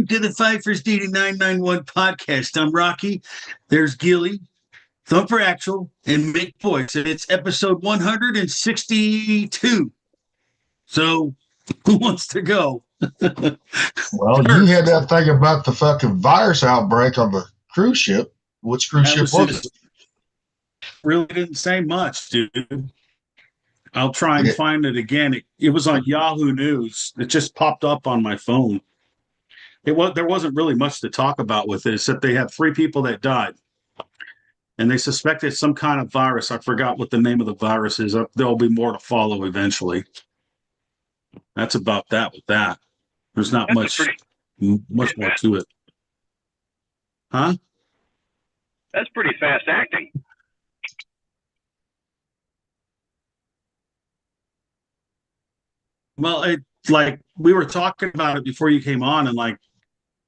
Welcome to the Five First Dating 991 podcast. I'm Rocky. There's Gilly, Thumper Axel, and Mick Voice, and it's episode 162. So, who wants to go? Well, you had that thing about the fucking virus outbreak on the cruise ship. Which cruise ship was it? Really didn't say much, dude. I'll try and find it again. It was on Yahoo News. It just popped up on my phone. There wasn't really much to talk about with it, except they had 3 people that died. And they suspected some kind of virus. I forgot what the name of the virus is. There'll be more to follow eventually. That's about that with that. There's not much more to it. Huh? That's pretty fast acting. Well, it's like we were talking about it before you came on, and like,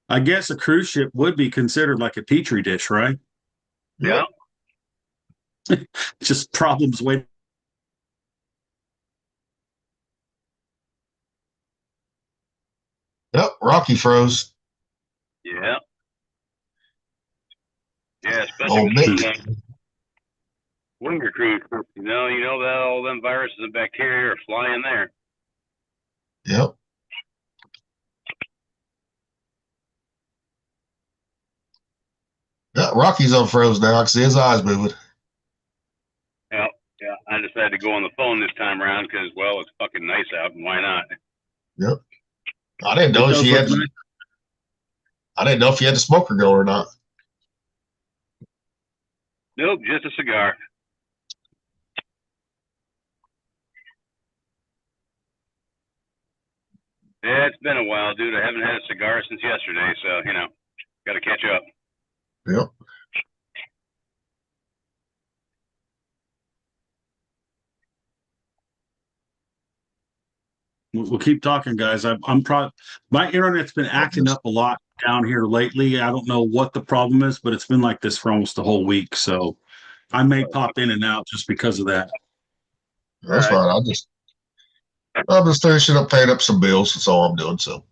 I guess a cruise ship would be considered like a petri dish, right? Yeah. Just problems waiting. Yep, Rocky froze. Yeah. Yeah, Oh, especially Mick. winger cruise. You know that all them viruses and bacteria are flying there. Yep. Yeah, Rocky's unfroze now. I can see his eyes moving. Yeah. I decided to go on the phone this time around because, well, it's fucking nice out, and why not? Yep. I didn't know if you had the smoker going or not. Nope, just a cigar. Yeah, it's been a while, dude. I haven't had a cigar since yesterday, so, got to catch up. Yep. We'll keep talking, guys. My internet's been acting up a lot down here lately. I don't know what the problem is, but it's been like this for almost the whole week. So I may pop in and out just because of that. That's fine. I'm just finishing up paying up some bills. That's all I'm doing. So.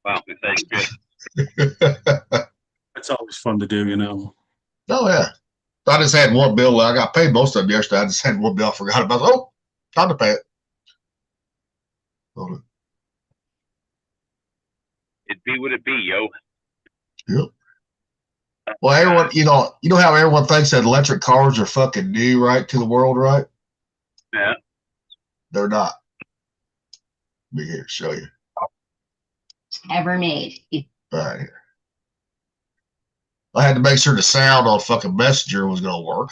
Wow, thank you. It's always fun to do, Oh yeah. I just had one bill. I got paid most of them yesterday. I just had one bill. I forgot about. Oh, time to pay it. It'd be what it be, yo. Yep. Well, everyone, you know how everyone thinks that electric cars are fucking new, right, to the world, right? Yeah. They're not. Let me here show you. Ever made. Right here. I had to make sure the sound on fucking Messenger was going to work.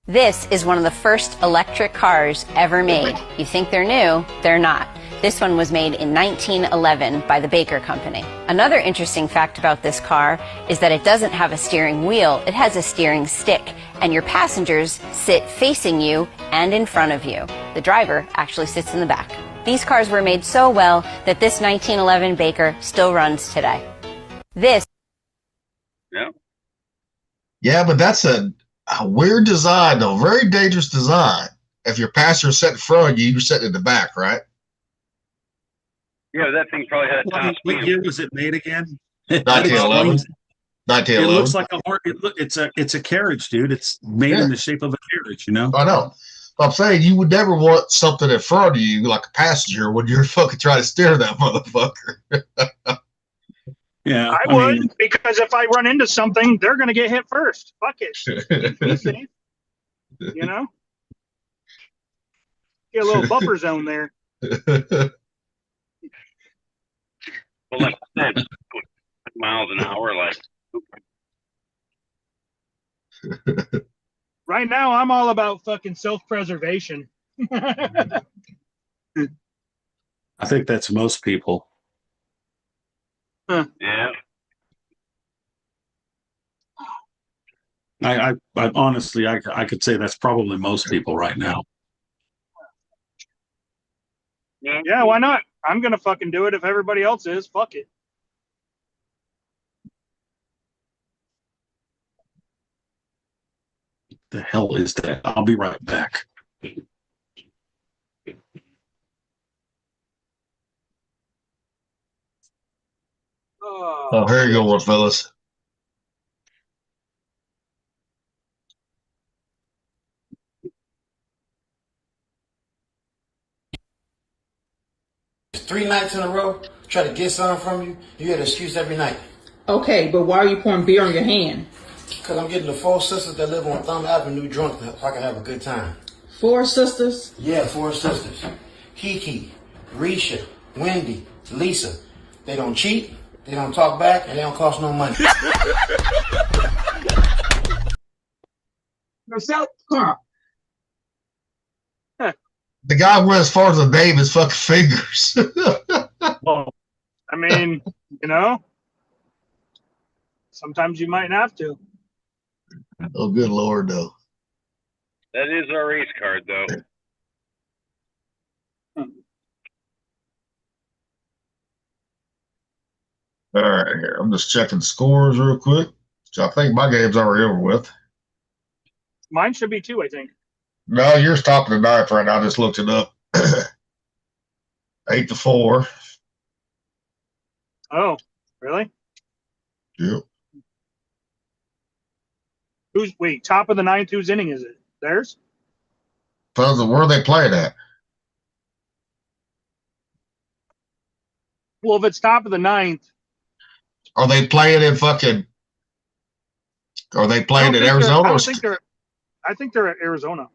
This is one of the first electric cars ever made. You think they're new, they're not. This one was made in 1911 by the Baker Company. Another interesting fact about this car is that it doesn't have a steering wheel, it has a steering stick, and your passengers sit facing you and in front of you. The driver actually sits in the back. These cars were made so well that this 1911 Baker still runs today. This. Yeah. Yeah, but that's a weird design, though. Very dangerous design. If your passenger's sitting in front of you, you're sitting in the back, right? Yeah, that thing probably had a top speed. What year was it made again? 1911. 1911. It looks like it's a carriage, dude. It's made in the shape of a carriage, I know. I'm saying you would never want something in front of you like a passenger when you're fucking trying to steer that motherfucker. Yeah, I would, because if I run into something, they're going to get hit first. Fuck it. Be safe. Get a little buffer zone there. Well, like I said, miles an hour, like. Right now, I'm all about fucking self-preservation. I think that's most people. Yeah. I honestly, I could say that's probably most people right now. Yeah, why not? I'm going to fucking do it if everybody else is. Fuck it. The hell is that? I'll be right back. Oh, here you go, fellas. Three nights in a row, try to get something from you, you get an excuse every night. Okay, but why are you pouring beer on your hand? Because I'm getting the 4 sisters that live on Thumb Avenue drunk so I can have a good time. 4 sisters? Yeah, 4 sisters. Kiki, Risha, Wendy, Lisa. They don't cheat, they don't talk back, and they don't cost no money. Yourself? Carl. The guy went as far as to name his fucking fingers. Well, I mean, you know, sometimes you might have to. Oh, good Lord, though. That is our race card, though. All right, here. I'm just checking scores real quick. So I think my game's already over with. Mine should be too, I think. No, yours top of the ninth right now. I just looked it up. 8-4. Oh, really? Yep. Wait, top of the ninth, whose inning is it? Theirs? Depends on where they playing at. Well, if it's top of the ninth, Are they playing in fucking? Are they I playing don't in think they're- Arizona? I think they're at Arizona.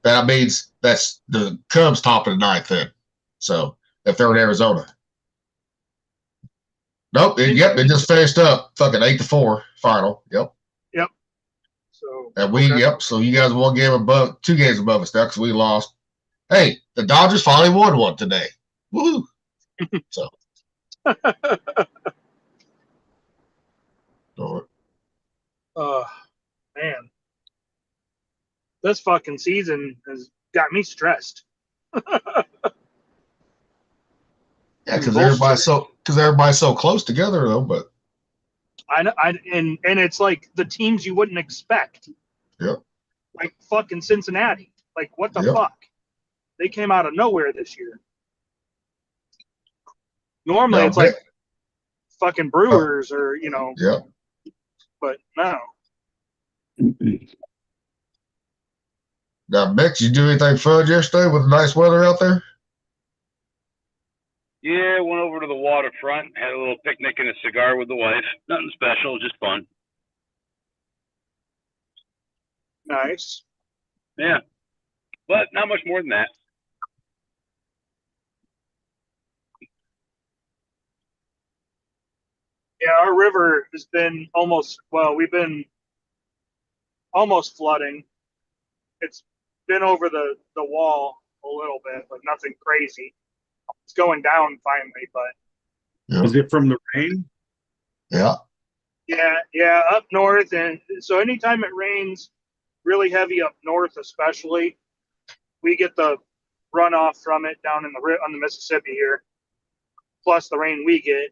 That means that's the Cubs top of the ninth then. So if they're in Arizona. Nope. Yep. It just finished up. Fucking 8-4 final. Yep. So And we, okay. yep. So you guys 1 game above, 2 games above us now because we lost. Hey, the Dodgers finally won one today. Woohoo. So. All right. Man, this fucking season has got me stressed. Yeah, because everybody's so close together though. But And it's like the teams you wouldn't expect. Yep. Like fucking Cincinnati. Like what the Yep. fuck? They came out of nowhere this year. Normally Now, it's like fucking Brewers or Yep. but no. Now, Bex, you do anything fun yesterday with the nice weather out there? Yeah, went over to the waterfront, had a little picnic and a cigar with the wife. Nothing special, just fun. Nice. Yeah, but not much more than that. Yeah, our river has been we've been almost flooding. It's been over the wall a little bit, but nothing crazy. It's going down finally, but Is it from the rain? Yeah. yeah, up north, and so anytime it rains really heavy up north, especially, we get the runoff from it down on the Mississippi here, plus the rain we get,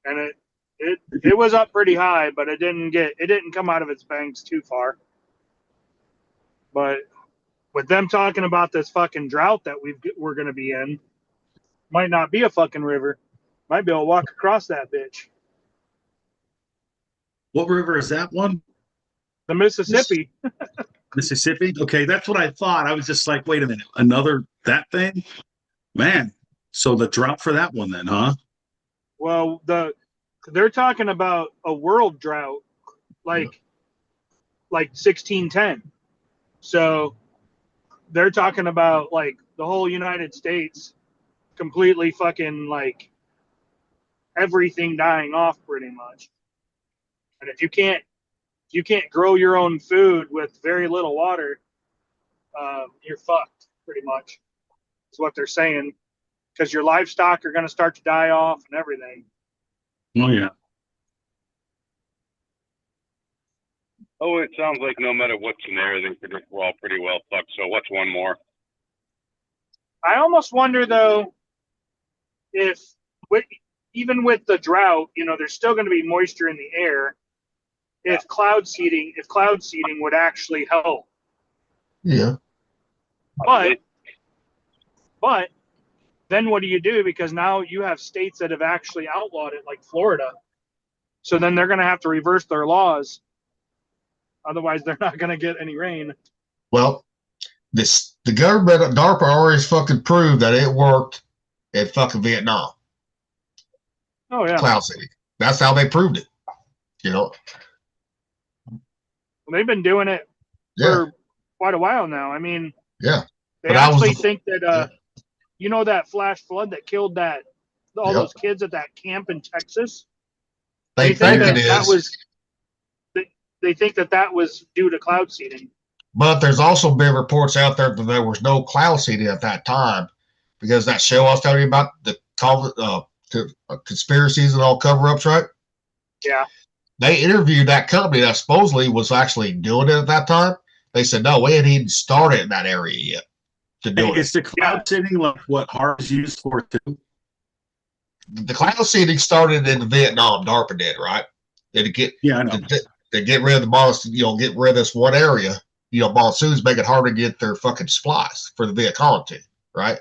and it was up pretty high, but it didn't come out of its banks too far. But with them talking about this fucking drought that we're going to be in, might not be a fucking river. Might be able to walk across that bitch. What river is that one? The Mississippi. Mississippi? Okay, that's what I thought. I was just like, wait a minute, another that thing? Man, so the drought for that one then, huh? Well, they're talking about a world drought like 1610. So they're talking about like the whole United States completely fucking like everything dying off pretty much. And if you can't grow your own food with very little water, you're fucked pretty much. Is what they're saying, because your livestock are going to start to die off and everything. Oh yeah. Oh, it sounds like no matter what scenario, they predict we're all pretty well fucked. So what's one more? I almost wonder though if even with the drought, there's still going to be moisture in the air. If cloud seeding would actually help. Yeah. But then what do you do? Because now you have states that have actually outlawed it, like Florida. So then they're going to have to reverse their laws. Otherwise, they're not going to get any rain. Well, the government of DARPA already fucking proved that it worked in fucking Vietnam. Oh, yeah. Cloud City. That's how they proved it. You know? They've been doing it Yeah. for quite a while now. I mean, Yeah. they But I was actually the- think that, you know, that flash flood that killed all Yep. those kids at that camp in Texas? They think it that is. was, they think that was due to cloud seeding. But there's also been reports out there that there was no cloud seeding at that time because that show I was telling you about, the conspiracies and all cover-ups, right? Yeah. They interviewed that company that supposedly was actually doing it at that time. They said, no, we hadn't even started in that area yet to do it. It's the cloud seeding like what HARP is used for too. The cloud seeding started in Vietnam. DARPA did, right? To get Yeah, I know. to get rid of the monsoon, get rid of this one area. Monsoons make it hard to get their fucking supplies for the Viet Cong team, right?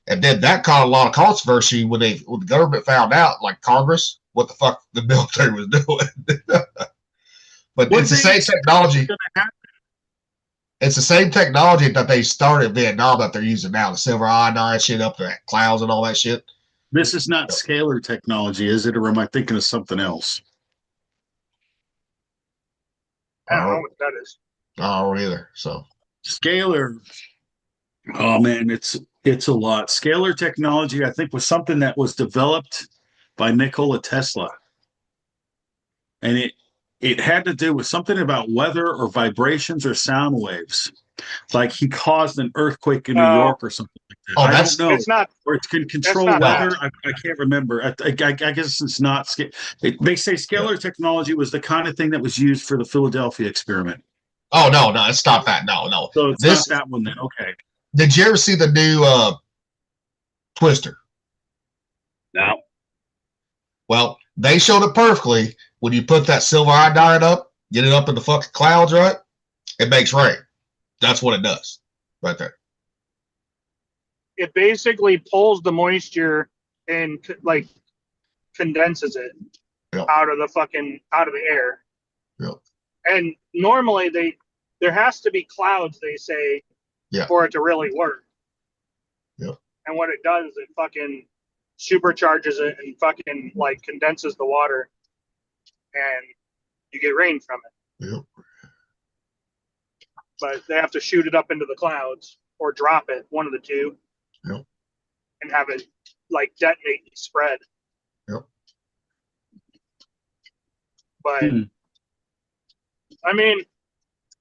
And then that caused a lot of controversy when the government found out, like Congress, what the fuck the military was doing. But it's the same technology. It's the same technology that they started in Vietnam that they're using now. The silver iodine shit up to clouds and all that shit. This is not scalar technology, is it? Or am I thinking of something else? I don't know what that is. I don't either. So Scalar. Oh man, it's a lot. Scalar technology, I think, was something that was developed by Nikola Tesla. And it had to do with something about weather or vibrations or sound waves. Like he caused an earthquake in New York or something like that. Oh, I that's- don't know. It's not. Or it can control not weather. I can't remember. I guess it's not. They say scalar technology was the kind of thing that was used for the Philadelphia experiment. Oh no, it's not that. No. So it's This- not that one then. Okay. Did you ever see the new Twister? No. Well, they showed it perfectly. When you put that silver iodine up, get it up in the fucking clouds, right? It makes rain. That's what it does, right there. It basically pulls the moisture and like condenses it Yep. out of the air. Yep. And normally there has to be clouds, they say, Yeah. for it to really work. Yep. And what it does is it fucking supercharges it and fucking like condenses the water, and you get rain from it. Yep. But they have to shoot it up into the clouds or drop it, one of the two. Yep. And have it like detonate and spread. Yep. But I mean,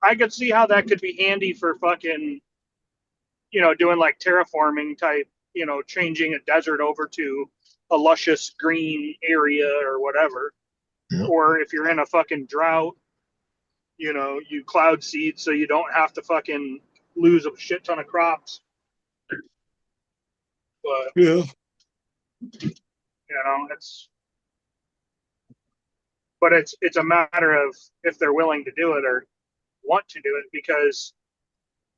I could see how that could be handy for fucking, doing like terraforming type, changing a desert over to a luscious green area or whatever. Yep. Or if you're in a fucking drought, you cloud seed so you don't have to fucking lose a shit ton of crops. But Yeah. it's a matter of if they're willing to do it or want to do it, because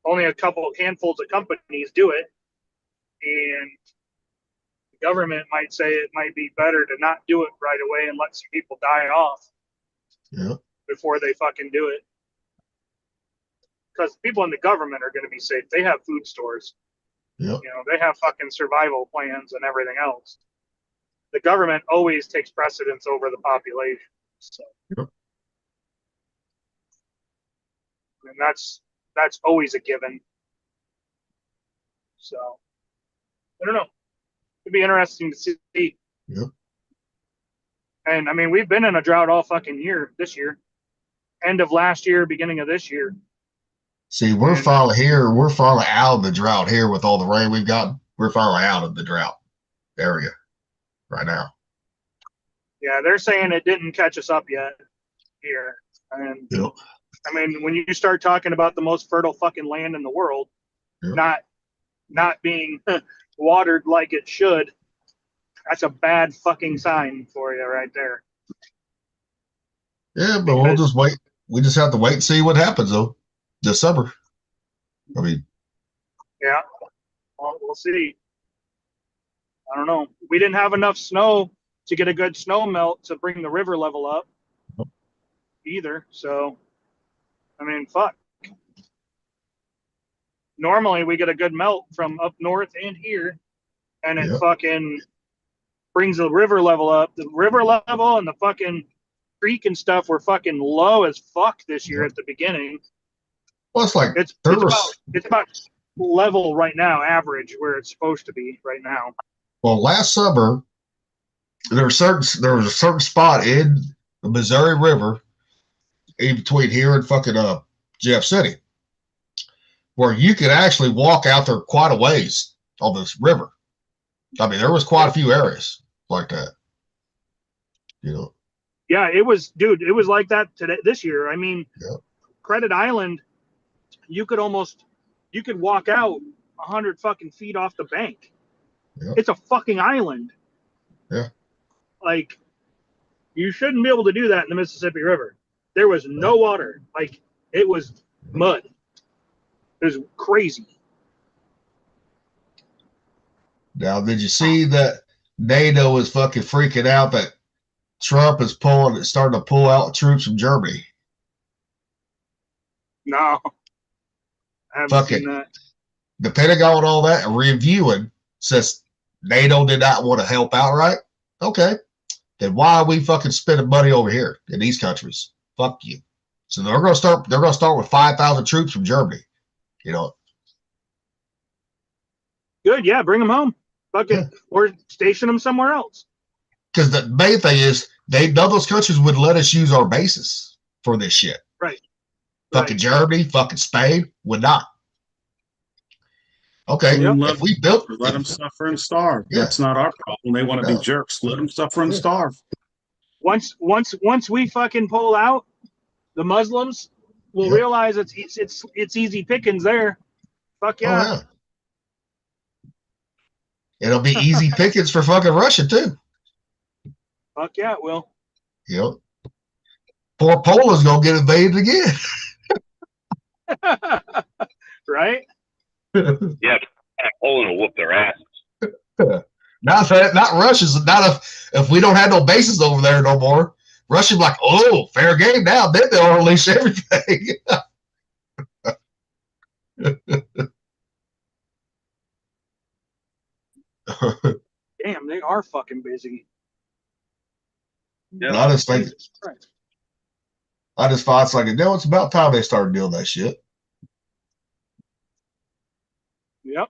only a handfuls of companies do it, and the government might say it might be better to not do it right away and let some people die off Yep. before they fucking do it. Because people in the government are going to be safe. They have food stores. Yep. They have fucking survival plans and everything else. The government always takes precedence over the population. So. Yep. And that's always a given. So I don't know. It'd be interesting to see. Yep. And I mean, we've been in a drought all fucking year this year. End of last year, beginning of this year. See, we're finally here. We're finally out of the drought here with all the rain we've gotten. We're finally out of the drought area right now. Yeah, they're saying it didn't catch us up yet here. And Yep. I mean, when you start talking about the most fertile fucking land in the world, Yep. not being watered like it should, that's a bad fucking sign for you right there. Yeah, but we'll just wait. We just have to wait and see what happens though this summer. I mean, Yeah. Well, we'll see. I don't know. We didn't have enough snow to get a good snow melt to bring the river level up either. So, I mean, fuck. Normally we get a good melt from up north and here, and it Yeah. fucking brings the river level up. The river level and the fucking creek and stuff were fucking low as fuck this year at the beginning. Well, it's like It's about level right now, average where it's supposed to be right now. well, last summer there was a certain spot in the Missouri River in between here and fucking Jeff City where you could actually walk out there quite a ways on this river. I mean, there was quite a few areas like that. You know. Yeah, it was like that today this year. I mean, Yeah. Credit Island, you could walk out 100 fucking feet off the bank. Yeah. It's a fucking island. Yeah. Like, you shouldn't be able to do that in the Mississippi River. There was no water. Like, it was mud. It was crazy. Now, did you see that NATO is fucking freaking out that Trump is starting to pull out troops from Germany? No. I haven't Fuck seen it. that. The Pentagon and all that reviewing says NATO did not want to help out, right? Okay. Then why are we fucking spending money over here in these countries? Fuck you. So they're gonna start with 5,000 troops from Germany. You know. Good, yeah, bring them home. Fucking or station them somewhere else. Because the main thing is none of those countries would let us use our bases for this shit. Right. Fucking Germany, fucking Spain would not. Okay, Yep. if we built, Let them suffer and starve. Yeah. That's not our problem. They want to No. be jerks. Let them suffer and Yeah. starve. Once we fucking pull out, the Muslims will Yep. realize it's easy pickings there. Fuck yeah. Oh, yeah. It'll be easy pickings for fucking Russia too. Fuck yeah, it will. Yep. Poor Poland's gonna get invaded again. Right? Yeah, Poland will whoop their asses. Not Russia's. Not if we don't have no bases over there no more. Russia's like, oh, fair game now. Then they'll release everything. Damn, they are fucking busy. And I just think, Jesus Christ. I just thought it's like, no, it's about time they started doing that shit. Yep.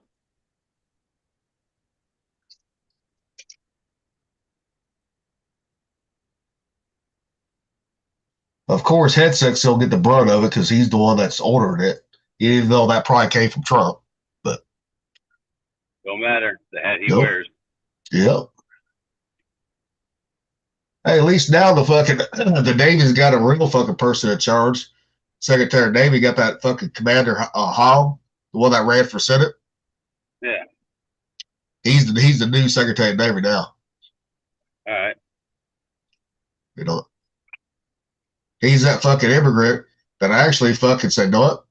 Of course, Headset's will get the brunt of it because he's the one that's ordered it, even though that probably came from Trump. But Don't matter. The hat he Nope. wears. yeah. Hey, at least now the Navy's got a real fucking person in charge. Secretary of Navy got that fucking Commander Hall, the one that ran for Senate. Yeah. He's the new Secretary of Navy now. All right. You know, he's that fucking immigrant that actually fucking said, no, what?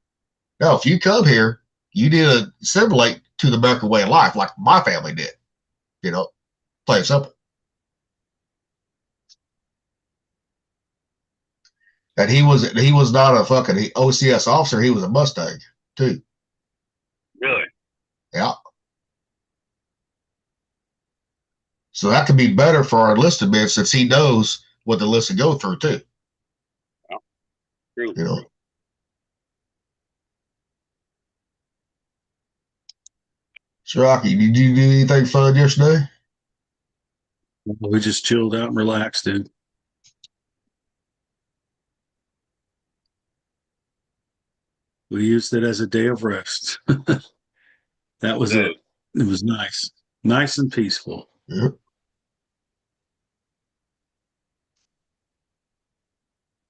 No, if you come here, you need to assimilate to the American way of life, like my family did. You know, plain and simple. And he was not a fucking OCS officer. He was a Mustang too. Really? Yeah. So that could be better for our enlisted men since he knows what the enlisted go through too. True. You know. Rocky, did you do anything fun yesterday? We just chilled out and relaxed, dude. We used it as a day of rest. That was it. It was nice. Nice and peaceful. Yeah.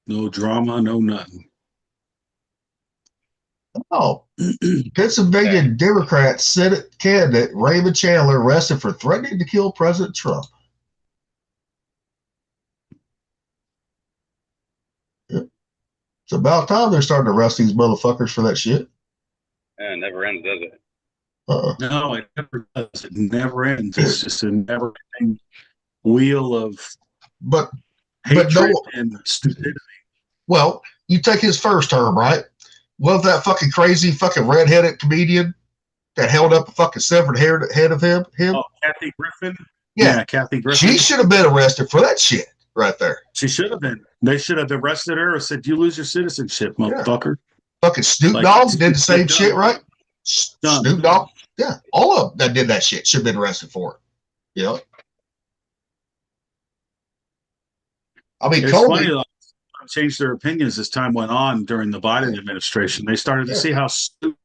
No drama, no nothing. Oh, Pennsylvania Democrat Senate candidate Raymond Chandler arrested for threatening to kill President Trump. Yep. It's about time they're starting to arrest these motherfuckers for that shit. Yeah, it never ends, does it? No, it never does. It never ends. It's just a never-ending wheel of But hatred no, and stupidity. well, you take his first term, right? Was that fucking crazy fucking redheaded comedian that held up a fucking severed head of him? Oh, Kathy Griffin? Yeah. Kathy Griffin. She should have been arrested for that shit right there. She should have been. They should have arrested her or said, "You lose your citizenship, motherfucker." Fucking Snoop Like, Dogg did the same done. shit, right? Done. Snoop Dogg, yeah, all of them that did that shit should have been arrested for it. You know, I mean, It's Kobe, funny though, changed their opinions as time went on during the Biden administration. They started to see how stupid.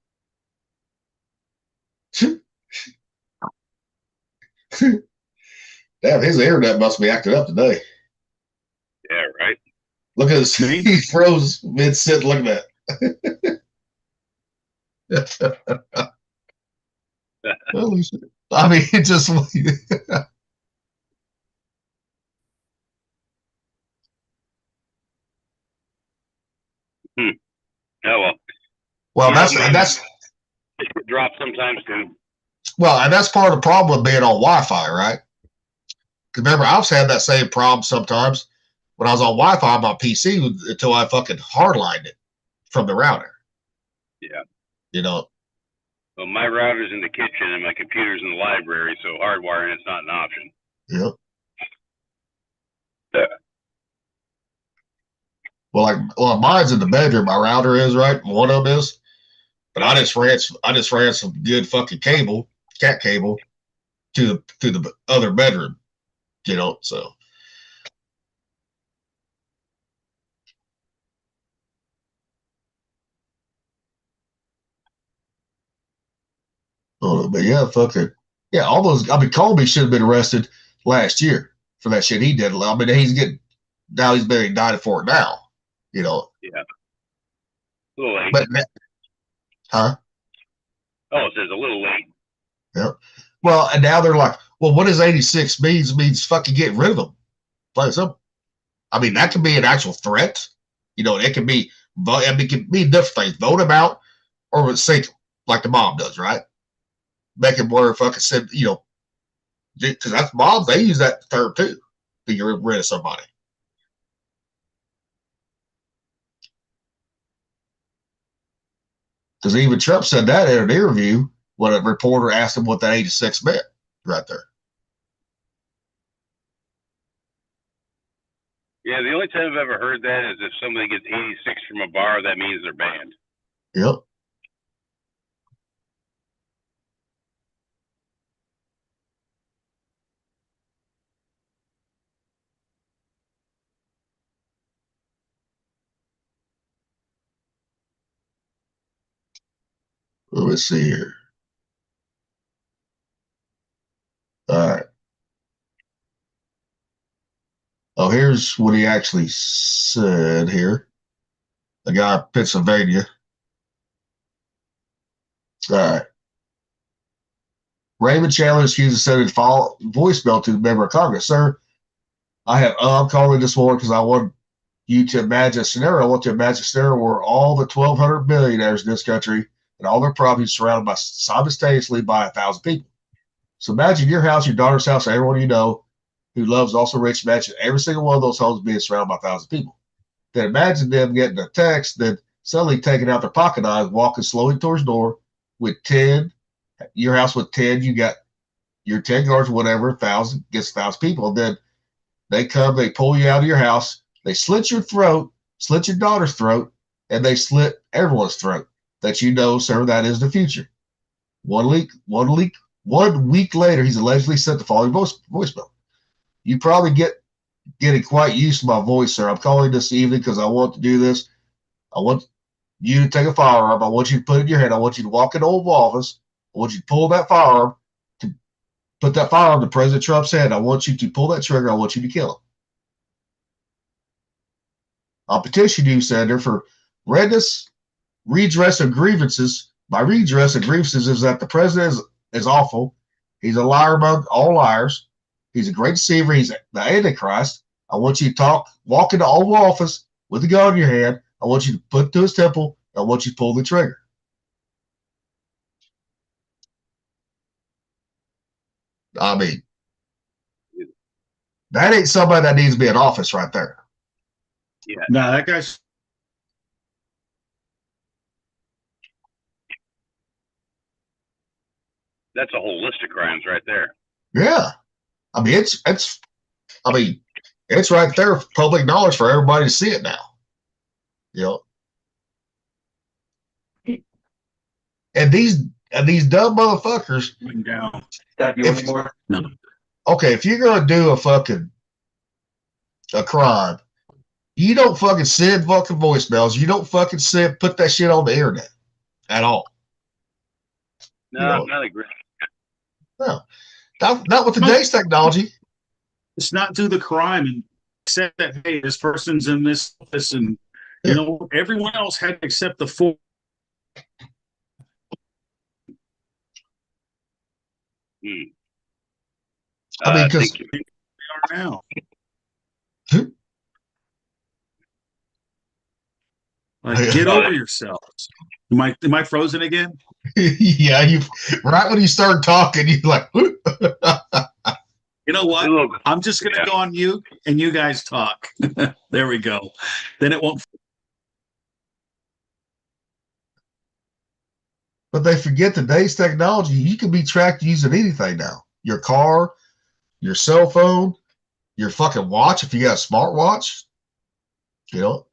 damn, his internet must be acting up today. Yeah, right. Look at this. Me? He froze mid sit. Look at that. I mean, it just. Oh well. Well, Yeah, that's it drops sometimes too. well, and that's part of the problem with being on Wi-Fi, right? Because remember, I've had that same problem sometimes when I was on Wi-Fi on my PC until I fucking hardlined it from the router. Yeah. You know. Well, my router's in the kitchen and my computer's in the library, so hardwiring it's not an option. Yep. Yeah. Well, mine's in the bedroom. My router is right. One of them is, but I just ran some good fucking cat cable, to the other bedroom. You know, so. Oh, but yeah, fucking yeah, all those. I mean, Colby should have been arrested last year for that shit he did. I mean, he's being indicted for it now. You know. Yeah. A little late. But huh? Oh, it says a little late. Yeah. Well, and now they're like, well, what does 86 means? Means fucking get rid of them. Plain simple. I mean, that could be an actual threat. You know, it can be. I mean, it can be different things. Vote them out, or sink them like the mob does, right? Make him where fucking said, you know, because that's mobs. They use that term too to get rid of somebody. Because even Trump said that in an interview when a reporter asked him what that 86 meant, right there. Yeah, the only time I've ever heard that is if somebody gets 86 from a bar, that means they're banned. Yep. Let's see here. All right. Oh, here's what he actually said here. The guy in Pennsylvania. All right. Raymond Chandler excuses sending voicemail to the member of Congress. Sir, I'm calling this morning because I want you to imagine a scenario. I want to imagine a scenario where all the 1,200 millionaires in this country and all their properties surrounded by simultaneously by 1,000 people. So imagine your house, your daughter's house, everyone you know who loves also rich. Imagine every single one of those homes being surrounded by 1,000 people. Then imagine them getting a text, then suddenly taking out their pocket knives, walking slowly towards the door with 10. Your house with 10, you got your 10 guards, whatever, 1,000 gets 1,000 people. And then they come, they pull you out of your house, they slit your throat, slit your daughter's throat, and they slit everyone's throat that you know, sir, that is the future. 1 week later, he's allegedly sent the following voicemail. You probably getting quite used to my voice, sir. I'm calling this evening because I want to do this. I want you to take a firearm. I want you to put it in your hand. I want you to walk into the Oval Office. I want you to pull that firearm, to put that firearm to President Trump's head. I want you to pull that trigger. I want you to kill him. I'll petition you, Senator, for redress of grievances. My redress of grievances is that the president is awful. He's a liar among all liars. He's a great deceiver. He's the Antichrist. I want you to walk into the Oval Office with a gun in your hand. I want you to put it to his temple. I want you to pull the trigger. I mean, that ain't somebody that needs to be in office right there. Yeah. No, that guy's That's a whole list of crimes right there. Yeah. I mean, it's right there, public knowledge for everybody to see it now. You know. And these dumb motherfuckers. going down. If, okay, if you're gonna do a crime, you don't fucking send fucking voicemails. You don't fucking put that shit on the internet at all. No, You know? not agree. No, not with today's technology. It's not do the crime and accept that, hey, this person's in this office, and you know, everyone else had to accept the full. I mean, because We are now. Like, get over yourselves. Am I frozen again? yeah, you right when you start talking, you're like, you know what? I'm just gonna go on mute and you guys talk. There we go. Then it won't. But they forget today's technology. You can be tracked using anything now. Your car, your cell phone, your fucking watch if you got a smartwatch. You know.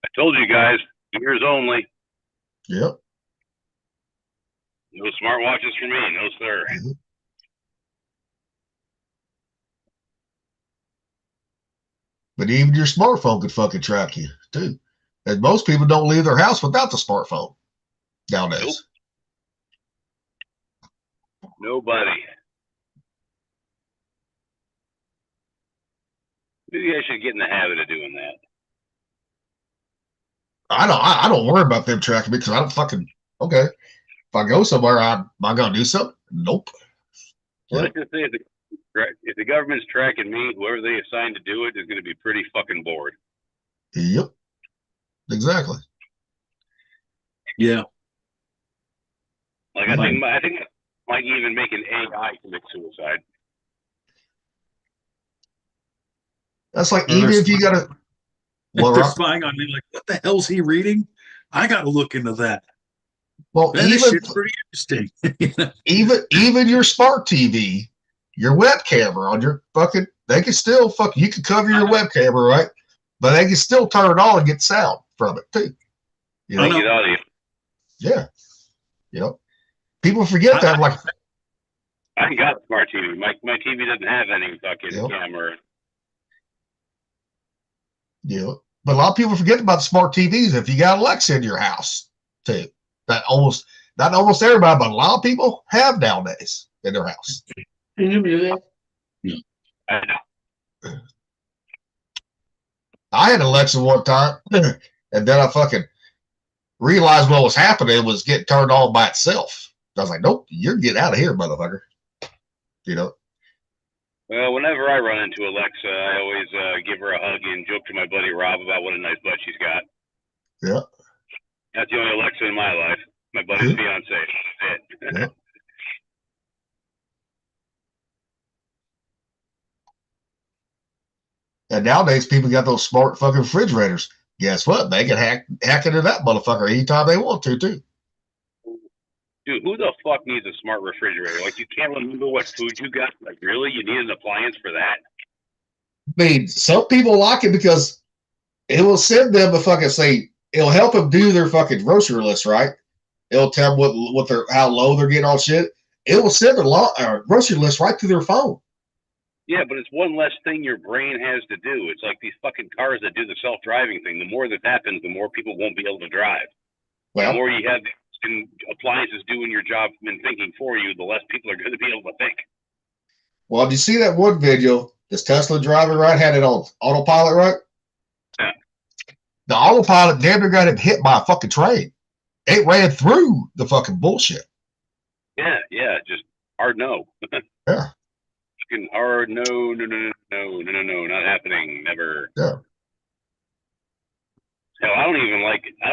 I told you guys, ears only. Yep. No smartwatches for me, no sir. Mm-hmm. But even your smartphone could fucking track you too. And most people don't leave their house without the smartphone nowadays. Nope. Nobody. Maybe you guys should get in the habit of doing that. I don't worry about them tracking me because I don't fucking okay. If I go somewhere, am I gonna do something? Nope. Well, let's just say if the government's tracking me, whoever they assign to do it is going to be pretty fucking bored. Yep. Exactly. Yeah. Like I think might even make an AI commit suicide. That's like even if you gotta. Well, they're spying on me. Like, what the hell's he reading? I got to look into that. Well, that shit's pretty interesting. even your smart TV, your web camera on your fucking, they can still you can cover your web camera, right? But they can still turn it on and get sound from it too. You know? Get audio. Yeah. You know, people forget that. Like, I got a smart TV. My TV doesn't have any fucking camera. Yeah, but a lot of people forget about the smart TVs. If you got Alexa in your house, too, not almost everybody, but a lot of people have nowadays in their house. Can you do that? I know. I had Alexa one time, and then I fucking realized what was happening. It was getting turned on by itself. I was like, nope, you're getting out of here, motherfucker. You know. Well, whenever I run into Alexa, I always give her a hug and joke to my buddy Rob about what a nice butt she's got. Yeah. That's the only Alexa in my life. My buddy's fiance. That's it. Yeah. And nowadays, people got those smart fucking refrigerators. Guess what? They can hack into that motherfucker anytime they want to, too. Dude, who the fuck needs a smart refrigerator? Like, you can't remember what food you got? Like, really? You need an appliance for that? I mean, some people like it because it will send them it'll help them do their fucking grocery list, right? It'll tell them how low they're getting on shit. It will send a grocery list right to their phone. Yeah, but it's one less thing your brain has to do. It's like these fucking cars that do the self-driving thing. The more that happens, the more people won't be able to drive. Well, the more you have appliances doing your job and thinking for you, the less people are going to be able to think. Well, did you see that one video? This Tesla driver, right, had it on autopilot, right? Yeah. The autopilot damn near got him hit by a fucking train. It ran through the fucking bullshit. Yeah, just hard no. Yeah. Fucking hard no, not happening, never. Yeah. Hell, I don't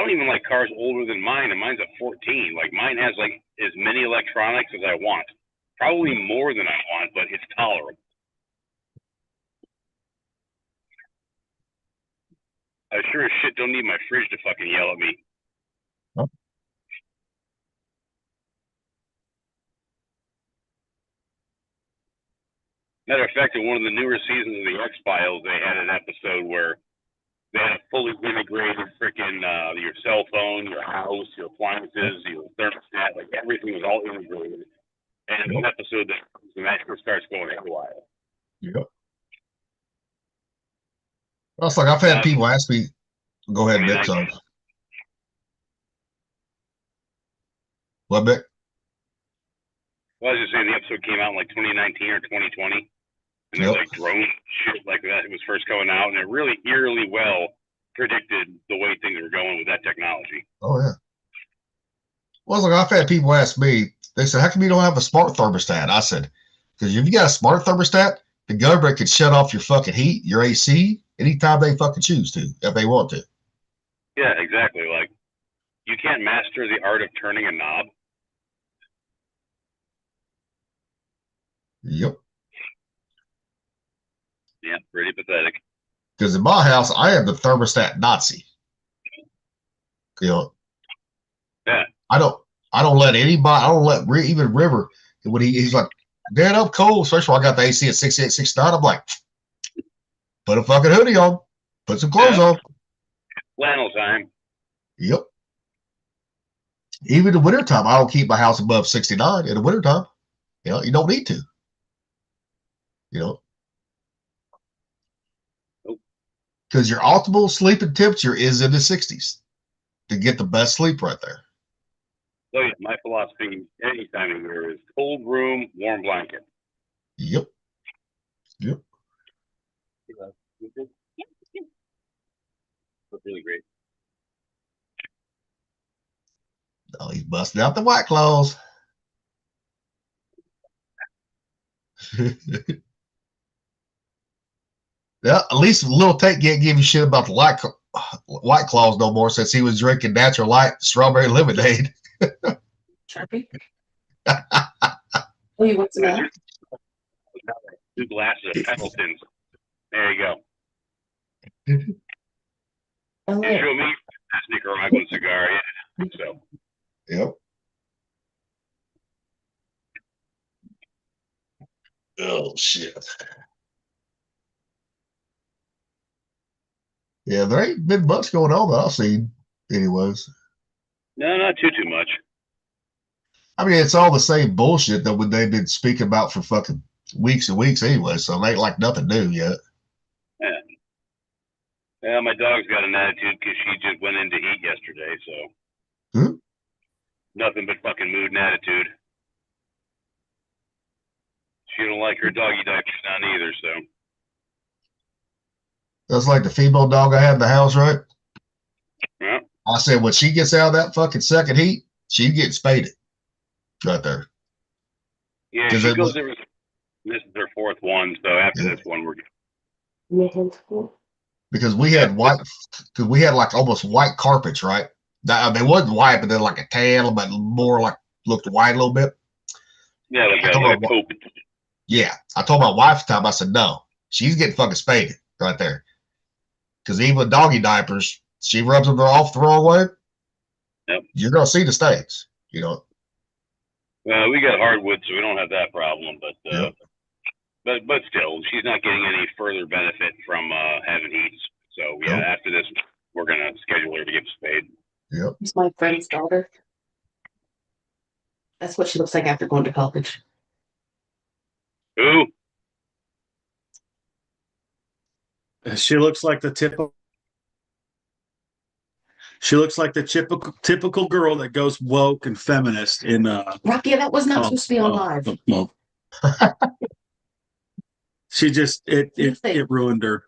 even like cars older than mine, and mine's a 14. Like, mine has like as many electronics as I want. Probably more than I want, but it's tolerable. I sure as shit don't need my fridge to fucking yell at me. Huh? Matter of fact, in one of the newer seasons of the X-Files, they had an episode where they had a fully integrated freaking your cell phone, your house, your appliances, your thermostat, like everything was all integrated. And an episode that actually starts going haywire. Yep. Well, it's like I've had people ask me. Go ahead, Vic. Sorry. What, Vic? Well, I was just saying the episode came out in like 2019 or 2020. And there's like drone shit like that. It was first coming out, and it really eerily well predicted the way things were going with that technology. Oh, yeah. Well, it's like I've had people ask me, they said, how come you don't have a smart thermostat? I said, because if you got a smart thermostat, the government can shut off your fucking heat, your AC, anytime they fucking choose to, if they want to. Yeah, exactly. Like, you can't master the art of turning a knob. Yep. Yeah, pretty pathetic. Because in my house, I am the thermostat Nazi. You know. Yeah. I don't let anybody. I don't let even River when he's like, "Dad, I'm cold." Especially when I got the AC at 68, 69. I'm like, put a fucking hoodie on, put some clothes on. Flannel time. Yep. Even in the wintertime, I don't keep my house above 69 in the wintertime. You know, you don't need to. You know. Because your optimal sleeping temperature is in the 60s to get the best sleep right there. So yeah, my philosophy any time of year is cold room, warm blanket. Yep. Yep. That's really great. Oh, he's busting out the White Claws. Yeah, at least Lil Tate can't give you shit about the White Claws no more since he was drinking Natural Light strawberry lemonade. Sharpie? Oh, you want some of that? 2 glasses of Pendletons. There you go. Oh, You show me that Nicaraguan cigar. Yeah, so. Yep. Oh, shit. Yeah, there ain't been much going on that I've seen anyways. No, not too much. I mean, it's all the same bullshit that they've been speaking about for fucking weeks and weeks anyway, so it ain't like nothing new yet. Yeah. Yeah, my dog's got an attitude because she just went into heat yesterday, so. Nothing but fucking mood and attitude. She don't like her doggy diapers on either, so. That's like the female dog I had in the house, right? Yeah. I said, when she gets out of that fucking second heat, she gets spaded. Right there. Yeah, she goes every. This is her 4th one, so after this one, we're good. Because we had like almost white carpets, right? They wasn't white, but they're like a tan, but more like looked white a little bit. Yeah, like a coat. Yeah, I told my wife at the time, I said, no, she's getting fucking spaded right there. Because even with doggy diapers, she rubs them off the wrong way. Yep. You're gonna see the stains, you know. Well, we got hardwood, so we don't have that problem. But Yep. but still, she's not getting any further benefit from having heats. So yeah, Nope. after this, we're gonna schedule her to get spayed. Yep. It's my friend's daughter. That's what she looks like after going to college. Who? She looks like the typical. She looks like the typical girl that goes woke and feminist in Rocky, that was not supposed to be on live. Well, she just it ruined her.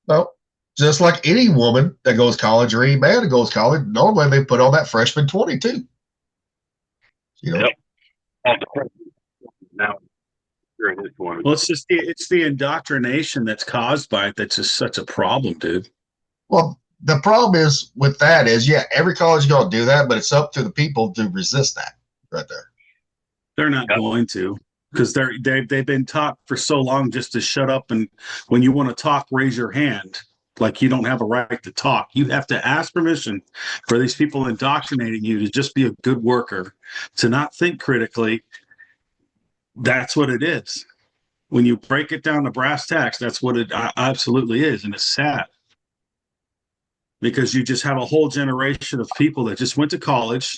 Well, just like any woman that goes to college or any man that goes to college, normally they put on that freshman 22. You know. Yep. Now, during this one. Well, it's the indoctrination that's caused by it that's just such a problem, dude. Well, the problem is with that is, yeah, every college is going to do that, but it's up to the people to resist that right there. They're not going to, because they've been taught for so long just to shut up, and when you want to talk, raise your hand. Like you don't have a right to talk. You have to ask permission for these people indoctrinating you to just be a good worker, to not think critically. That's what it is. When you break it down to brass tacks, that's what it absolutely is. And it's sad because you just have a whole generation of people that just went to college,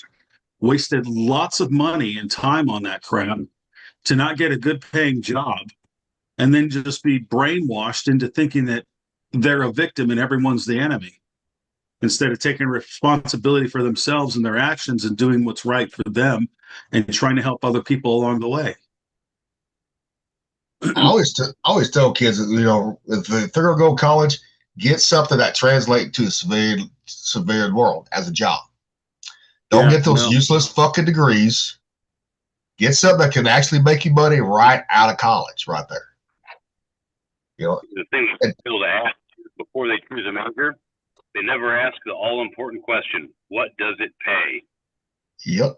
wasted lots of money and time on that crap to not get a good paying job, and then just be brainwashed into thinking that they're a victim and everyone's the enemy, instead of taking responsibility for themselves and their actions and doing what's right for them and trying to help other people along the way. I always tell kids that, if they're going to go to college, get something that translates to the civilian world as a job. Don't get those useless fucking degrees. Get something that can actually make you money right out of college, right there. The thing people to ask before they choose a major, they never ask the all-important question: what does it pay? Yep.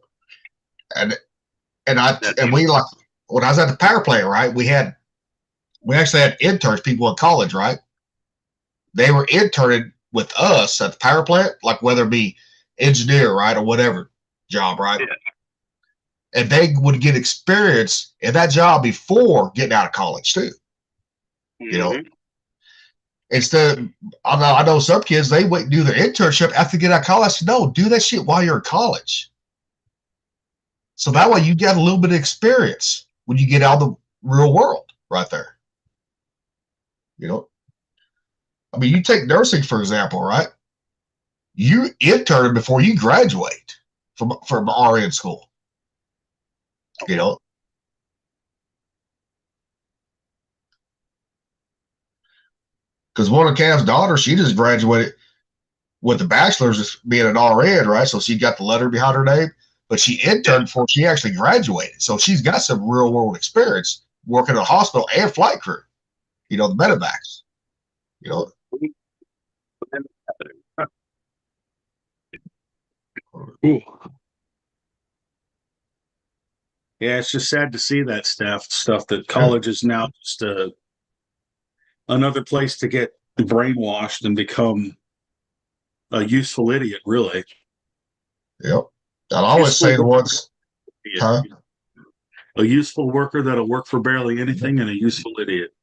And we, like, when I was at the power plant, right, we actually had interns, people in college, right? They were interning with us at the power plant, like whether it be engineer, right, or whatever job, right? Yeah. And they would get experience in that job before getting out of college too. Instead, I know some kids, they wait and do their internship after they get out of college. I said, no, do that shit while you're in college. So that way you get a little bit of experience when you get out of the real world right there. I mean, you take nursing, for example, right? You intern before you graduate from RN school. Because one of Cam's daughters, she just graduated with a bachelor's being an RN, right? So she got the letter behind her name, but she interned before she actually graduated. So she's got some real world experience working at a hospital and flight crew, the medevacs, Ooh. Yeah, it's just sad to see that stuff that college is now just another place to get brainwashed and become a useful idiot, really. Yep. I'll always say the ones, a useful worker that'll work for barely anything, and a useful idiot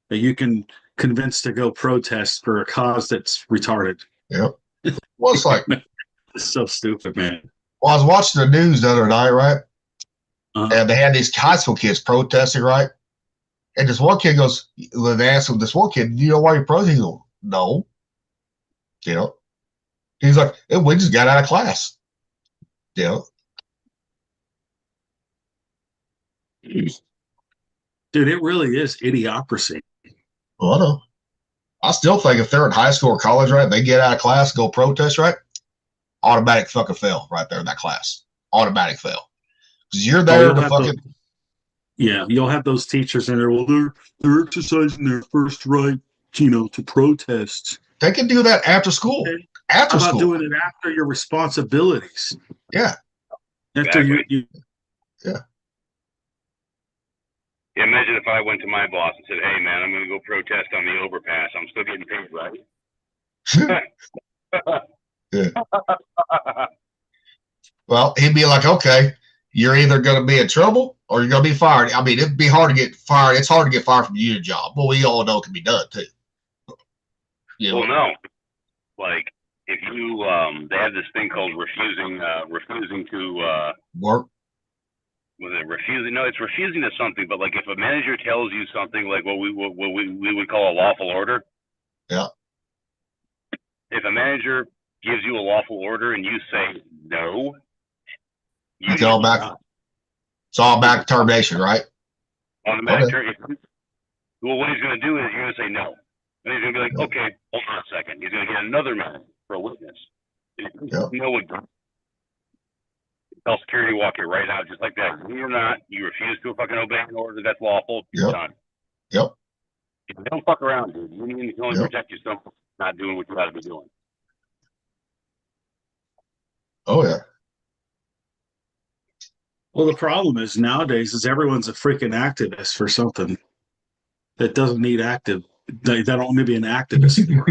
that you can convince to go protest for a cause that's retarded. Yep. Well, it's like, it's so stupid, man. Well, I was watching the news the other night, right? And they had these high school kids protesting, right? And this one kid goes, they asked him, this one kid, do you know why you're protesting? He goes, no. He's like, we just got out of class. Dude, it really is idiocracy. Well, I know. I still think if they're in high school or college, right, they get out of class, go protest, right? Automatic fucking fail right there in that class. Automatic fail. Because you're there to fucking. You'll have those teachers in there. Well, they're exercising their first right, to protest. They can do that after school. After school. Doing it after your responsibilities. Yeah. After you. Yeah. Yeah, imagine if I went to my boss and said, hey, man, I'm going to go protest on the overpass. I'm still getting paid, right? Yeah. Well, he'd be like, okay, you're either going to be in trouble or you're going to be fired. I mean, it'd be hard to get fired. It's hard to get fired from a union job. Well, we all know it can be done, too. Well, no. Like, if you, they have this thing called refusing to work. Was it refusing? No, it's refusing to something. But like, if a manager tells you something like what we would call a lawful order. Yeah. If a manager gives you a lawful order and you say no, it's all back. It's all back termination, right? Automatic termination. Well, what he's going to do is you're going to say no, and he's going to be like, okay, hold on a second. He's going to get another man for a witness. No one. Tell security, walk you right out just like that. You're not. You refuse to fucking obey an order that's lawful. You're done. Yep. Don't fuck around, dude. You can only protect yourself from not doing what you got to be doing. Oh yeah. Well, the problem is nowadays is everyone's a freaking activist for something that doesn't need active. They don't want to be an activist for.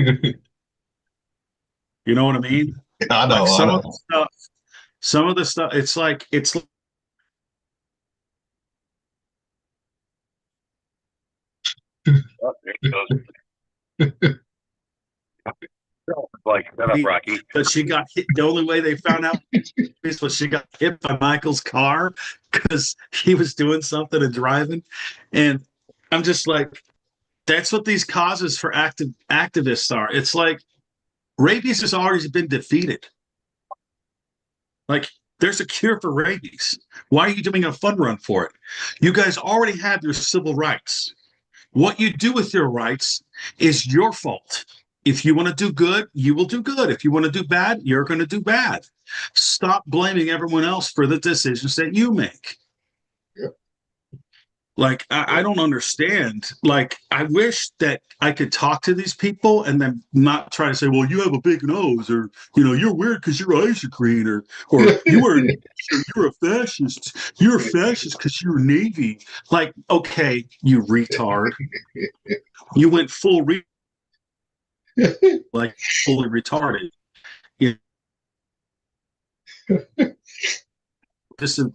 You know what I mean? I know, Like I know. some of the stuff. It's like Oh, there it goes. Like, shut up, Rocky. that she got hit. The only way they found out was she got hit by Michael's car because he was doing something and driving. And I'm just like, that's what these causes for activists are. It's like rabies has already been defeated. Like, there's a cure for rabies. Why are you doing a fun run for it? You guys already have your civil rights. What you do with your rights is your fault. If you want to do good, you will do good. If you want to do bad, you're going to do bad. Stop blaming everyone else for the decisions that you make. Yeah. Like, I don't understand. Like, I wish that I could talk to these people and then not try to say, well, you have a big nose, or, you're weird because your eyes are green, or you're a fascist. You're a fascist because you're Navy. Like, okay, you retard. You went full like fully retarded.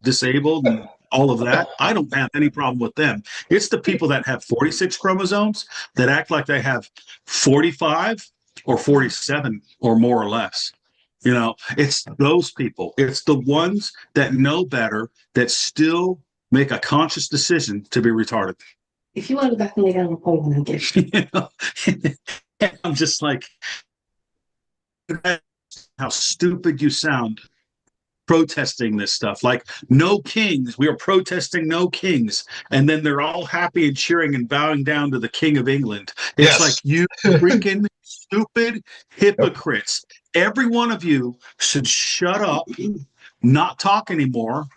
Disabled and all of that. I don't have any problem with them. It's the people that have 46 chromosomes that act like they have 45 or 47 or more or less. It's those people. It's the ones that know better that still make a conscious decision to be retarded. If you want to go back and lay down on the pole, then I'll get you. I'm just like, how stupid you sound protesting this stuff. Like, no kings. We are protesting no kings. And then they're all happy and cheering and bowing down to the King of England. It's Yes. like, you freaking stupid hypocrites. Every one of you should shut up, not talk anymore.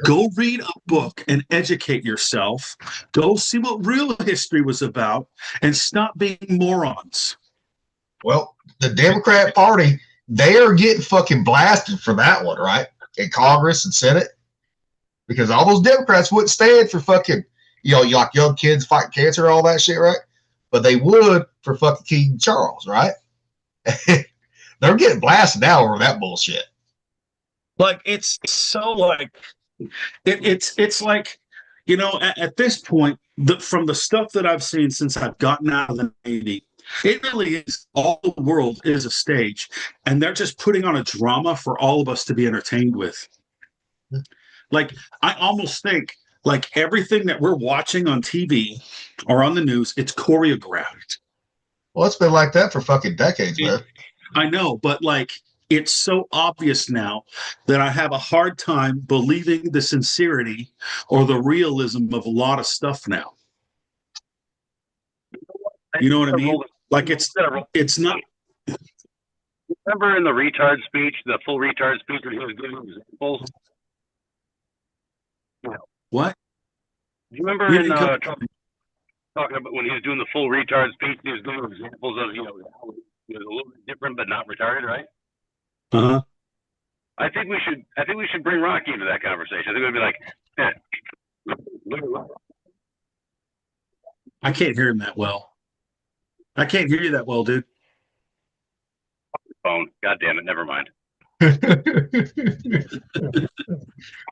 Go read a book and educate yourself. Go see what real history was about and stop being morons. Well, the Democrat Party, they are getting fucking blasted for that one, right? In Congress and Senate. Because all those Democrats wouldn't stand for fucking, like young kids fighting cancer and all that shit, right? But they would for fucking King Charles, right? They're getting blasted now over that bullshit. Like, it's so like, it's like, at this point, from the stuff that I've seen since I've gotten out of the Navy, it really is, all the world is a stage, and they're just putting on a drama for all of us to be entertained with. Like, I almost think like everything that we're watching on TV or on the news, it's choreographed. Well, it's been like that for fucking decades, man. I know, but like, it's so obvious now that I have a hard time believing the sincerity or the realism of a lot of stuff now. You know what I mean? Like, it's not. Remember in the retard speech, the full retard speech, where he was giving examples? What? Do you remember Trump talking about when he was doing the full retard speech, he was giving examples of, how it was a little bit different but not retarded, right? Uh-huh. I think we should bring Rocky into that conversation. I think we'd be like, I can't hear him that well. I can't hear you that well, dude. phone. God damn it. Never mind.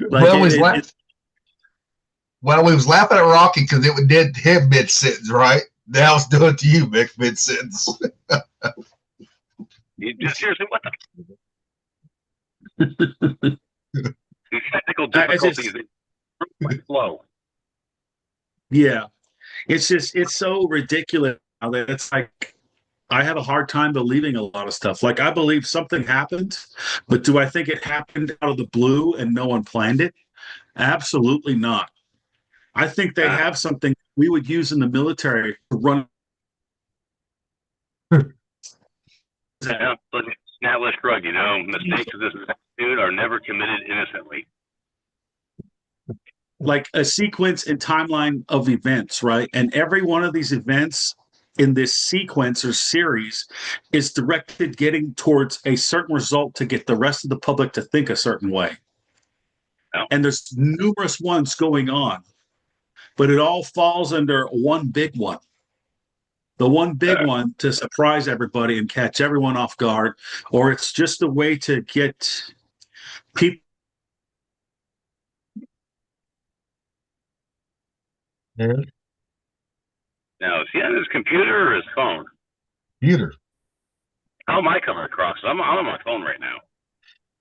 Like, Well, we was laughing at Rocky because it did him mid-sentence, right? Now it's doing it to you, Mick, mid-sentence. You just seriously, what the? These technical difficulties, they slow. Yeah, it's so ridiculous now that it's like, I have a hard time believing a lot of stuff. Like, I believe something happened, but do I think it happened out of the blue and no one planned it? Absolutely not. I think they have something we would use in the military to run. Yeah, Snatlish shrug, mistakes of this magnitude are never committed innocently. Like a sequence and timeline of events, right? And every one of these events in this sequence or series is directed getting towards a certain result to get the rest of the public to think a certain way. and there's numerous ones going on, but it all falls under one big one. The one big one to surprise everybody and catch everyone off guard, or it's just a way to get people. Yeah. Now, is he on his computer or his phone? Computer. How am I coming across? I'm on my phone right now.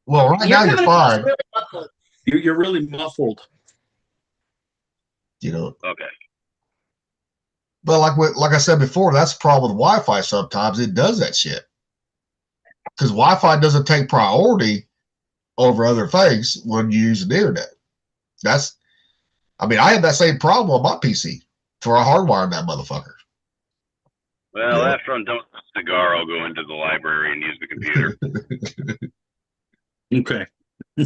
Well, right now you're fine. Really muffled. You're really muffled. You know, Okay. but like I said before, that's the problem with Wi-Fi. Sometimes it does that shit because Wi-Fi doesn't take priority over other things when you use the internet. I mean, I had that same problem on my PC for I hardwired that motherfucker. Well, Yeah. after I'm done with the cigar, I'll go into the library and use the computer. Okay. I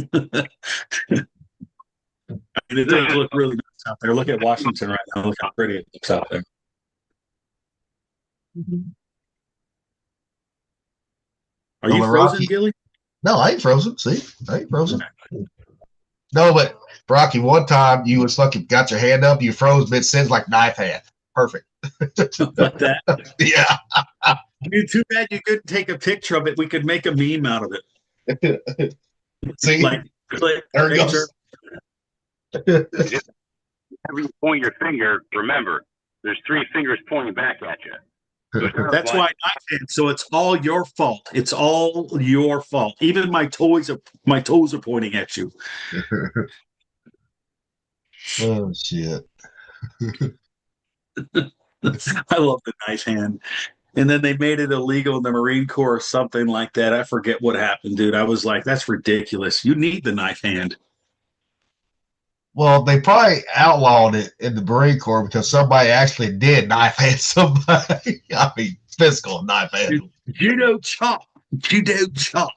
mean, it does look really nice out there. Look at Washington right now. Look how pretty it looks out there. Are you Well, frozen, Rocky- Gilly? No, I ain't frozen. See, I ain't frozen. No, but Rocky, one time you was fucking got your hand up, you froze mid sentence like knife hand. Perfect. Like that. Yeah. I mean, too bad you couldn't take a picture of it. We could make a meme out of it. See, Like, there it goes. Every you point your finger, remember, there's 3 fingers pointing back at you. So it's not That's like- why I did. So it's all your fault. It's all your fault. Even my toes are pointing at you. Oh shit. I love the knife hand. And then they made it illegal in the Marine Corps or something like that. I forget what happened, dude. I was like, that's ridiculous. You need the knife hand. Well, they probably outlawed it in the Marine Corps because somebody actually did knife hand somebody. I mean, physical knife hand. Judo chop. Judo chop.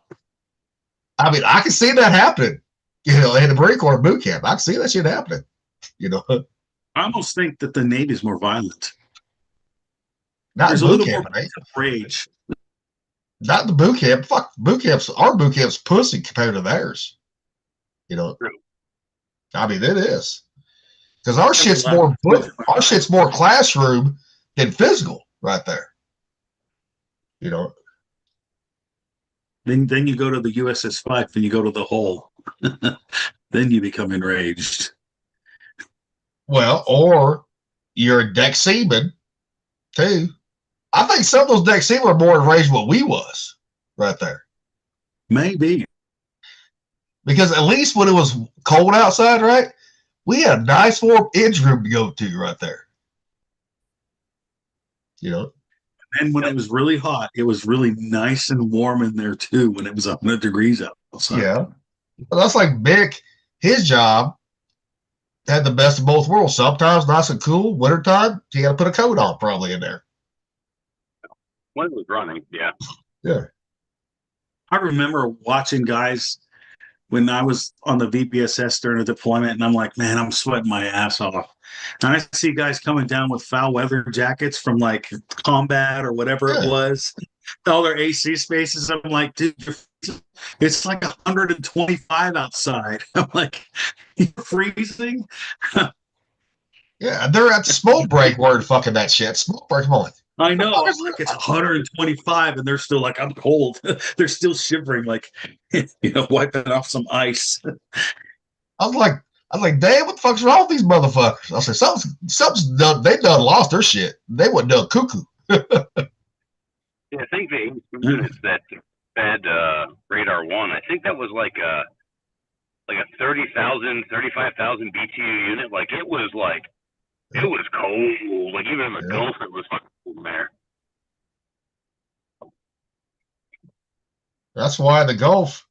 I mean, I can see that happening. You know, in the Marine Corps boot camp, I can see that shit happening. You know, I almost think that the Navy's more violent. not There's in a boot little camp, more right? rage. Not the boot camp. Fuck boot camps. Our boot camp's pussy compared to theirs. You know, True. I mean, it is because our shit's more classroom than physical right there. You know, Then you go to the USS Fife and you go to the hole. Then you become enraged. well, or you're a deck seaman too. I think some of those deck seamen are more enraged than what we was right there. Maybe. Because at least when it was cold outside, right, we had a nice warm engine room to go to right there. You know, And when it was really hot, it was really nice and warm in there too when it was 100 degrees outside. yeah. But that's like Mick, his job had the best of both worlds. Sometimes nice and cool, wintertime, you got to put a coat on probably in there. When it was running, yeah. Yeah. I remember watching guys when I was on the VPSS during a deployment, and I'm like, man, I'm sweating my ass off. And I see guys coming down with foul weather jackets from like combat or whatever it Yeah. was, all their AC spaces. I'm like, dude, it's like 125 outside. I'm like, you're freezing? Yeah. They're at the smoke break word fucking that shit. Smoke break, come on. I know. I'm like, it's 125, and they're still like, I'm cold. They're still shivering, like, wiping off some ice. I was like, damn, what the fuck's wrong with these motherfuckers? I said, something's done. They done lost their shit. They went done cuckoo. Yeah, I think the units that fed Radar 1, I think that was like a 30,000, 35,000 BTU unit. Like, it was cold. Like, even in the Yeah. Gulf, it was fucking cold in there. That's why the Gulf,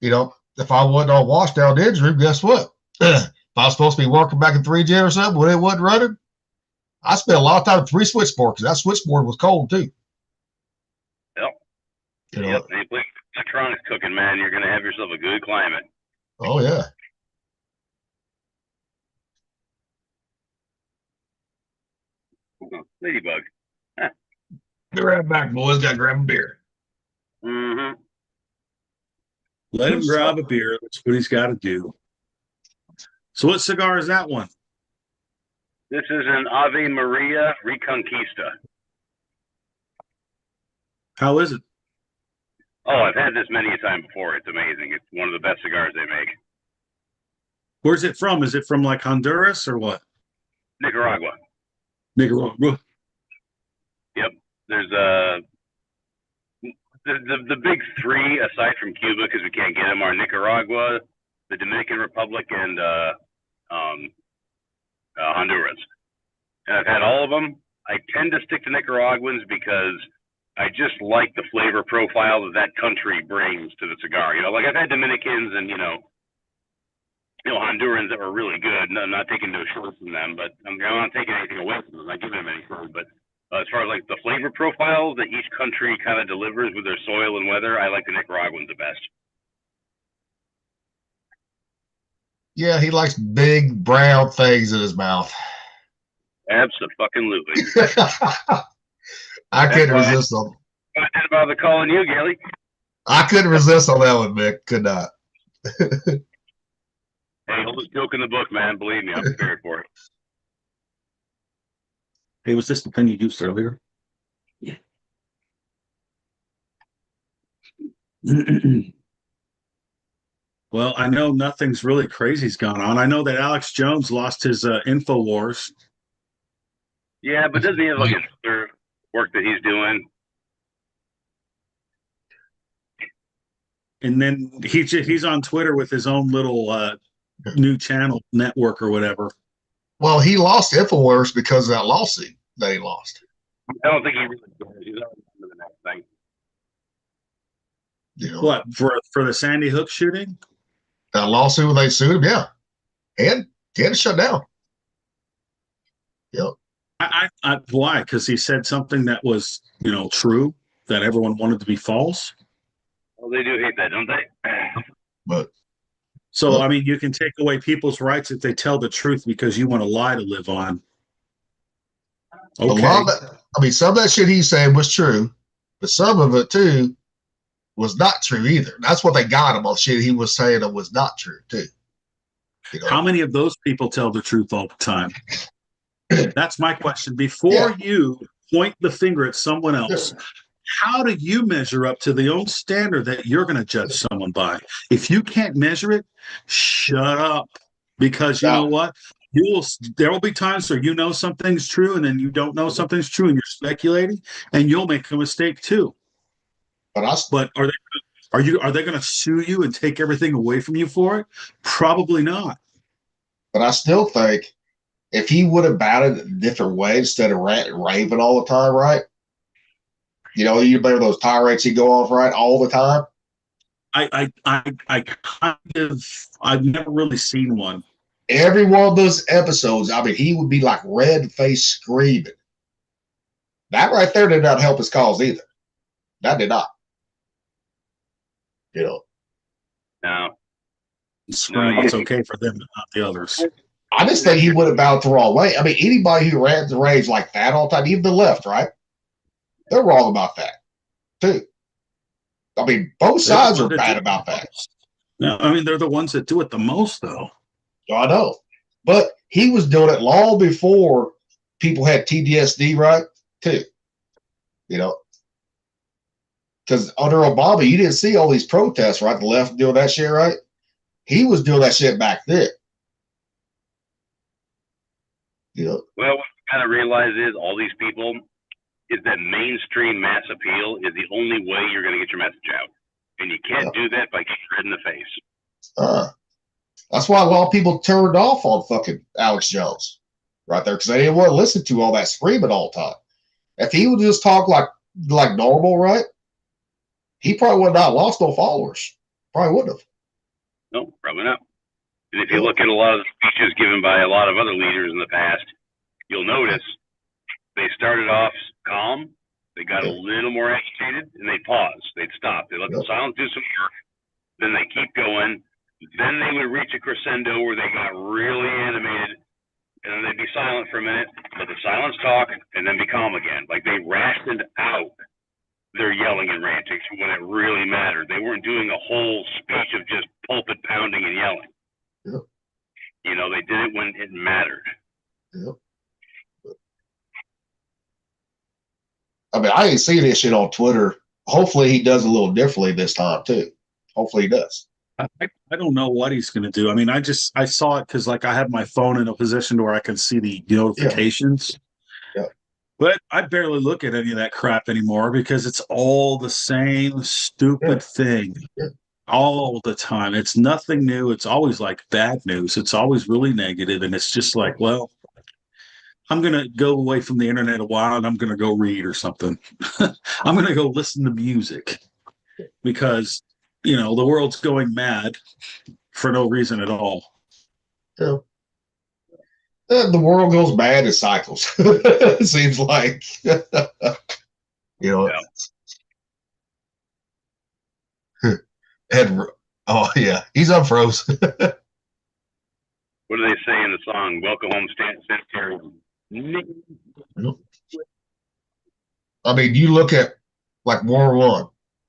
you know, if I wasn't on washdown engine room, guess what? If I was supposed to be working back in 3Gen or something when it wasn't running, I spent a lot of time at 3 switchboard because that switchboard was cold too. Yep. You know, Yep. And you put electronics cooking, man, you're going to have yourself a good climate. oh yeah. Ladybug. Be right back, boys. Got to grab a beer. Mm-hmm. Let him grab a beer. That's what he's got to do. So what cigar is that one? This is an Ave Maria Reconquista. How is it? Oh, I've had this many a time before. It's amazing. It's one of the best cigars they make. Where's it from? Is it from like Honduras or what? Nicaragua. Nicaragua. Yep. There's the big three aside from Cuba, because we can't get them, are Nicaragua, the Dominican Republic, and Honduras. And I've had all of them. I tend to stick to Nicaraguans because I just like the flavor profile that that country brings to the cigar. You know, like I've had Dominicans and Hondurans that were really good. No, I'm not taking no short from them, but I'm not taking anything away from them. I'm not giving them any short. But as far as like the flavor profile that each country kind of delivers with their soil and weather, I like the Nicaraguans the best. Yeah, he likes big brown things in his mouth. Absolutely. I couldn't resist them. I did bother calling you, Gailey. I couldn't resist on that one, Mick. Could not. Hey, oldest joke in the book, man. Believe me, I'm prepared for it. Hey, was this the pen you used earlier? Yeah. Well, I know nothing's really crazy's gone on. I know that Alex Jones lost his InfoWars. Yeah, but doesn't he have like other work that he's doing? And then he's on Twitter with his own little new channel network or whatever. Well, he lost InfoWars because of that lawsuit that he lost. I don't think he really does. He's not into the next thing. You know, What, for the Sandy Hook shooting? that lawsuit when they sued him, yeah. And he had to shut down. Yep. Why? Because he said something that was, true, that everyone wanted to be false. Well, they do hate that, don't they? But So, I mean, you can take away people's rights if they tell the truth because you want a lie to live on. a lot of that, some of that shit he said was true, but some of it too was not true either. That's what they got him on shit he was saying that was not true too. How many of those people tell the truth all the time? That's my question. Before you point the finger at someone else, how do you measure up to the own standard that you're going to judge someone by? If you can't measure it, shut up. Because you know what? There will be times where you know something's true and then you don't know something's true and you're speculating and you'll make a mistake too. But are they going to sue you and take everything away from you for it? Probably not. But I still think if he would have batted a different way instead of raving all the time, right? You remember those tirades he go off, right, all the time? I've never really seen one. Every one of those episodes, he would be like red-faced screaming. That right there did not help his cause either. That did not. No. Screaming, it's okay for them, but not the others. I just think he would have bowed the wrong way. Anybody who rants and raves like that all the time, even the left, right? They're wrong about that, too. Both sides are bad about that. No, they're the ones that do it the most, though. I know. But he was doing it long before people had TDSD, right, too. Because under Obama, you didn't see all these protests, right? The left doing that shit, right? He was doing that shit back then. Well, what we kind of realize is all these people is that mainstream mass appeal is the only way you're going to get your message out. And you can't do that by getting red in the face. That's why a lot of people turned off on fucking Alex Jones right there because they didn't want to listen to all that screaming all the time. If he would just talk like normal, right, he probably would not have lost no followers. Probably wouldn't have. No, probably not. And if you look at a lot of the speeches given by a lot of other leaders in the past, you'll notice they started off calm, they got a little more agitated, and they paused. They'd stop. They let the silence do some work. Then they keep going. Then they would reach a crescendo where they got really animated, and then they'd be silent for a minute, let the silence talk, and then be calm again. Like they rationed out their yelling and ranting when it really mattered. They weren't doing a whole speech of just pulpit pounding and yelling. You know, they did it when it mattered. Yep. I mean, I ain't seen this shit on Twitter. Hopefully he does a little differently this time too. Hopefully he does. I don't know what he's going to do. I mean, I saw it because like I had my phone in a position where I can see the notifications. Yeah. But I barely look at any of that crap anymore because it's all the same stupid thing all the time. It's nothing new. It's always like bad news. It's always really negative, and it's just like, well, I'm going to go away from the internet a while and I'm going to go read or something. I'm going to go listen to music because, you know, the world's going mad for no reason at all. Yeah. The world goes bad in cycles. It seems like, you know. Yeah. And oh yeah, he's unfroze. What do they say in the song? Welcome home, Sanitary. I mean, you look at like World War I,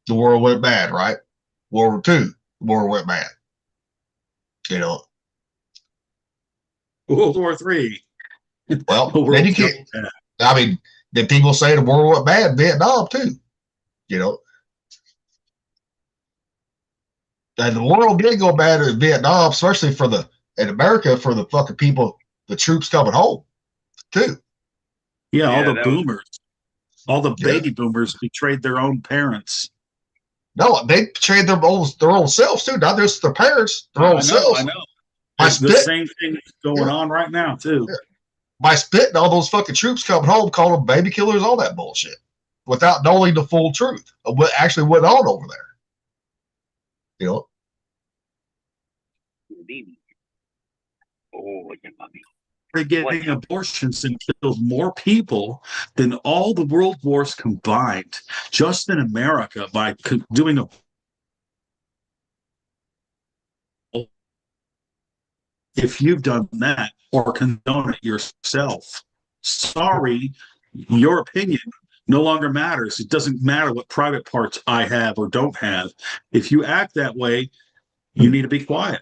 the world went bad, right? World War II, the world went bad. You know. World War III. Well, then you can't. I mean, then people say the world went bad in Vietnam too. You know. And the world did go bad in Vietnam, especially in America for the fucking people, the troops coming home too. Yeah, all the boomers, all the baby boomers betrayed their own parents. No, they betrayed their own selves too, not just their parents, their own selves. I know. The same thing is going on right now too. Yeah. By spitting all those fucking troops coming home, calling them baby killers, all that bullshit, without knowing the full truth of what actually went on over there. You know. Oh, like a puppy. Getting abortions and kills more people than all the world wars combined, just in America, by doing a. If you've done that or condone it yourself, sorry, your opinion no longer matters. It doesn't matter what private parts I have or don't have. If you act that way, you need to be quiet.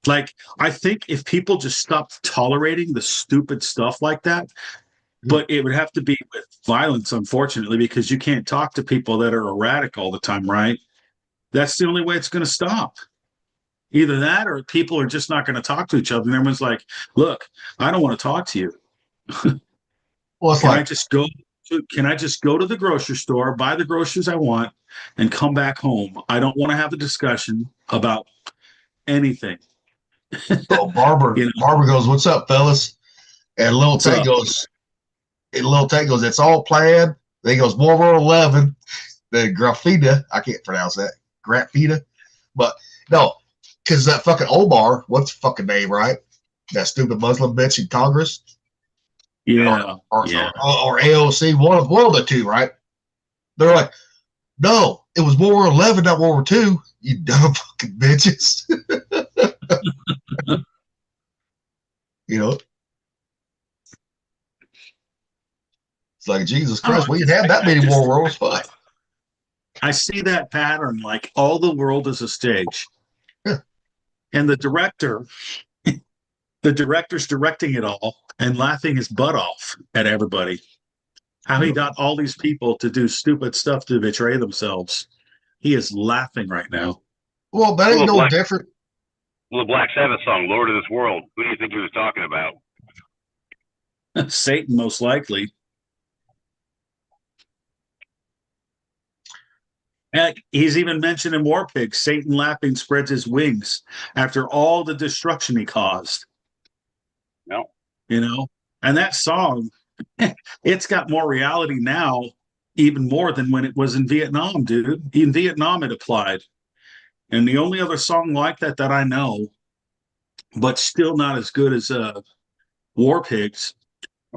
Like, I think if people just stopped tolerating the stupid stuff like that, but it would have to be with violence, unfortunately, because you can't talk to people that are erratic all the time, right? That's the only way it's going to stop. Either that or people are just not going to talk to each other. And everyone's like, look, I don't want to talk to you. Well, Can I just go to the grocery store, buy the groceries I want, and come back home? I don't want to have a discussion about anything. So Barbara goes, "What's up, fellas?" And Lil Tay goes, "It's all planned." Then he goes, World War 11. The Grafita, I can't pronounce that. Grafita, but no, because that fucking Omar, what's the fucking name, right? That stupid Muslim bitch in Congress. Yeah. Or AOC, one of the two, right? They're like, no, it was World War 11, not World War 2. You dumb fucking bitches. You know, it's like Jesus Christ. We didn't have that many war wars, but I see that pattern. Like all the world is a stage, and the director's directing it all and laughing his butt off at everybody. How he got all these people to do stupid stuff to betray themselves. He is laughing right now. Well, that ain't no different. Well, the Black Sabbath song, Lord of this World, who do you think he was talking about? Satan, most likely. Heck, he's even mentioned in War Pigs, Satan laughing spreads his wings after all the destruction he caused. No. You know? And that song, it's got more reality now, even more than when it was in Vietnam, dude. In Vietnam, it applied. And the only other song like that I know, but still not as good as War Pigs,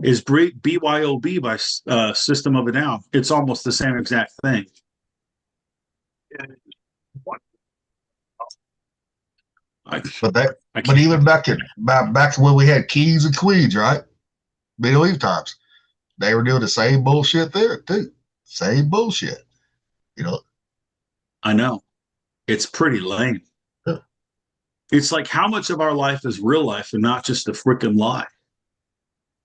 is BYOB by System of a Down. It's almost the same exact thing. But even back to when we had Kings and Queens, right? Middle Eve times, they were doing the same bullshit there too. Same bullshit, you know. I know. It's pretty lame. Yeah. It's like how much of our life is real life and not just a freaking lie.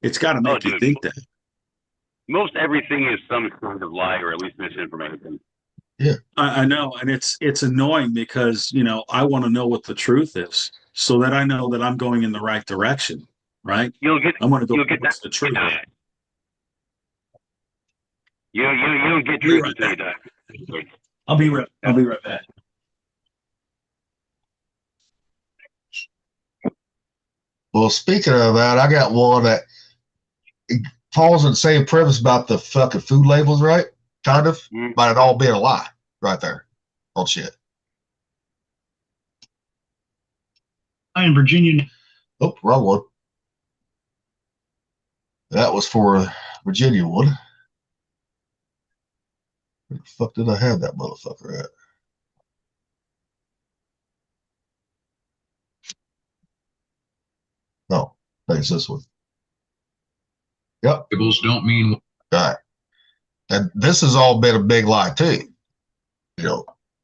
It's got to make you dude. think that. Most everything is some sort of lie or at least misinformation. I know, and it's annoying because I want to know what the truth is, so that I know that I'm going in the right direction. Right? You'll get. I want to go. You'll get What's that. the truth? You don't get truth until you die. I'll be right back. Well, speaking of that, I got one that falls in the same premise about the fucking food labels, right? Kind of, but it all being a lie right there. Oh, shit. In Virginia. Oh, wrong one. That was for a Virginia one. Where the fuck did I have that motherfucker at? No, I think it's this one. Yep. Labels don't mean. All right. And this has all been a big lie too.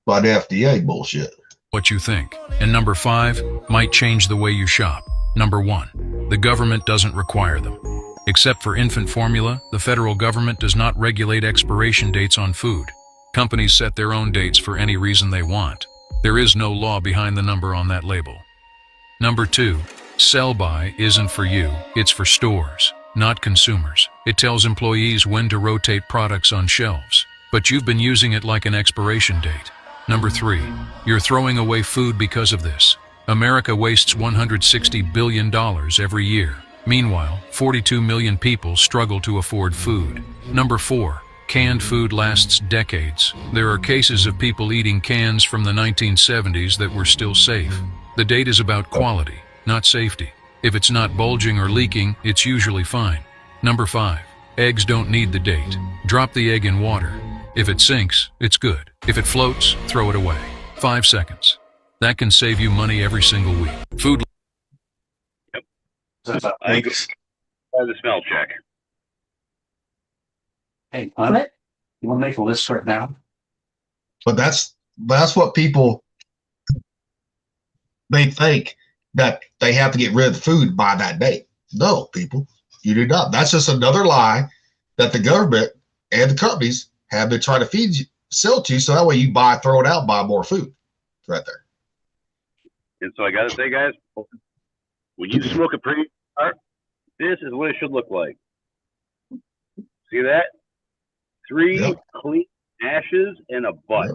By the FDA bullshit. What you think. And number 5 might change the way you shop. Number 1, the government doesn't require them. Except for infant formula, the federal government does not regulate expiration dates on food. Companies set their own dates for any reason they want. There is no law behind the number on that label. Number 2, sell-by isn't for you, it's for stores, not consumers. It tells employees when to rotate products on shelves, but you've been using it like an expiration date. Number 3, you're throwing away food because of this. America wastes $160 billion every year. Meanwhile, 42 million people struggle to afford food. Number 4, canned food lasts decades. There are cases of people eating cans from the 1970s that were still safe. The date is about quality, not safety. If it's not bulging or leaking, it's usually fine. Number 5, eggs don't need the date. Drop the egg in water. If it sinks, it's good. If it floats, throw it away. 5 seconds. That can save you money every single week. Food. Thanks. The smell check. Hey, hon, What? you want to make a list right now? But that's what people, they think that they have to get rid of the food by that date. No, people, you do not. That's just another lie that the government and the companies have been trying to sell to you, so that way you throw it out, buy more food. It's right there. And so I got to say, guys, when you smoke a premium cigar, this is what it should look like. See that? 3 clean ashes and a butt.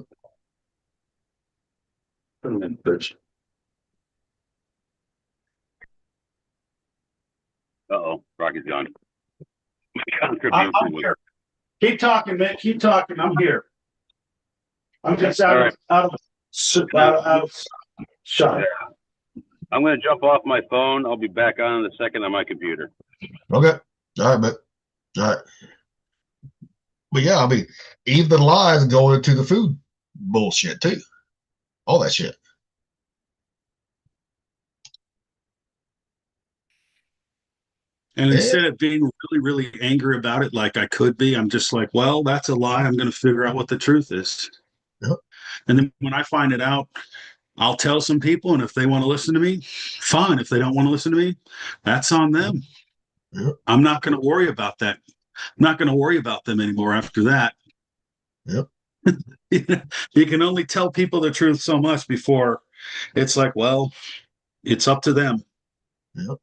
Uh-oh, Rocky's gone. My contribution I'm was... here. Keep talking, man. Keep talking. I'm here. I'm just out of shot. I'm going to jump off my phone. I'll be back on in a second on my computer. Okay. All right, man. All right. But yeah, I mean, even the lies go into the food bullshit too. All that shit. And instead of being really, really angry about it, like I could be, I'm just like, well, that's a lie. I'm going to figure out what the truth is. Yep. And then when I find it out, I'll tell some people. And if they want to listen to me, fine. If they don't want to listen to me, that's on them. Yep. I'm not going to worry about that. I'm not going to worry about them anymore after that. Yep. You can only tell people the truth so much before it's like, well, it's up to them. Yep.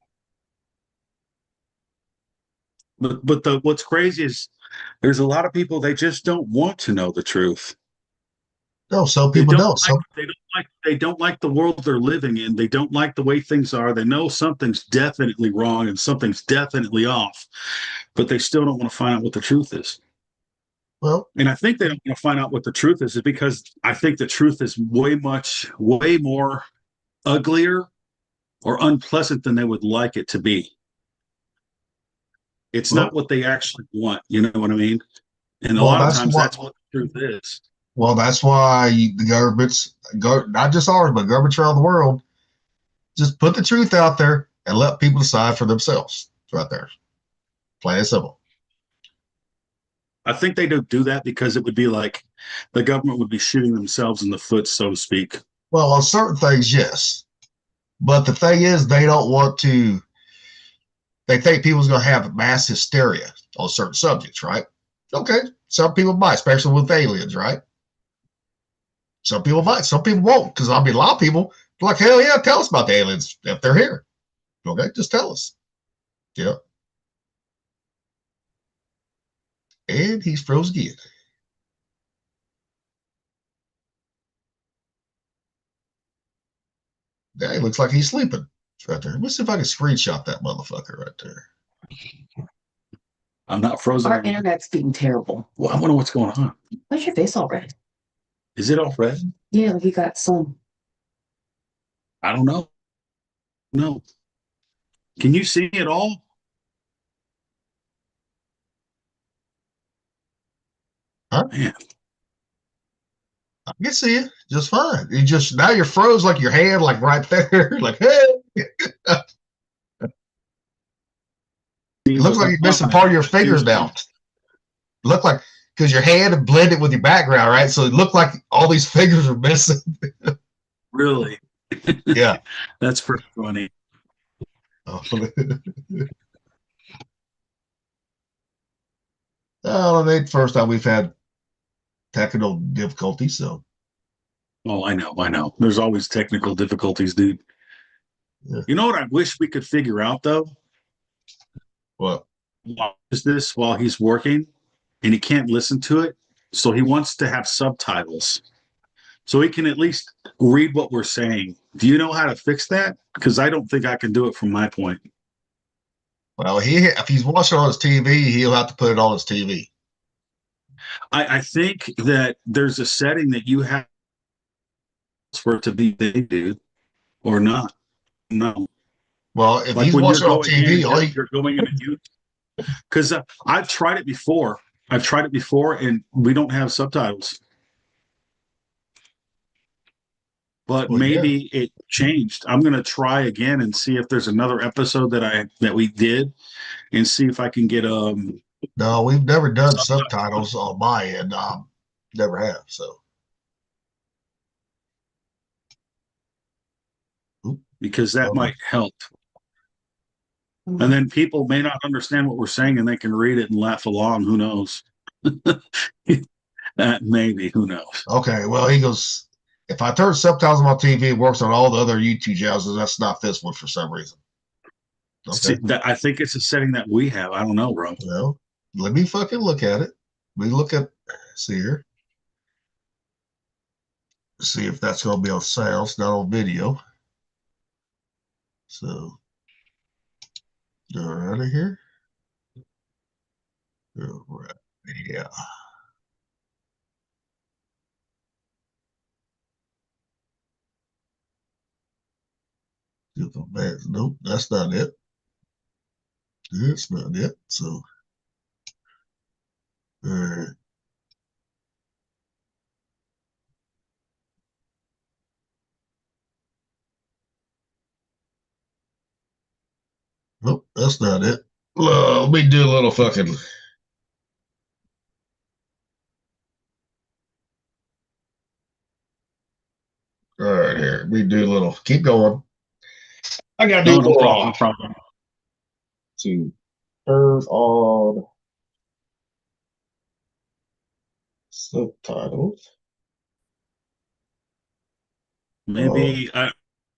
But what's crazy is there's a lot of people, they just don't want to know the truth. No, some people don't. They don't like the world they're living in. They don't like the way things are. They know something's definitely wrong and something's definitely off, but they still don't want to find out what the truth is. Well, and I think they don't want to find out what the truth is because I think the truth is way more uglier or unpleasant than they would like it to be. It's not what they actually want. You know what I mean? And a lot of times that's what the truth is. Well, that's why the governments, not just ours, but governments around the world, just put the truth out there and let people decide for themselves. It's right there. Plain and simple. I think they don't do that because it would be like the government would be shooting themselves in the foot, so to speak. Well, on certain things, yes. But the thing is, they don't want to. They think people's going to have mass hysteria on certain subjects, right? Okay, some people might, especially with aliens, right? Some people might, some people won't, because I mean, a lot of people are like, hell yeah, tell us about the aliens if they're here. Okay, just tell us. Yeah. And he's froze again. Yeah, he looks like he's sleeping right there. Let's see if I can screenshot that motherfucker right there. I'm not frozen. Our internet's being terrible. Well, I wonder what's going on. Why's your face all red? Is it all red? Yeah, like you got some. I don't know. No. Can you see it all? Huh? Man. I can see it just fine. You just now you're froze like your hand, like right there, like hey. It looks like you're missing part of your fingers now. Look like because your hand blended with your background, right? So it looked like all these fingers are missing. Really? Yeah, that's pretty funny. Oh, the first time we've had technical difficulties, so. Oh, I know. There's always technical difficulties, dude. Yeah. You know what I wish we could figure out though? What? Is this while he's working and he can't listen to it? So he wants to have subtitles. So he can at least read what we're saying. Do you know how to fix that? Because I don't think I can do it from my point. Well, if he's watching on his TV, he'll have to put it on his TV. I think that there's a setting that you have for it to be big, dude, or not. No. Well, if Like he's when watching you're on going TV, in, you're going into YouTube. Because I've tried it before. And we don't have subtitles. But Well, maybe it changed. I'm going to try again and see if there's another episode that we did, and see if I can get No, we've never done subtitles on my end. Never have. So because that might help. And then people may not understand what we're saying, and they can read it and laugh along. Who knows? Maybe. Who knows? Okay. Well, he goes. If I turn subtitles on my TV, it works on all the other YouTube channels. That's not this one for some reason. Okay. See, I think it's a setting that we have. I don't know, bro. Well, let me fucking look at it. We look at see here. See if that's going to be on sounds, not on video. So, go right out of here. Go right, yeah. Nope, that's not it. That's not it. So, all right. Nope, that's not it. Let me do a little fucking. All right, here. We do a little. Keep going. I got to do no problem. To turn on subtitles. Maybe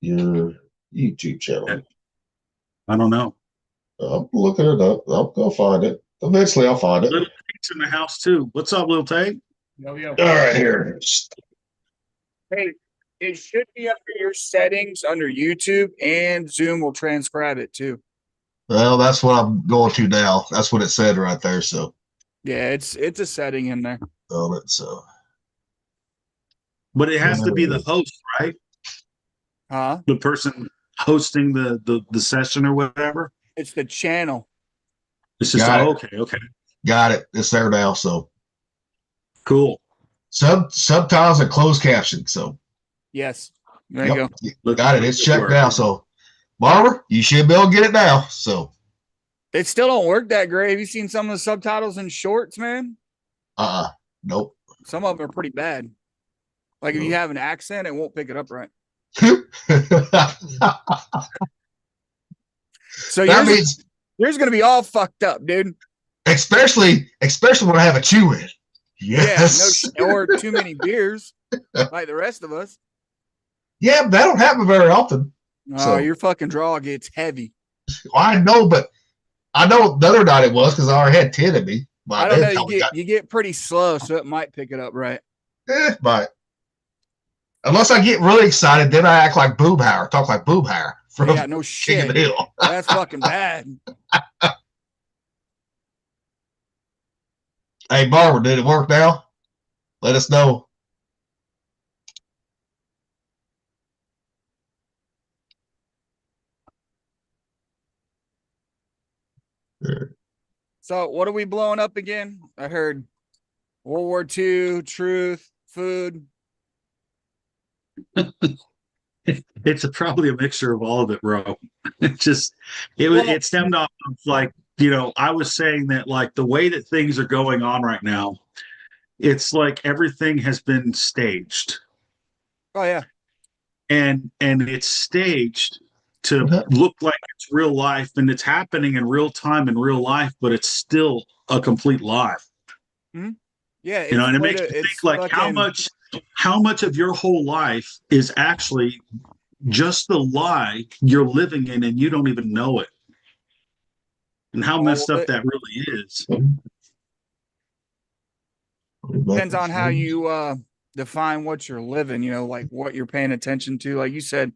your YouTube channel. I don't know. I'm looking it up. I'm gonna find it. Eventually, I'll find it. Little Tate's in the house too. What's up, Little Tate? All right, here. Hey, it should be under your settings under YouTube, and Zoom will transcribe it too. Well, that's what I'm going to now. That's what it said right there. So yeah, it's a setting in there. On it. So, but it has to be the host, right? Huh? The person hosting the session or whatever. It's the channel. It's just okay. Got it. It's there now. So cool. Subtitles and closed caption. So yes, there you go. Got it. It's checked now. So, Barbara, you should be able to get it now. So it still don't work that great. Have you seen some of the subtitles in shorts, man? Nope. Some of them are pretty bad. Like if you have an accent, it won't pick it up right. So That yours, means, yours gonna be all fucked up, dude. especially when I have a chew in. Yes. Yeah, or too many beers, like the rest of us. Yeah, but that don't happen very often. Oh, So- your fucking draw gets heavy. Well, I know, but I know the other night it was because I already had 10 of me. I don't know. You get pretty slow, so it might pick it up right. But unless I get really excited, then I act like Boomhauer, talk like Boomhauer from Yeah, no King shit. of the Hill. That's fucking bad. Hey, Barbara, did it work now? Let us know. So what are we blowing up again? I heard World War II, truth, food. It's probably a mixture of all of it, bro. It stemmed off of like, I was saying that like the way that things are going on right now, it's like everything has been staged. Oh yeah. And it's staged to look like it's real life, and it's happening in real time in real life, but it's still a complete lie. Mm-hmm. Yeah, and it makes me think like how much of your whole life is actually just the lie you're living in and you don't even know it. And how messed up that really is. Depends on how you define what you're living, like what you're paying attention to. Like you said,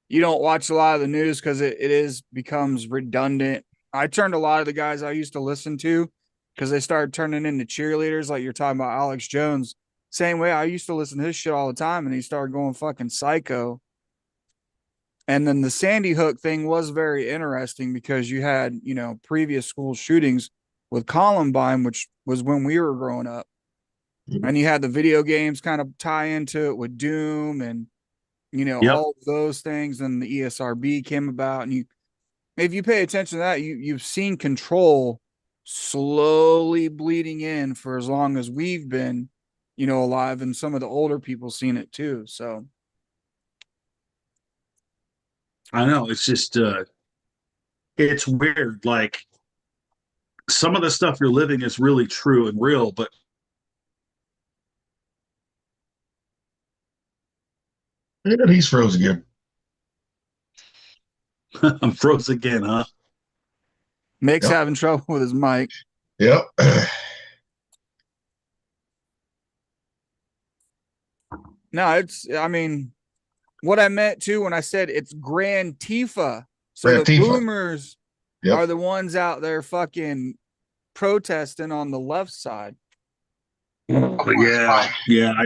you don't watch a lot of the news because it becomes redundant. I turned a lot of the guys I used to listen to because they started turning into cheerleaders. Like you're talking about Alex Jones. Same way I used to listen to his shit all the time, and he started going fucking psycho. And then the Sandy Hook thing was very interesting because you had, previous school shootings with Columbine, which was when we were growing up. And you had the video games kind of tie into it with Doom and, all of those things. And the ESRB came about. And if you pay attention to that, you've seen Control slowly bleeding in for as long as we've been, alive. And some of the older people seen it too. So. I know, it's just it's weird. Like some of the stuff you're living is really true and real, but and he's froze again. I'm froze again, huh? Mick's having trouble with his mic. Yep. No, what I meant too when I said it's Grand Tifa. So the boomers are the ones out there fucking protesting on the left side. Yeah.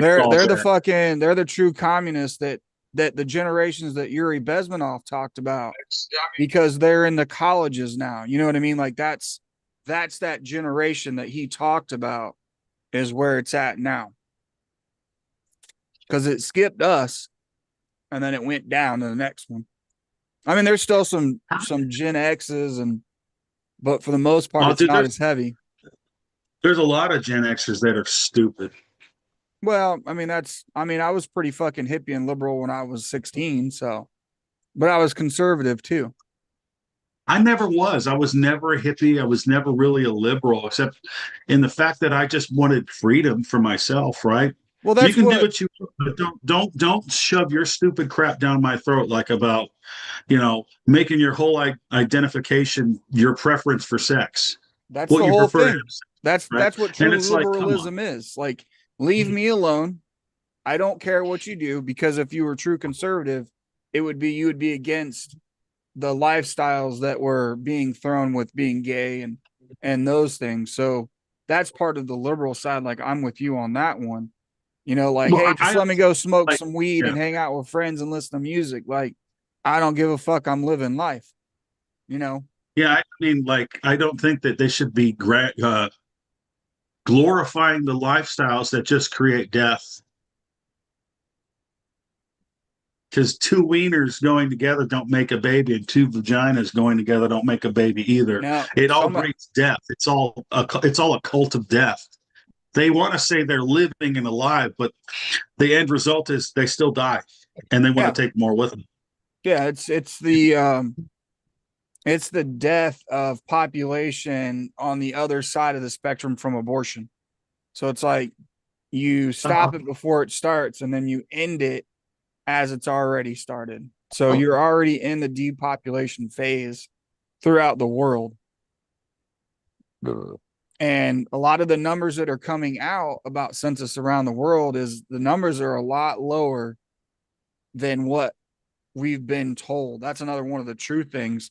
They're the true communists that the generations that Yuri Bezmenov talked about, because they're in the colleges now. You know what I mean? Like that's that generation that he talked about is where it's at now. Because it skipped us and then it went down to the next one. I mean, there's still some Gen X's but for the most part, it's not as heavy. There's a lot of Gen Xers that are stupid. Well, I was pretty fucking hippie and liberal when I was 16, but I was conservative too. I never was. I was never a hippie. I was never really a liberal, except in the fact that I just wanted freedom for myself, right? Well, that's you can do what you want, but don't shove your stupid crap down my throat like about, making your whole identification your preference for sex. That's the whole thing. That's what true liberalism is. Like, leave me alone. I don't care what you do, because if you were true conservative, you would be against the lifestyles that were being thrown with being gay and those things. So that's part of the liberal side. Like, I'm with you on that one. Hey, just let me go smoke some weed and hang out with friends and listen to music. Like, I don't give a fuck. I'm living life. Yeah, I mean, like, I don't think that they should be glorifying the lifestyles that just create death. Because two wieners going together don't make a baby, and two vaginas going together don't make a baby either. Now, it all breeds death. It's all a cult of death. They want to say they're living and alive, but the end result is they still die. and they want Yeah. to take more with them. Yeah, it's the death of population on the other side of the spectrum from abortion. So it's like you stop it before it starts, and then you end it as it's already started. So you're already in the depopulation phase throughout the world. And a lot of the numbers that are coming out about census around the world is the numbers are a lot lower than what we've been told. That's another one of the true things.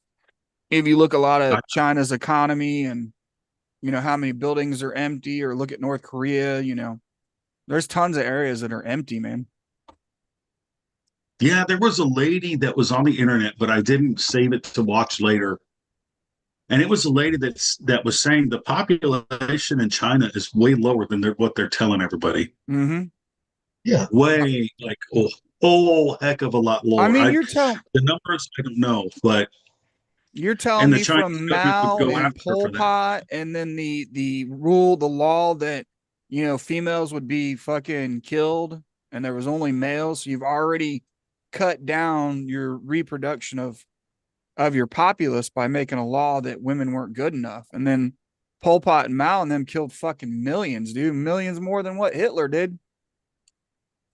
If you look a lot of China's economy and, you know, how many buildings are empty, or look at North Korea, you know, there's tons of areas that are empty, man. Yeah, there was a lady that was on the internet, but I didn't save it to watch later. And it was a lady that was saying the population in China is way lower than what they're telling everybody. Mm-hmm. Yeah. Way like heck of a lot lower. I mean, you're telling the numbers, I don't know, but you're telling and the me Chinese from government would Mao go and after her Pol for that. Pot, and then the law that, you know, females would be fucking killed and there was only males. So you've already cut down your reproduction of your populace by making a law that women weren't good enough. And then Pol Pot and Mao and them killed fucking millions, dude. Millions more than what Hitler did.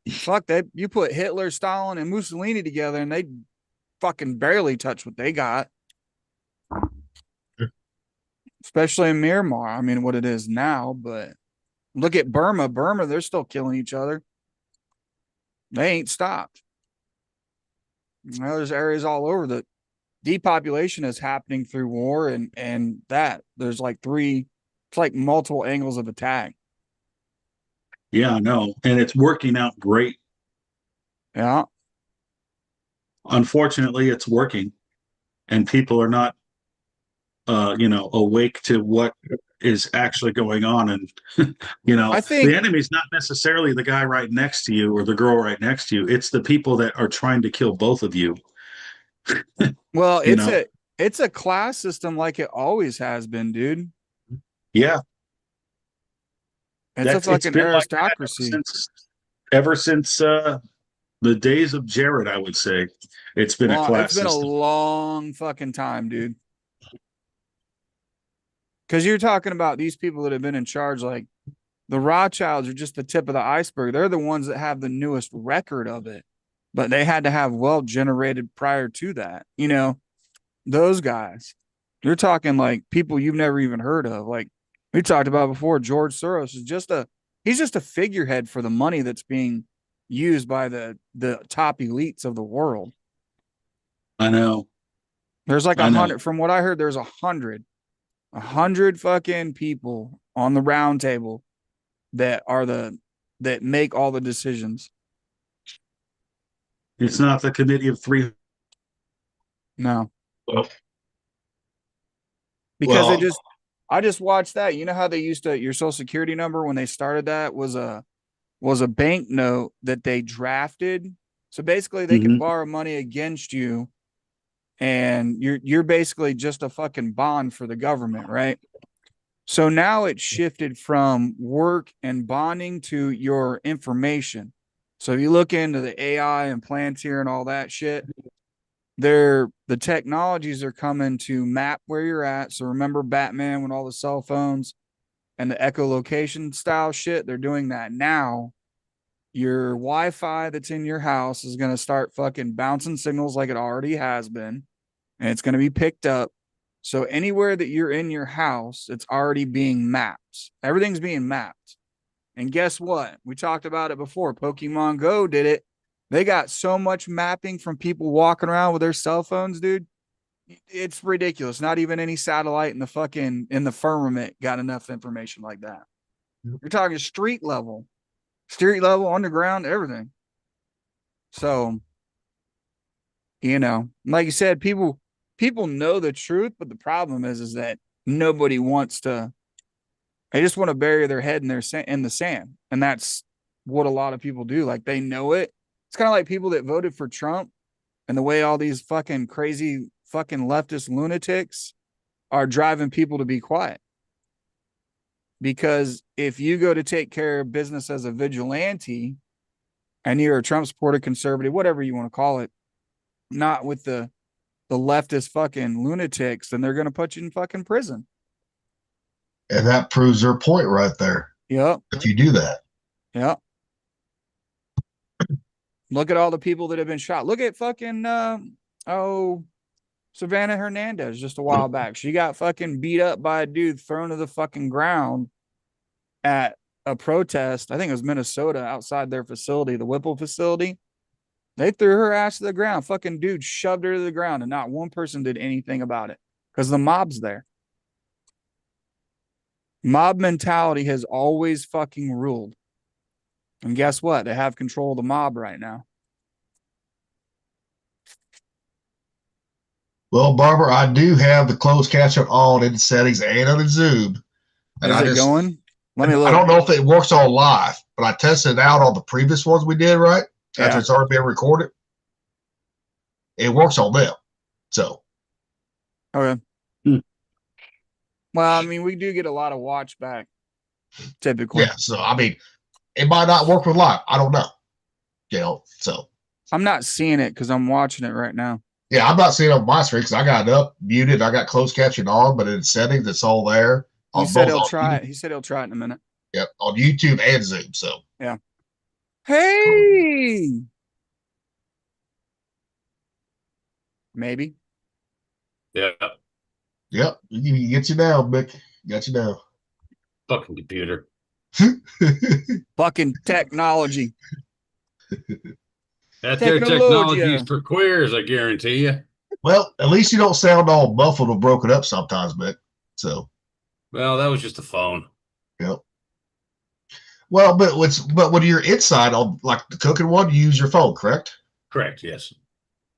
Fuck that. You put Hitler, Stalin, and Mussolini together and they fucking barely touch what they got. Especially in Myanmar. I mean, what it is now, but look at Burma. Burma, they're still killing each other. They ain't stopped. You know, there's areas all over that depopulation is happening through war, and that there's like it's like multiple angles of attack. Yeah, I know. And it's working out great. Yeah. Unfortunately, it's working. And people are not awake to what is actually going on. And I think the enemy's not necessarily the guy right next to you or the girl right next to you. It's the people that are trying to kill both of you. Well, it's a class system like it always has been, dude. Yeah. It's a fucking aristocracy. Like ever since the days of Jared, I would say. It's been a class It's been system. a long fucking time, dude. Because you're talking about these people that have been in charge, like the Rothschilds are just the tip of the iceberg. They're the ones that have the newest record of it, but they had to have wealth generated prior to that. You know, those guys, you're talking like people you've never even heard of. Like we talked about before, George Soros is he's just a figurehead for the money that's being used by the top elites of the world. I know. There's like 100, from what I heard, there's 100 fucking people on the round table that make all the decisions. It's not the committee of three. No. Well, because I just watched that. You know how they used to, your social security number when they started that was a bank note that they drafted. So basically they can borrow money against you, and you're basically just a fucking bond for the government, right? So now it's shifted from work and bonding to your information. So if you look into the AI and Palantir and all that shit, the technologies are coming to map where you're at. So remember Batman when all the cell phones and the echolocation style shit, they're doing that now. Your Wi-Fi that's in your house is going to start fucking bouncing signals like it already has been, and it's going to be picked up. So anywhere that you're in your house, it's already being mapped. Everything's being mapped. And guess what? We talked about it before. Pokemon Go did it. They got so much mapping from people walking around with their cell phones, dude. It's ridiculous. Not even any satellite in the firmament got enough information like that. You're talking street level, underground, everything. So, like you said, people know the truth, but the problem is that nobody wants to. They just want to bury their head in the sand, and that's what a lot of people do. Like they know it. It's kind of like people that voted for Trump, and the way all these fucking crazy fucking leftist lunatics are driving people to be quiet. Because if you go to take care of business as a vigilante, and you're a Trump supporter, conservative, whatever you want to call it, not with the leftist fucking lunatics, then they're going to put you in fucking prison. And that proves their point right there. Yep. If you do that. Yep. Look at all the people that have been shot. Look at fucking Savannah Hernandez just a while back. She got fucking beat up by a dude thrown to the fucking ground at a protest. I think it was Minnesota, outside their facility, the Whipple facility. They threw her ass to the ground. Fucking dude shoved her to the ground, and not one person did anything about it because the mob's there. Mob mentality has always fucking ruled. And guess what? They have control of the mob right now. Well, Barbara, I do have the closed caption on in settings and on the Zoom. And Is it going? Let me look. I don't know if it works on live, but I tested it out on the previous ones we did, right? After it's already been recorded. It works on them. So. Okay. Well, I mean, we do get a lot of watch back, typically. Yeah, so, I mean, it might not work with live. I don't know. You know, so. I'm not seeing it because I'm watching it right now. Yeah, I'm not seeing it on my screen because I got it up, muted. I got closed caption on, but in settings, it's all there. He said he'll try it. He said he'll try it in a minute. Yep, on YouTube and Zoom. So. Yeah. Hey. Maybe. Yeah. Yep, you get you now, Mick. Got you now. Fucking computer. Fucking technology. That their technology is for queers, I guarantee you. Well, at least you don't sound all muffled or broken up sometimes, Mick. So. Well, that was just a phone. Yep. Well, but when you're inside on like the cooking one, you use your phone, correct? Correct. Yes.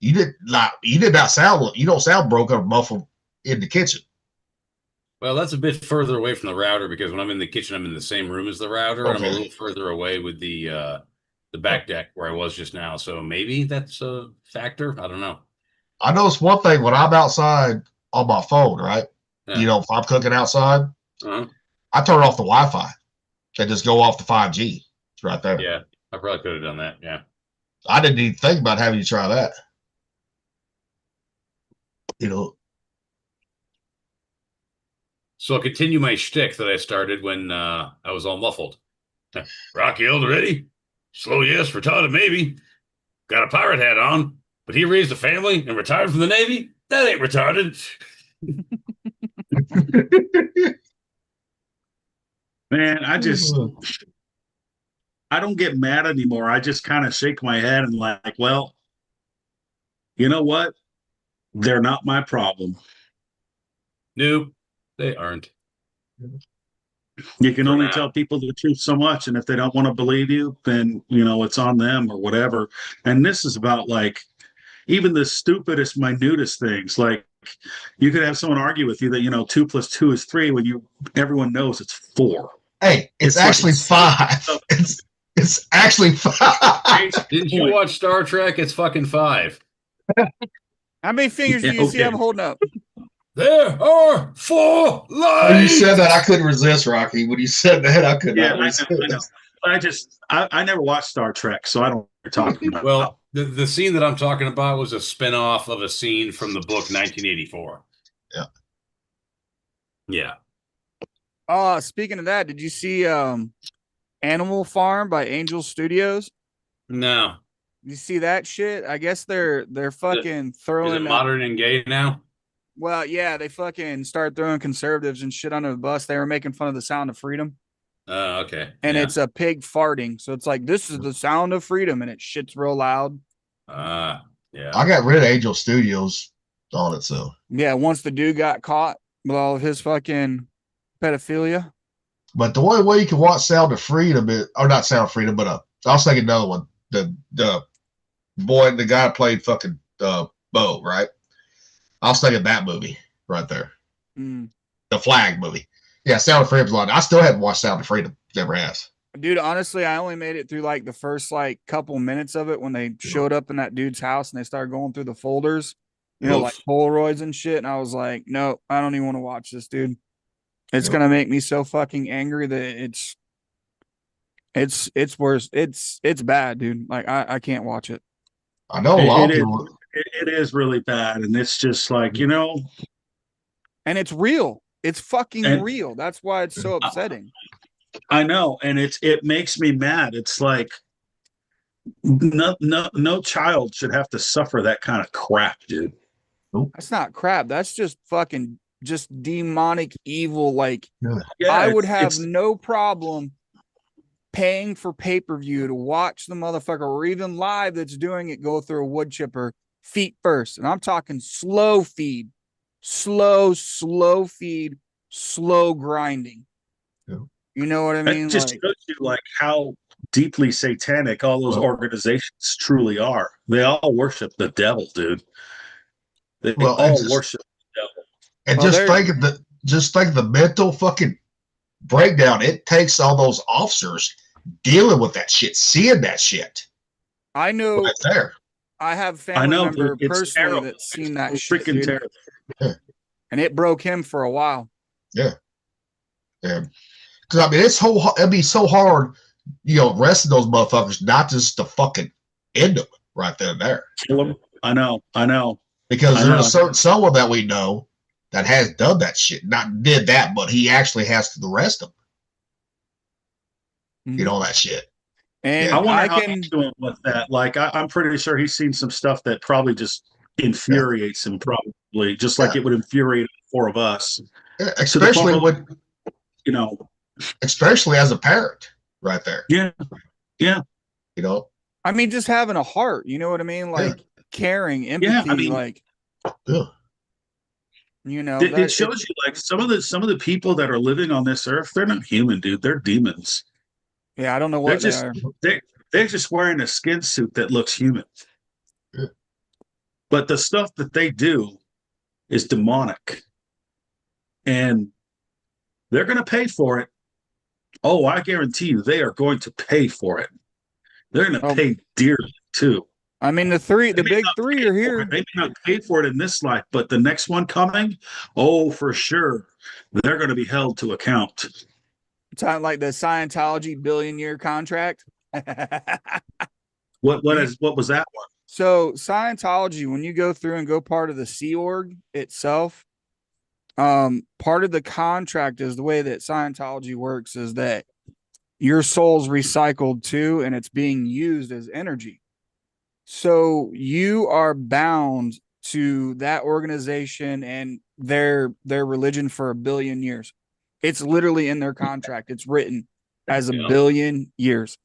You did not sound. You don't sound broken or muffled in the kitchen. Well, that's a bit further away from the router because when I'm in the kitchen, I'm in the same room as the router, and I'm a little further away with the back deck where I was just now. So maybe that's a factor. I don't know. I noticed one thing when I'm outside on my phone, right? Yeah. You know, if I'm cooking outside, I turn off the Wi-Fi and just go off the 5G. It's right there. Yeah, I probably could have done that. Yeah. I didn't even think about having you try that. You know. So I'll continue my shtick that I started when I was all muffled. Rocky Elder ready? Slow yes, retarded maybe. Got a pirate hat on, but he raised a family and retired from the Navy? That ain't retarded. Man, I don't get mad anymore. I just kind of shake my head and like, well, you know what? They're not my problem. No, they aren't. You can only tell people the truth so much, and if they don't want to believe you, then it's on them or whatever. And this is about like even the stupidest, minutest things. Like you could have someone argue with you that 2 + 2 is 3 when everyone knows it's 4. Hey, it's actually 5. It's actually 5. Didn't you watch Star Trek? It's fucking 5. How many fingers do you see I'm holding up? There are 4 lines. When you said that, I couldn't resist, Rocky. When you said that, I could not resist. I never watched Star Trek, so I don't know what you're talking about. Well, the scene that I'm talking about was a spinoff of a scene from the book 1984. Yeah. Yeah. Speaking of that, did you see Animal Farm by Angel Studios? No. You see that shit? I guess they're fucking throwing. Is it modern and gay now? Well, yeah, they fucking start throwing conservatives and shit under the bus. They were making fun of the sound of freedom. Okay. And it's a pig farting. So it's like, this is the sound of freedom, and it shits real loud. Yeah. I got rid of Angel Studios on it, so. Yeah, once the dude got caught with all of his fucking pedophilia. But the only way you can watch Sound of Freedom or not Sound of Freedom, but I was thinking another one. The guy that played fucking Bo, right? I was thinking that movie right there. The Flag movie. Yeah, Sound of Freedom's a lot. I still haven't watched Sound of Freedom. Never has. Dude, honestly, I only made it through like the first like couple minutes of it when they showed up in that dude's house and they started going through the folders, like Polaroids and shit. And I was like, no, I don't even want to watch this, dude. It's going to make me so fucking angry that It's worse. It's bad, dude. Like I can't watch it. I know a lot of It is, people. it is really bad, and it's just like, you know, And it's real. It's fucking And- real. That's why it's so upsetting. I know, and it makes me mad. It's like no child should have to suffer that kind of crap, dude. That's not crap. That's just fucking just demonic evil. Like Yeah, I would it's- have it's- no problem paying for pay-per-view to watch the motherfucker, or even live that's doing it, go through a wood chipper feet first. And I'm talking slow feed, slow feed, slow grinding. Yeah. You know what I mean? That just Like, shows you like how deeply satanic all those organizations truly are. They all worship the devil, dude. They Well, all it's just- worship the devil. And Well, just think of the mental fucking breakdown it takes all those officers dealing with that shit, seeing that shit I know right there. I have I family know, member dude, it's personally terrible. that's seen that It's shit, freaking dude. terrible. And it broke him for a while. Yeah. Because I mean, it'd be so hard, you know, arresting those motherfuckers, not just to fucking end them right then and there. Kill 'em. I know. Because I there's know. a certain someone that we know that has done that shit, not did that, but he actually has to arrest them. You know that shit. And I wonder I how can he's doing with that. Like, I'm pretty sure he's seen some stuff that probably just infuriates him, probably just like it would infuriate the four of us. Especially point when, You know, especially as a parent, right there. yeah. You know, I mean, just having a heart, you know what I mean? Like caring, empathy, Yeah, I mean- like yeah. you know, It shows you like some of the people that are living on this earth, they're not human, dude. They're demons. yeah, I don't know They're what they just are. they're just wearing a skin suit that looks human. Yeah. But the stuff that they do is demonic. And they're going to pay for it. Oh, I guarantee you they are going to pay for it. They're going to Oh. pay dearly too. I mean, the They may big not three pay are for here. it. They may not pay for it in this life, but the next one coming, oh, for sure, they're going to be held to account. Time like the Scientology billion-year contract. What was that one? So Scientology, when you go through and go part of the Sea Org itself, part of the contract is the way that Scientology works is that your soul's recycled too, and it's being used as energy. So you are bound to that organization and their religion for 1 billion years. It's literally in their contract. It's written as 1 billion years.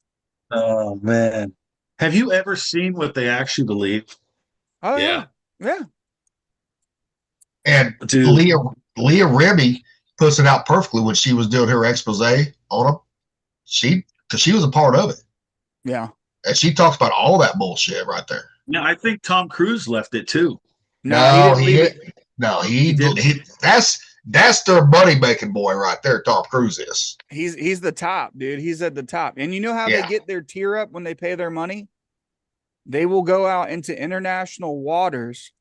Oh man. Have you ever seen what they actually believe? Oh Yeah. yeah. And Dude. Leah Remy puts it out perfectly when she was doing her expose on them. Because she was a part of it. Yeah. And she talks about all that bullshit right there. Yeah, I think Tom Cruise left it too. No, he didn't leave it. No, he didn't. That's their money making boy right there. Tom Cruise is. He's the top, dude. He's at the top. And you know how Yeah. they get their tier up when they pay their money? They will go out into international waters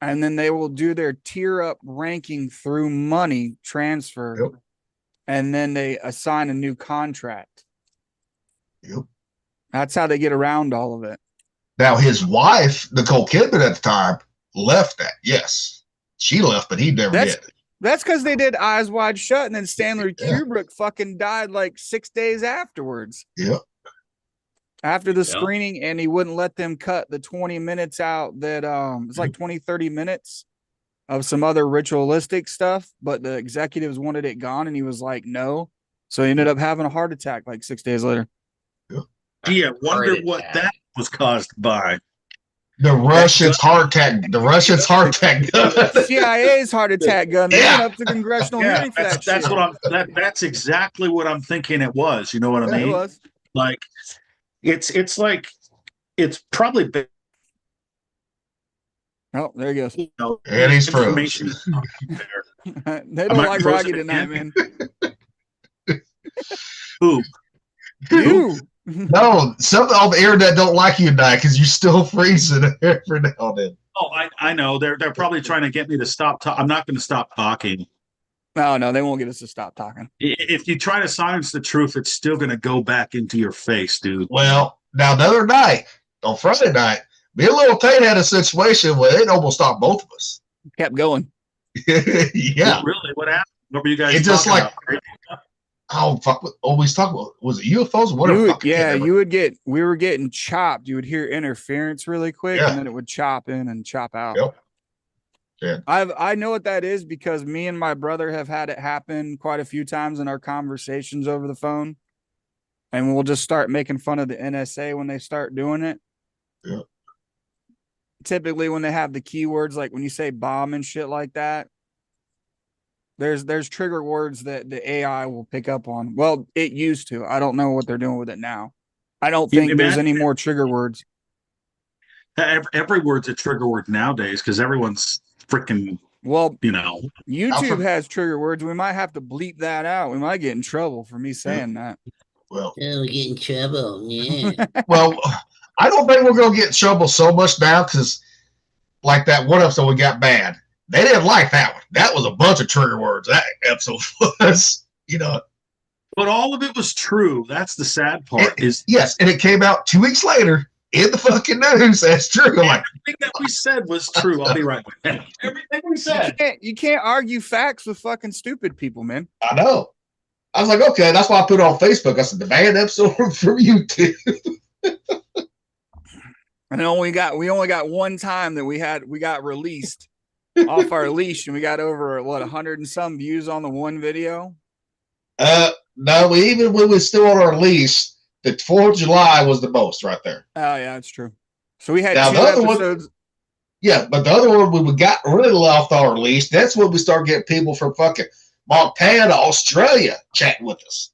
and then they will do their tier up ranking through money transfer. Yep. And then they assign a new contract. Yep. That's how they get around all of it. Now his wife, Nicole Kidman at the time, left that. Yes. She left, but he never That's- did. That's because they did Eyes Wide Shut, and then Stanley Yeah. Kubrick fucking died like 6 days afterwards. Yep. After the Yeah. screening, and he wouldn't let them cut the 20 minutes out that it's like 20, 30 minutes of some other ritualistic stuff, but the executives wanted it gone, and he was like, no. So he ended up having a heart attack like 6 days later. Yeah, wonder Heart what attack. that was caused by. The Russians heart attack. The Russians heart attack. CIA's heart attack gun. They Yeah. went up to congressional Yeah, hearing for that's that shit. what that's exactly what I'm thinking it was. You know what I It mean? was. Like it's like it's probably been, Oh, there he goes. you know, And he's froze. information there. They Am don't I like frozen Rocky tonight, again? man. Who? You. No, something on the internet don't like you tonight because you're still freezing every now and then. Oh, I know. They're probably trying to get me to stop. I'm not going to stop talking. No, they won't get us to stop talking. If you try to silence the truth, it's still going to go back into your face, dude. Well, now the other night, on Friday night, me and Little Tate had a situation where it almost stopped both of us. Kept going. Yeah. Really? What happened? What were you guys It's just talking like, about? oh, fuck. Always talk about, was it UFOs or whatever? We were getting chopped. You would hear interference really quick, and then it would chop in and chop out. Yep. Yeah. I know what that is because me and my brother have had it happen quite a few times in our conversations over the phone. And we'll just start making fun of the NSA when they start doing it. Yeah. Typically when they have the keywords, like when you say bomb and shit like that, there's trigger words that the AI will pick up on. Well, it used to. I don't know what they're doing with it now. I don't think there's any more trigger words. Every word's a trigger word nowadays because everyone's freaking, YouTube has trigger words. We might have to bleep that out. We might get in trouble for me saying that. Well, we get in trouble. Yeah. Well, I don't think we're going to get in trouble so much now because, like that one episode we got bad, they didn't like that one. That was a bunch of trigger words. That episode was, But all of it was true. That's the sad part. Yes, and it came out 2 weeks later in the fucking news. That's true. Everything that we said was true. I'll be right with you. Everything we said. You can't argue facts with fucking stupid people, man. I know. I was like, okay, that's why I put it on Facebook. I said the bad episode from YouTube. And we only got one time that we got released off our leash, and we got over 100 and some views on the one video. No, even when we're still on our leash, the 4th of July was the most right there. Oh yeah, that's true. So we had now, 2 the other episodes. One, yeah, but the other one we got really off our leash. That's when we started getting people from fucking Montana, Australia chatting with us.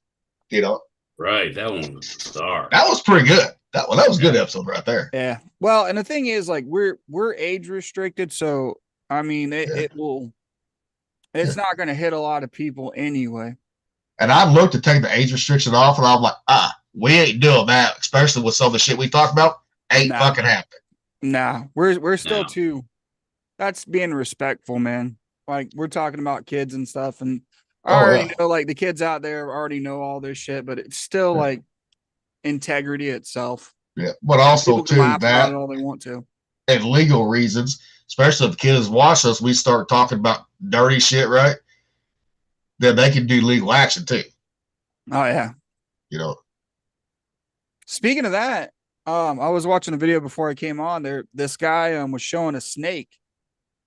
Right, that one was a star. That was pretty good. That was a good episode right there. Yeah. Well, and the thing is, like, we're age restricted, so I mean, it's not going to hit a lot of people anyway. And I looked to take the age restriction off, and I'm like, we ain't doing that, especially with some of the shit we talked about. Ain't fucking happening. Nah, we're still too. That's being respectful, man. Like, we're talking about kids and stuff, and I already know, like, the kids out there already know all this shit, but it's still like integrity itself. Yeah, but also too that all they want to, and legal reasons, especially if kids watch us, we start talking about dirty shit, right? Then they can do legal action too. Oh yeah. Speaking of that, I was watching a video before I came on there. This guy was showing a snake,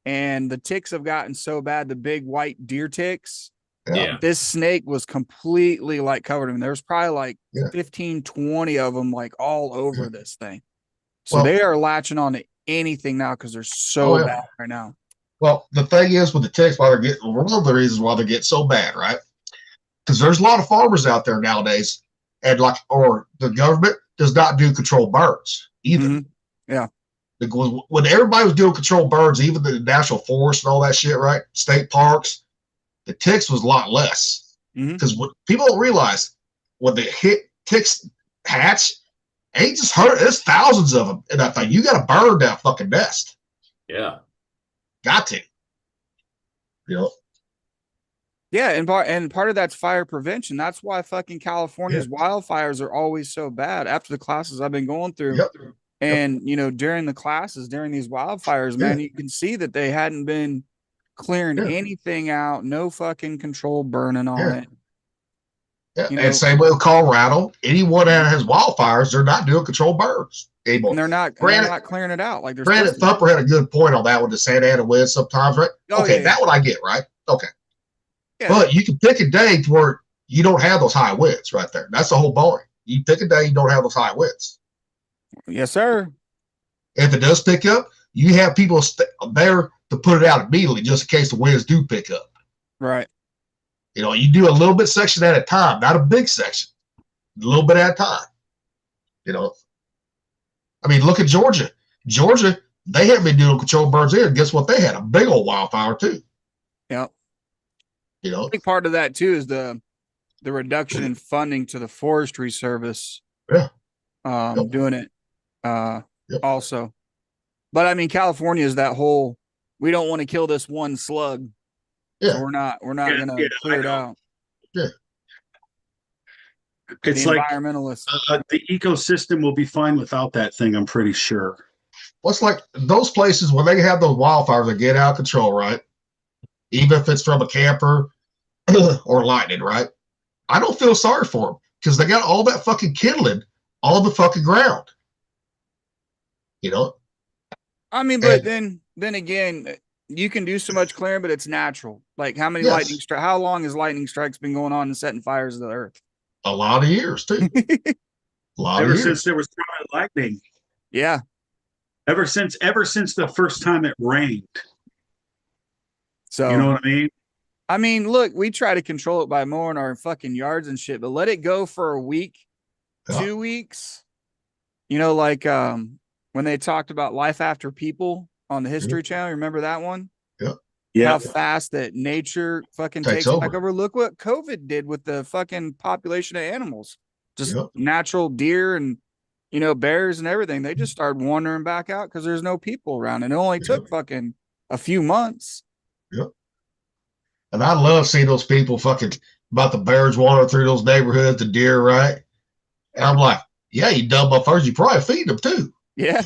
and the ticks have gotten so bad, the big white deer ticks. Yeah. This snake was completely like covered in. There was probably like 15, 20 of them like all over this thing. So they are latching on to anything now because they're so bad right now. Well, the thing is with the ticks, one of the reasons why they get so bad, right? Because there's a lot of farmers out there nowadays, and or the government does not do controlled birds either. Mm-hmm. Yeah. Because when everybody was doing controlled birds, even the national forest and all that shit, right? State parks, the ticks was a lot less. Because what people don't realize, when the ticks hatch, ain't just hurt. There's thousands of them in that thing. You got to burn that fucking nest. Yeah. Got to. Yeah, and part of that's fire prevention. That's why fucking California's wildfires are always so bad. After the classes I've been going through, and during the classes, during these wildfires, man, you can see that they hadn't been clearing anything out. No fucking control burning on it. Yeah, and same way with Colorado. Anyone that has wildfires, they're not doing controlled burns anymore. And they're not clearing it out. Like Granted, Thumper had a good point on that one, the Santa Ana wind sometimes, right? That one I get, right? Okay. Yeah. But you can pick a day to where you don't have those high winds right there. That's the whole point. You pick a day you don't have those high winds. Yes, sir. If it does pick up, you have people there to put it out immediately just in case the winds do pick up. Right. You do a little bit section at a time, not a big section. A little bit at a time. I mean, look at Georgia. Georgia, they haven't been doing controlled burns here. Guess what? They had a big old wildfire too. Yep. I think part of that too is the reduction in funding to the Forestry Service. Yeah. Doing it also. But I mean, California is that whole, we don't want to kill this one slug. Yeah. So we're not gonna clear I it know. out. Yeah. It's The like environmentalists. the ecosystem will be fine without that thing. I'm pretty sure. What's like those places when they have those wildfires that get out of control, right? Even if it's from a camper or lightning, right? I don't feel sorry for them because they got all that fucking kindling on the fucking ground. You know? I mean, but then again, you can do so much clearing, but it's natural. Like how many Yes. how long has lightning strikes been going on and setting fires to the earth? A lot of years too. A lot Ever of years. since there was lightning. Yeah. Ever since the first time it rained. So You know what I mean? look, we try to control it by mowing our fucking yards and shit, but let it go for a week, 2 weeks. You know, like when they talked about Life After People on the History Channel, remember that one? Yeah. How fast that nature fucking Takes takes back over. over. Look what COVID did with the fucking population of animals. Just natural deer and, you know, bears and everything. They just started wandering back out because there's no people around. And it only took fucking a few months. Yep. And I love seeing those people fucking about the bears wandering through those neighborhoods, the deer, right? And I'm like, yeah, you dumb motherfuckers, you probably feed them too. Yeah.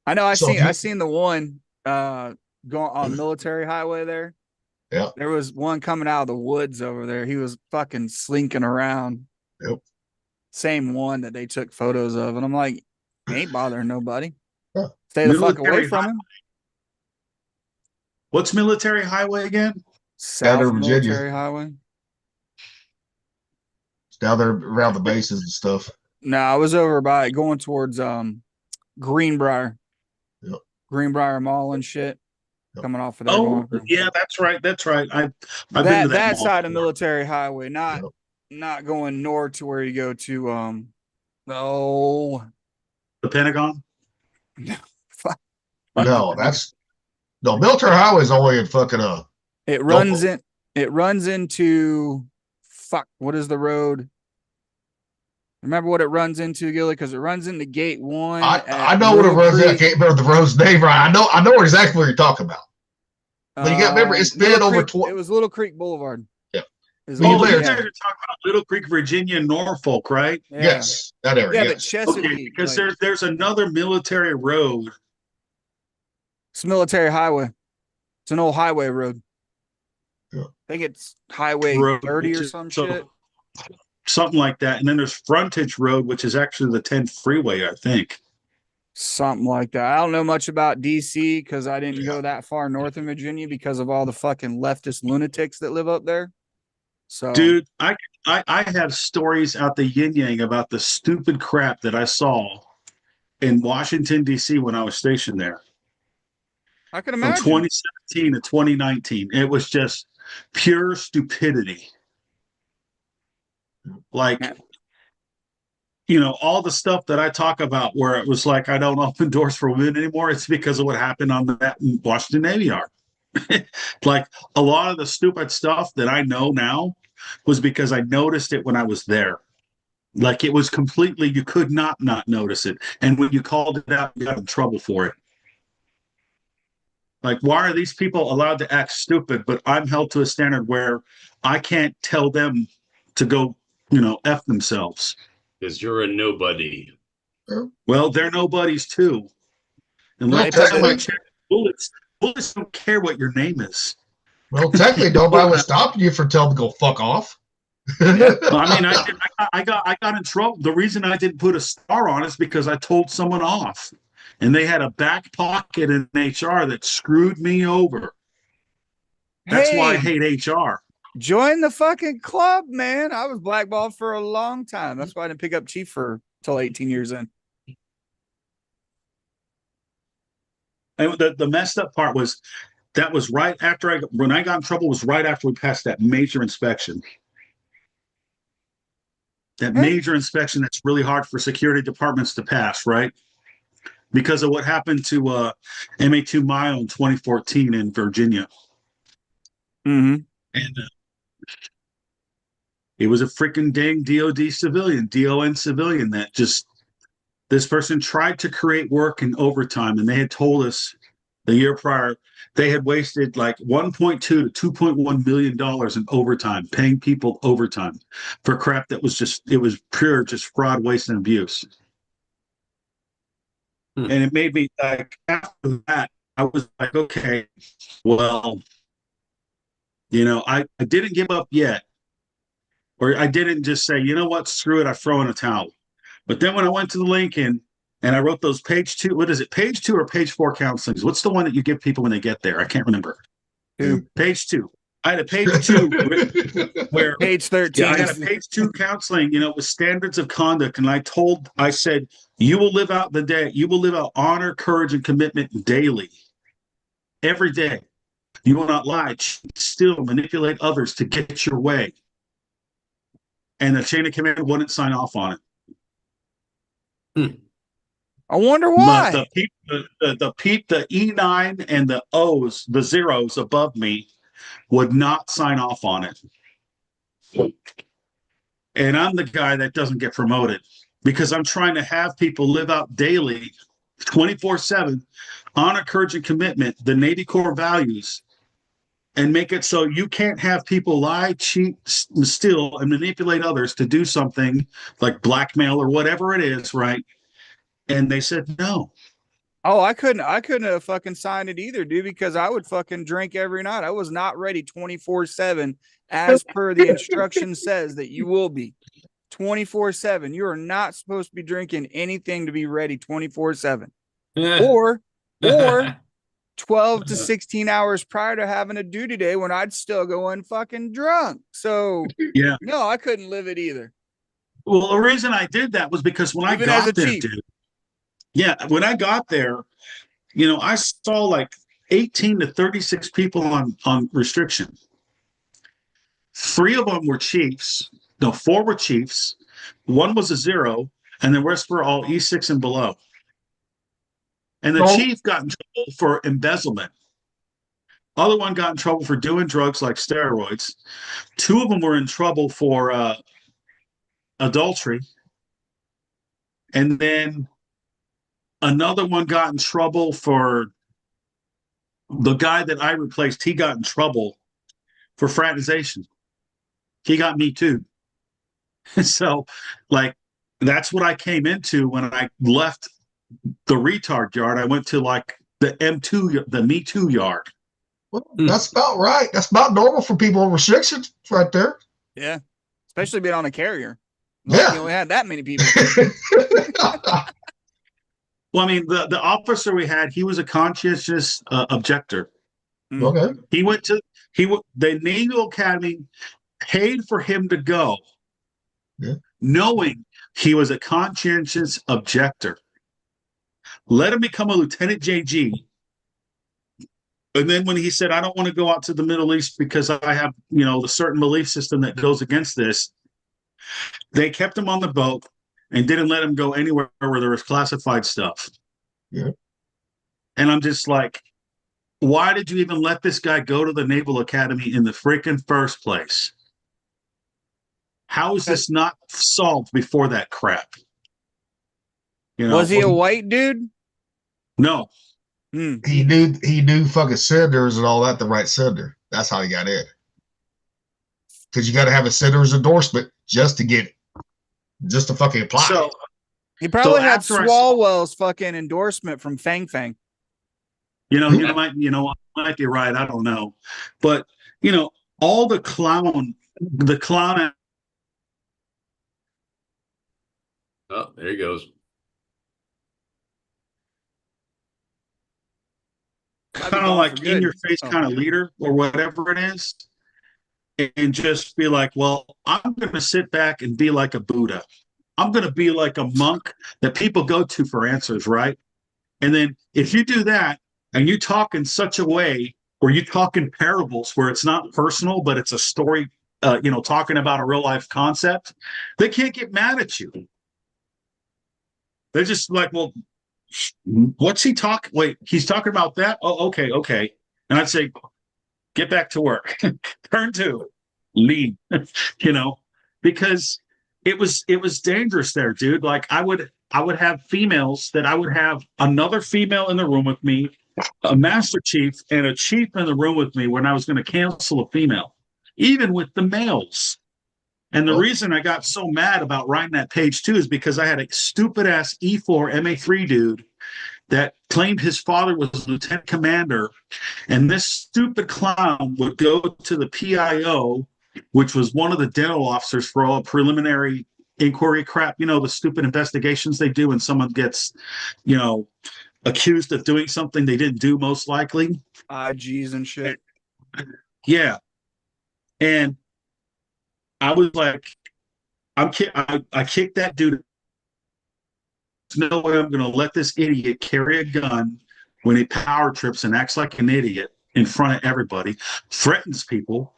I know I So seen the one going on Military Highway there. Yeah. There was one coming out of the woods over there. He was fucking slinking around. Yep. Same one that they took photos of. And I'm like, he ain't bothering nobody. Yeah. Stay the fuck Military away from him. What's Military Highway again? South there in Virginia. Military Highway. It's down there around the bases and stuff. No, I was over by going towards Greenbrier. Yep. Greenbrier Mall and shit. Yep. Coming off of there. Oh, going through. yeah, that's right. I've been that to that mall side of before. Military Highway, not going north to where you go to The Pentagon? No, Military Highway is only in fucking it runs into what is the road? Remember what it runs into, Gilly? Because it runs into Gate 1. I know what it runs in. I can't remember the road's name right. I know exactly what you're talking about. But you got to remember, it's been over 20. It was Little Creek Boulevard. Yeah. You guys are talking about Little Creek, Virginia, Norfolk, right? Yeah. Yes, that area. Yeah, but Yes. Chesapeake. Okay, because like, there's another military road. it's Military Highway. It's an old highway road. Yeah. I think it's Highway Road, 30 or which is- some so- shit. Something like that. And then there's Frontage Road, which is actually the 10th freeway, I think. Something like that. I don't know much about DC because I didn't go that far north in Virginia because of all the fucking leftist lunatics that live up there. So, Dude, I have stories out the yin yang about the stupid crap that I saw in Washington, D.C. when I was stationed there. I can From imagine. 2017 to 2019. It was just pure stupidity. Like, you know, all the stuff that I talk about where it was like, I don't open doors for women anymore. It's because of what happened on that Washington Navy Yard. Like a lot of the stupid stuff that I know now was because I noticed it when I was there. Like it was completely, you could not notice it. And when you called it out, you got in trouble for it. Like, why are these people allowed to act stupid, but I'm held to a standard where I can't tell them to go, F themselves? Because you're a nobody. Well, they're nobodies too. And Well, like that's technically- why I check bullets don't care what your name is. Well, technically, nobody was stopping you from telling them to go fuck off. I mean, I got in trouble. The reason I didn't put a star on it is because I told someone off, and they had a back pocket in HR that screwed me over. That's why I hate HR. Join the fucking club, man. I was blackballed for a long time. That's why I didn't pick up Chief till 18 years in. And the messed up part was that was right after when I got in trouble was right after we passed that major inspection. That major inspection that's really hard for security departments to pass, right? Because of what happened to MA2 Mile in 2014 in Virginia. Mm-hmm. And it was a freaking dang DOD civilian, DON civilian that just, this person tried to create work in overtime, and they had told us The year prior, they had wasted like 1.2 to 2.1 million dollars in overtime, paying people overtime for crap that was it was pure just fraud, waste, and abuse. And it made me like, after that, I was like, okay, well, I didn't give up yet. Or I didn't just say, you know what, screw it, I throw in a towel. But then when I went to the Lincoln and I wrote those page 2, what is it, page 2 or page 4 counselings? What's the one that you give people when they get there? I can't remember. Page 2. I had a page 2 where page 13. I had a page 2 counseling, with standards of conduct. And I said, you will live out the day. You will live out honor, courage, and commitment daily. Every day. You will not lie, cheat, steal, manipulate others to get your way. And the chain of command wouldn't sign off on it. I wonder why. But the E9 and the O's, the zeros above me, would not sign off on it. And I'm the guy that doesn't get promoted because I'm trying to have people live out daily, 24/7, honor, courage, and commitment, the Navy core values, and make it so you can't have people lie, cheat, steal, and manipulate others to do something like blackmail or whatever it is, right? And they said no. Oh, I couldn't have fucking signed it either, dude, because I would fucking drink every night. I was not ready 24/7 as per the instruction says that you will be 24/7. You are not supposed to be drinking anything to be ready 24/7 or 12 to 16 hours prior to having a duty day when I'd still go in fucking drunk. So yeah, no, I couldn't live it either. Well, the reason I did that was because when I got there, dude. Yeah, when I got there, I saw like 18 to 36 people on restriction. 3 of them were chiefs. No, 4 were chiefs. 1 was a 0, and the rest were all E6 and below. And the chief got in trouble for embezzlement. Other one got in trouble for doing drugs like steroids. 2 of them were in trouble for adultery. And then another one got in trouble for the guy that I replaced. He got in trouble for fraternization. He got me too. So, like, that's what I came into when I left the retard yard. I went to like the M2, the Me Too yard. Well, that's about right. That's about normal for people on restrictions right there. Yeah. Especially being on a carrier. Yeah. You only had that many people. Well, I mean, the officer we had, he was a conscientious objector. Okay. The Naval Academy paid for him to go, knowing he was a conscientious objector. Let him become a Lieutenant JG. And then when he said, I don't want to go out to the Middle East because I have, the certain belief system that goes against this, they kept him on the boat and didn't let him go anywhere where there was classified stuff. Yeah. And I'm just like, why did you even let this guy go to the Naval Academy in the freaking first place? How is this not solved before that crap? Was he a white dude? No. He knew fucking senators and all that, the right senator. That's how he got in. Because you got to have a senator's endorsement just to get it. Just to fucking apply. So he probably had Swalwell's fucking endorsement from Fang Fang. You might be right. I don't know, but all the clown. Oh, there he goes. Kind of like in your face kind of leader or whatever it is, and just be like, well, I'm going to sit back and be like a Buddha. I'm going to be like a monk that people go to for answers, right? And then if you do that and you talk in such a way where you talk in parables where it's not personal, but it's a story, talking about a real life concept, they can't get mad at you. They're just like, well, what's he talking? Wait, he's talking about that? Oh, okay. And I'd say, get back to work. Turn 2, lead, because it was dangerous there, dude. Like I would have females that I would have another female in the room with me a master chief and a chief in the room with me when I was going to cancel a female, even with the males. And the reason I got so mad about writing that page too is because I had a stupid ass E4 MA3 dude that claimed his father was lieutenant commander, and this stupid clown would go to the PIO, which was one of the dental officers for all preliminary inquiry crap, you know, the stupid investigations they do when someone gets, you know, accused of doing something they didn't do, most likely. IGs and shit. Yeah. And I was like, I kicked that dude. There's no way I'm going to let this idiot carry a gun when he power trips and acts like an idiot in front of everybody, threatens people,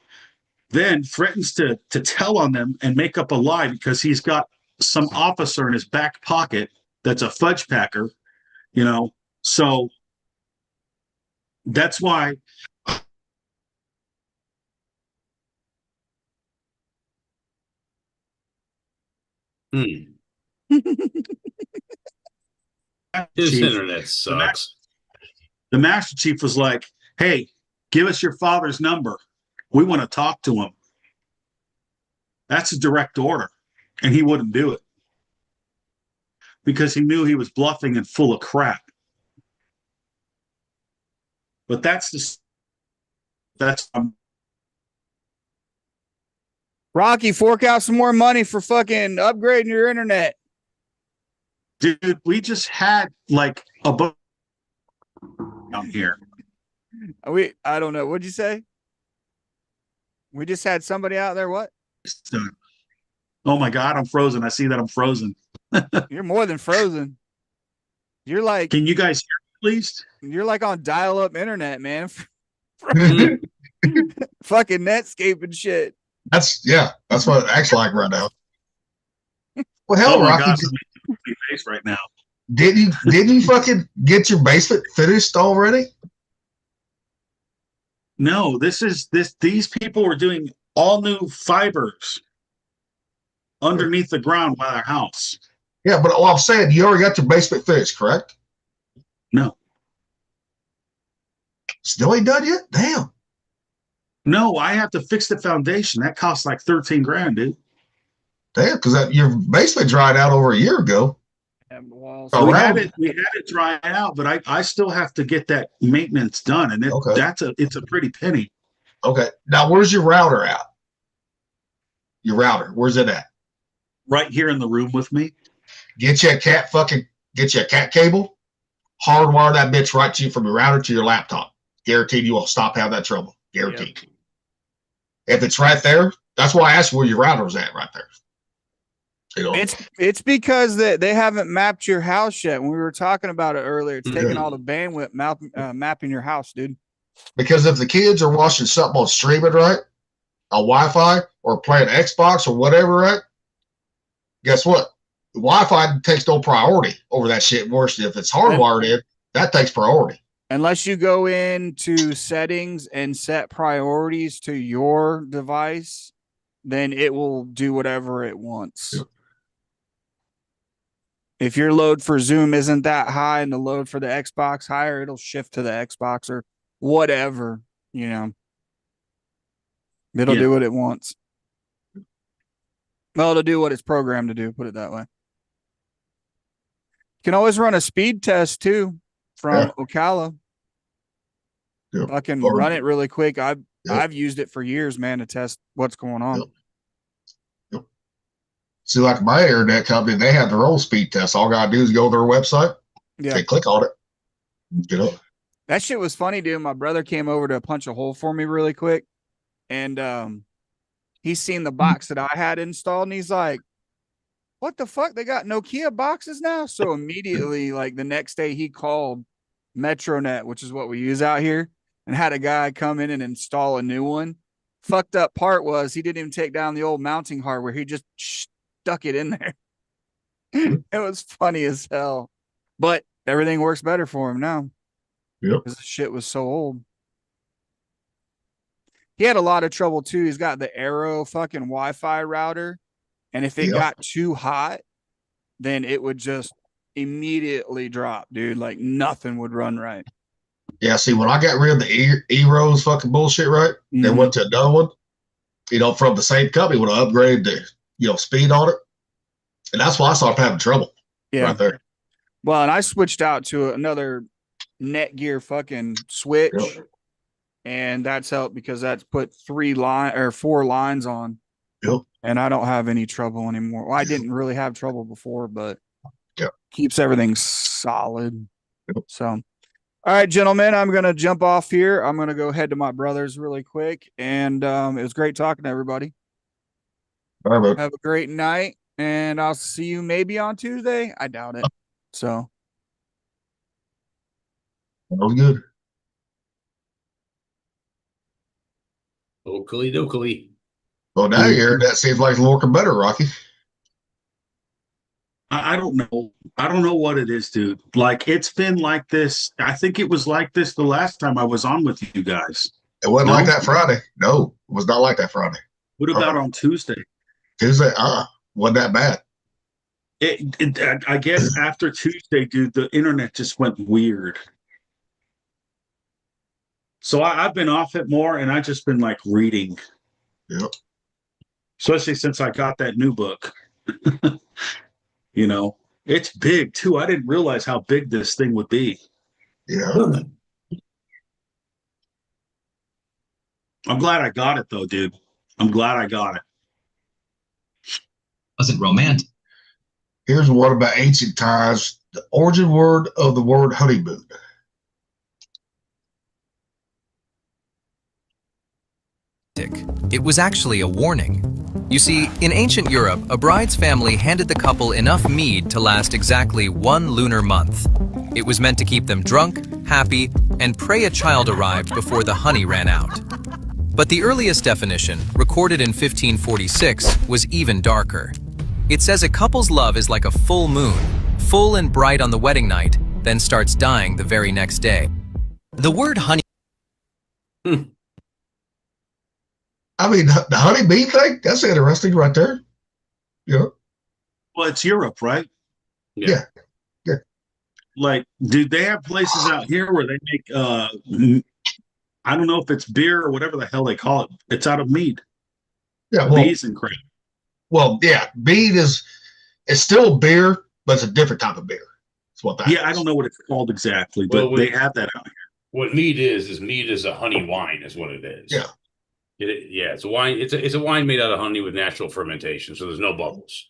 then threatens to tell on them and make up a lie because he's got some officer in his back pocket that's a fudge packer, you know. So that's why His internet sucks. The Master Chief was like, hey, give us your father's number. We want to talk to him. That's a direct order. And he wouldn't do it because he knew he was bluffing and full of crap. But that's Rocky, fork out some more money for fucking upgrading your internet. Dude, we just had like a book down here. I don't know. What'd you say? We just had somebody out there. What? Oh my God, I'm frozen. I see that I'm frozen. You're more than frozen. You're like, can you guys hear me, please? You're like on dial-up internet, man. Fucking Netscape and shit. That's what it acts like right now. Well, hell, Rocky, face right now. Didn't you fucking get your basement finished already? No, these people were doing all new fibers underneath the ground by their house. Yeah, but I'm saying you already got your basement finished, correct? No. Still ain't done yet? Damn. No, I have to fix the foundation. That costs like 13 grand, dude. Damn, because your basement dried out over a year ago. So we had it dry out, but I still have to get that maintenance done, and it's a pretty penny. Okay, now where's your router at? Your router, where's it at? Right here in the room with me. Get you a cat cable, hardwire that bitch right to you from your router to your laptop. Guaranteed you will stop having that trouble. Guaranteed. Yep. If it's right there, that's why I asked where your router was at right there. You know? It's because they haven't mapped your house yet. When we were talking about it earlier, it's taking all the bandwidth mapping your house, dude. Because if the kids are watching something on streaming, right, a Wi-Fi or playing Xbox or whatever, right, guess what? The Wi-Fi takes no priority over that shit. Worse, if it's hardwired in, that takes priority. Unless you go into settings and set priorities to your device, then it will do whatever it wants. Yep. If your load for Zoom isn't that high and the load for the Xbox higher, it'll shift to the Xbox or whatever, you know. It'll do what it wants. Well, it'll do what it's programmed to do, put it that way. You can always run a speed test too from Ocala. Yep. I can run it really quick. I've used it for years, man, to test what's going on. Yep. See, like my internet company, they have their own speed test. All I gotta do is go to their website. Yeah. They click on it. Get up. That shit was funny, dude. My brother came over to punch a hole for me really quick. And he's seen the box that I had installed, and he's like, what the fuck? They got Nokia boxes now? So immediately, like the next day, he called Metronet, which is what we use out here, and had a guy come in and install a new one. Fucked up part was he didn't even take down the old mounting hardware. He just stuck it in there. It was funny as hell. But everything works better for him now. Yep. Because the shit was so old. He had a lot of trouble too. He's got the Arrow fucking Wi-Fi router. And if it got too hot, then it would just immediately drop, dude. Like nothing would run right. Yeah, see, when I got rid of the E-Rose fucking bullshit, right? They went to another one, from the same company when I upgraded the, speed on it. And that's why I started having trouble right there. Well, and I switched out to another Netgear fucking switch. Yep. And that's helped because that's put 4 lines on. Yep. And I don't have any trouble anymore. Well, I didn't really have trouble before, but keeps everything solid. Yep. So, all right, gentlemen, I'm going to jump off here. I'm going to go head to my brother's really quick. And it was great talking to everybody. All right, man. Have a great night. And I'll see you maybe on Tuesday. I doubt it. So. That was good. Oakley dokley. Well, now that seems like it's working better, Rocky. I don't know. I don't know what it is, dude. Like, it's been like this. I think it was like this the last time I was on with you guys. It wasn't like that Friday. No, it was not like that Friday. What about on Tuesday? Tuesday, wasn't that bad. I guess after Tuesday, dude, the internet just went weird. So I've been off it more, and I've just been like reading. Yep. Especially since I got that new book. It's big too. I didn't realize how big this thing would be. Yeah. I'm glad I got it though, dude. I'm glad I got it. Wasn't romantic. Here's one about ancient times. The origin word of the word honeymoon. It was actually a warning. You see, in ancient Europe, a bride's family handed the couple enough mead to last exactly 1 lunar month. It was meant to keep them drunk, happy, and pray a child arrived before the honey ran out. But the earliest definition, recorded in 1546, was even darker. It says a couple's love is like a full moon, full and bright on the wedding night, then starts dying the very next day. The word honey... I mean, the honeybee thing, that's interesting right there. Yeah. Well, it's Europe, right? Yeah. Like, do they have places out here where they make, I don't know if it's beer or whatever the hell they call it. It's out of mead. Yeah. Well, bees and crap. Well, yeah. Mead it's still beer, but it's a different type of beer. That's what that is. I don't know what it's called exactly, but they have that out here. What mead is a honey wine, is what it is. Yeah. It's a wine. It's a wine made out of honey with natural fermentation, so there's no bubbles.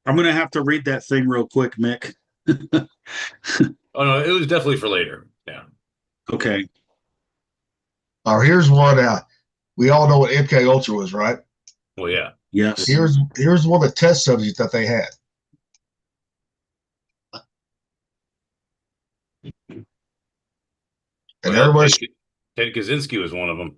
I'm gonna have to read that thing real quick, Mick. Oh no, it was definitely for later. Yeah. Okay. Here's one. We all know what MK Ultra was, right? Well, yeah. Yes. Here's one of the test subjects that they had. And everybody. Ted Kaczynski was one of them.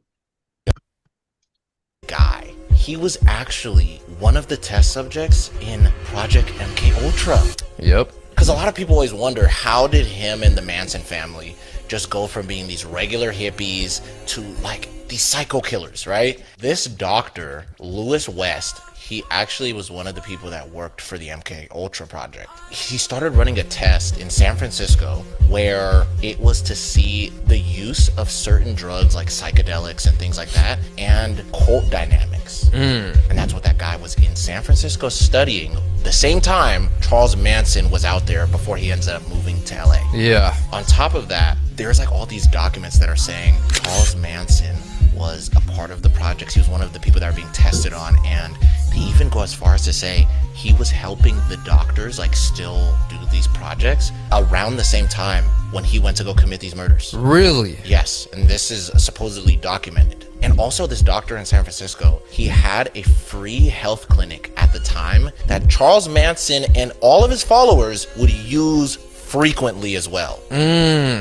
Guy. He was actually one of the test subjects in Project MK Ultra. Yep. Because a lot of people always wonder, how did him and the Manson family just go from being these regular hippies to like these psycho killers, right? This doctor, Lewis West, he actually was one of the people that worked for the MK Ultra project. He started running a test in San Francisco where it was to see the use of certain drugs like psychedelics and things like that and cult dynamics. And that's what that guy was in San Francisco studying. The same time Charles Manson was out there before he ends up moving to LA. Yeah. On top of that, there's like all these documents that are saying Charles Manson was a part of the projects. He was one of the people that are being tested on, and they even go as far as to say he was helping the doctors like still do these projects around the same time when he went to go commit these murders. Really? Yes, and this is supposedly documented. And also this doctor in San Francisco, he had a free health clinic at the time that Charles Manson and all of his followers would use frequently as well.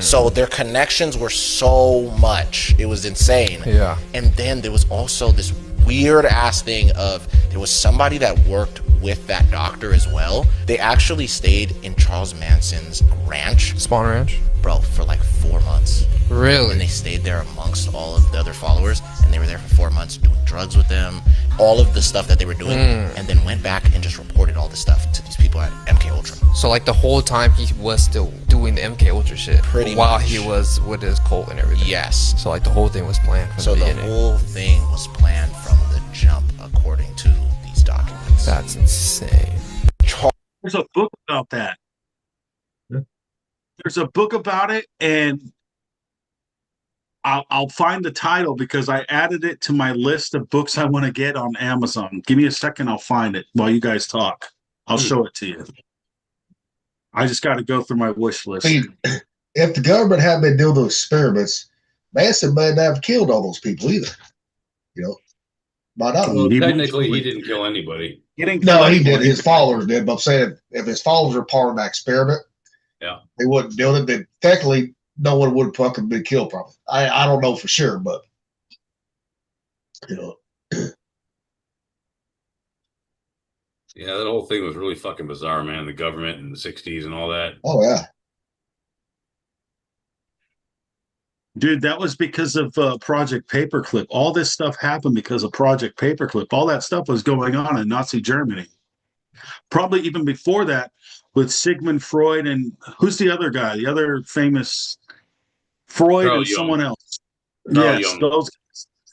So their connections were so much. It was insane. Yeah. And then there was also this weird ass thing of there was somebody that worked with that doctor as well. They actually stayed in Charles Manson's ranch. Spawn Ranch. bro, for like 4 months. Really? And they stayed there amongst all of the other followers, and they were there for 4 months doing drugs with them, all of the stuff that they were doing, and then went back and just reported all this stuff to these people at MK Ultra. So like the whole time he was still doing the MK Ultra shit, Pretty while much. he was with his cult and everything. Yes. So like the whole thing was planned from So the the beginning. whole thing was planned from the jump, according to these documents. That's insane. There's a book about that. There's a book about it, and I'll find the title because I added it to my list of books I want to get on Amazon. Give me a second, I'll find it while you guys talk. I'll show it to you. I just got to go through my wish list. See, if the government hadn't been doing those experiments, Manson might not have killed all those people either. You know, might not have. Well, technically, he didn't kill anybody. No, he did. His followers did. But I'm saying if his followers were part of that experiment, yeah, they wouldn't do it. Then technically, no one would have fucking been killed. Probably. I don't know for sure, but you know. Yeah, that whole thing was really fucking bizarre, man. The government in the 60s and all that. Oh, yeah. Dude, that was because of Project Paperclip. All this stuff happened because of Project Paperclip. All that stuff was going on in Nazi Germany. Probably even before that with Sigmund Freud and who's the other guy? The other famous Freud Carl and Jung. someone else. Carl Yes, Jung. those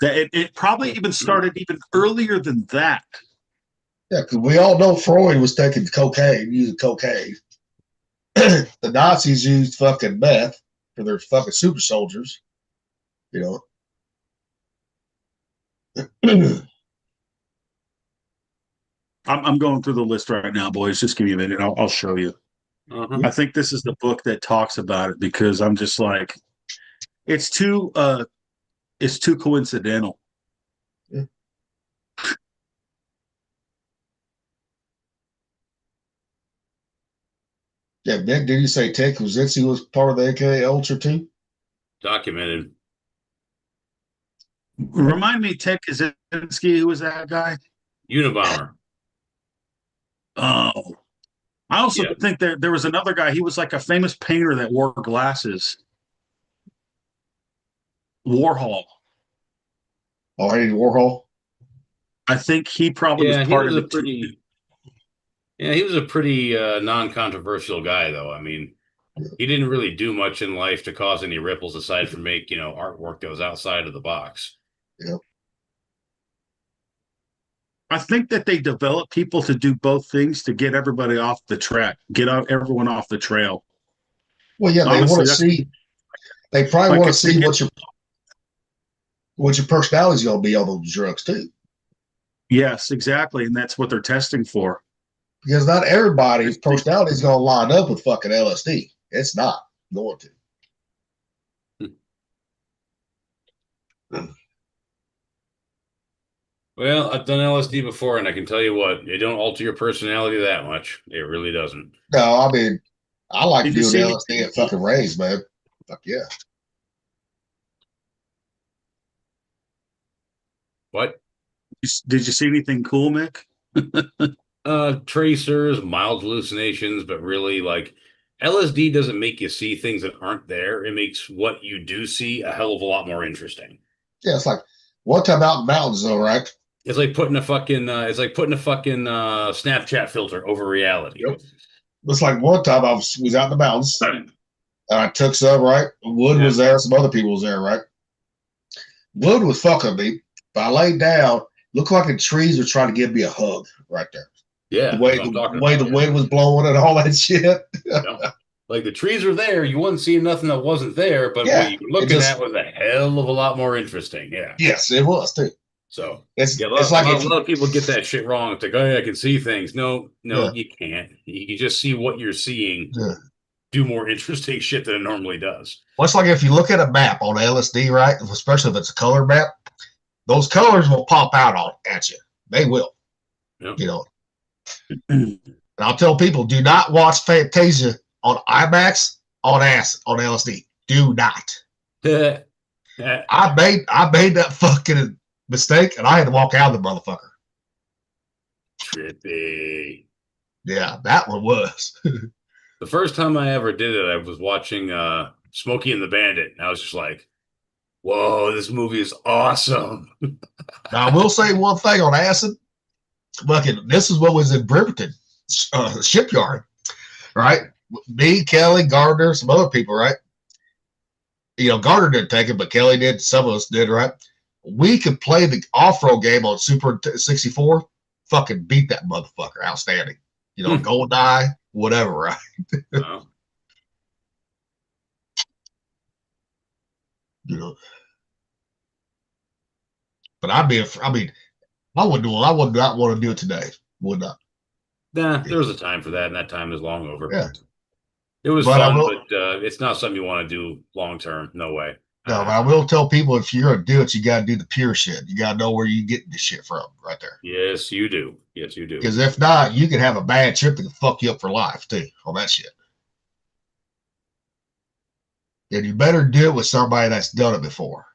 guys. It probably even started even earlier than that. Yeah, because we all know Freud was taking cocaine, using cocaine. The Nazis used fucking meth for their fucking super soldiers, you know. I'm going through the list right now, boys. Just give me a minute. I'll show you. I think this is the book that talks about it because I'm just like, it's too coincidental. Yeah. Yeah, Nick, did you say Ted Kaczynski was part of the AK Ultra too? Documented. Remind me, Ted Kaczynski, who was that guy? Unabomber. Oh, I also think there was another guy. He was like a famous painter that wore glasses. Warhol. Oh, Andy Warhol. I think he probably was part of it. He was a pretty non-controversial guy, though. I mean, he didn't really do much in life to cause any ripples aside from make, artwork that was outside of the box. Yeah. I think that they develop people to do both things to get everybody off the track, everyone off the trail. Well, yeah, Honestly, they want to see. They probably want to see what your personality is going to be on those drugs too. Yes, exactly, and that's what they're testing for. Because not everybody's personality is going to line up with fucking LSD. It's not going to. Well, I've done LSD before, and I can tell you what, it don't alter your personality that much. It really doesn't. No, I mean, I like Did you doing see LSD at fucking raves, man. Fuck yeah. What? Did you see anything cool, Mick? Tracers, mild hallucinations, but really, like, LSD doesn't make you see things that aren't there. It makes what you do see a hell of a lot more interesting. Yeah, it's like one time out in the mountains, though, right? It's like putting a fucking Snapchat filter over reality. Yep. It's like one time I was out in the mountains and I took some, right? Wood was there, some other people was there, right? Wood was fucking me, but I laid down, looked like the trees were trying to give me a hug right there. Yeah. The way the wind was blowing and all that shit. Like the trees are there, you wasn't seeing nothing that wasn't there, but what you were looking at was a hell of a lot more interesting. Yeah. Yes, it was too. So it's a lot of people get that shit wrong. It's like, oh yeah, I can see things. No, you can't. You can just see what you're seeing do more interesting shit than it normally does. Well, it's like if you look at a map on LSD, right? Especially if it's a color map, those colors will pop out at you. They will. Yep. You know. And I'll tell people, do not watch Fantasia on IMAX on LSD. Do not. I made that fucking mistake, and I had to walk out of the motherfucker. Trippy. Yeah, that one was. The first time I ever did it, I was watching Smokey and the Bandit. And I was just like, whoa, this movie is awesome. Now, I will say one thing on acid. Fucking, this is what was in Bremerton shipyard, right? Me, Kelly, Gardner, some other people, right? You know, Gardner didn't take it, but Kelly did. Some of us did, right? We could play the off-road game on Super 64. Fucking beat that motherfucker. Outstanding. You know, GoldenEye, whatever, right? Wow. You know, but I mean, I would not want to do it today. Would not. Nah, there was a time for that, and that time is long over. Yeah. It was But fun, but it's not something you want to do long term. No way. No, but I will tell people, if you're gonna do it, you gotta do the pure shit. You gotta know where you get the shit from, right there. Yes, you do. Yes, you do. Because if not, you can have a bad trip that can fuck you up for life too on that shit. And you better do it with somebody that's done it before.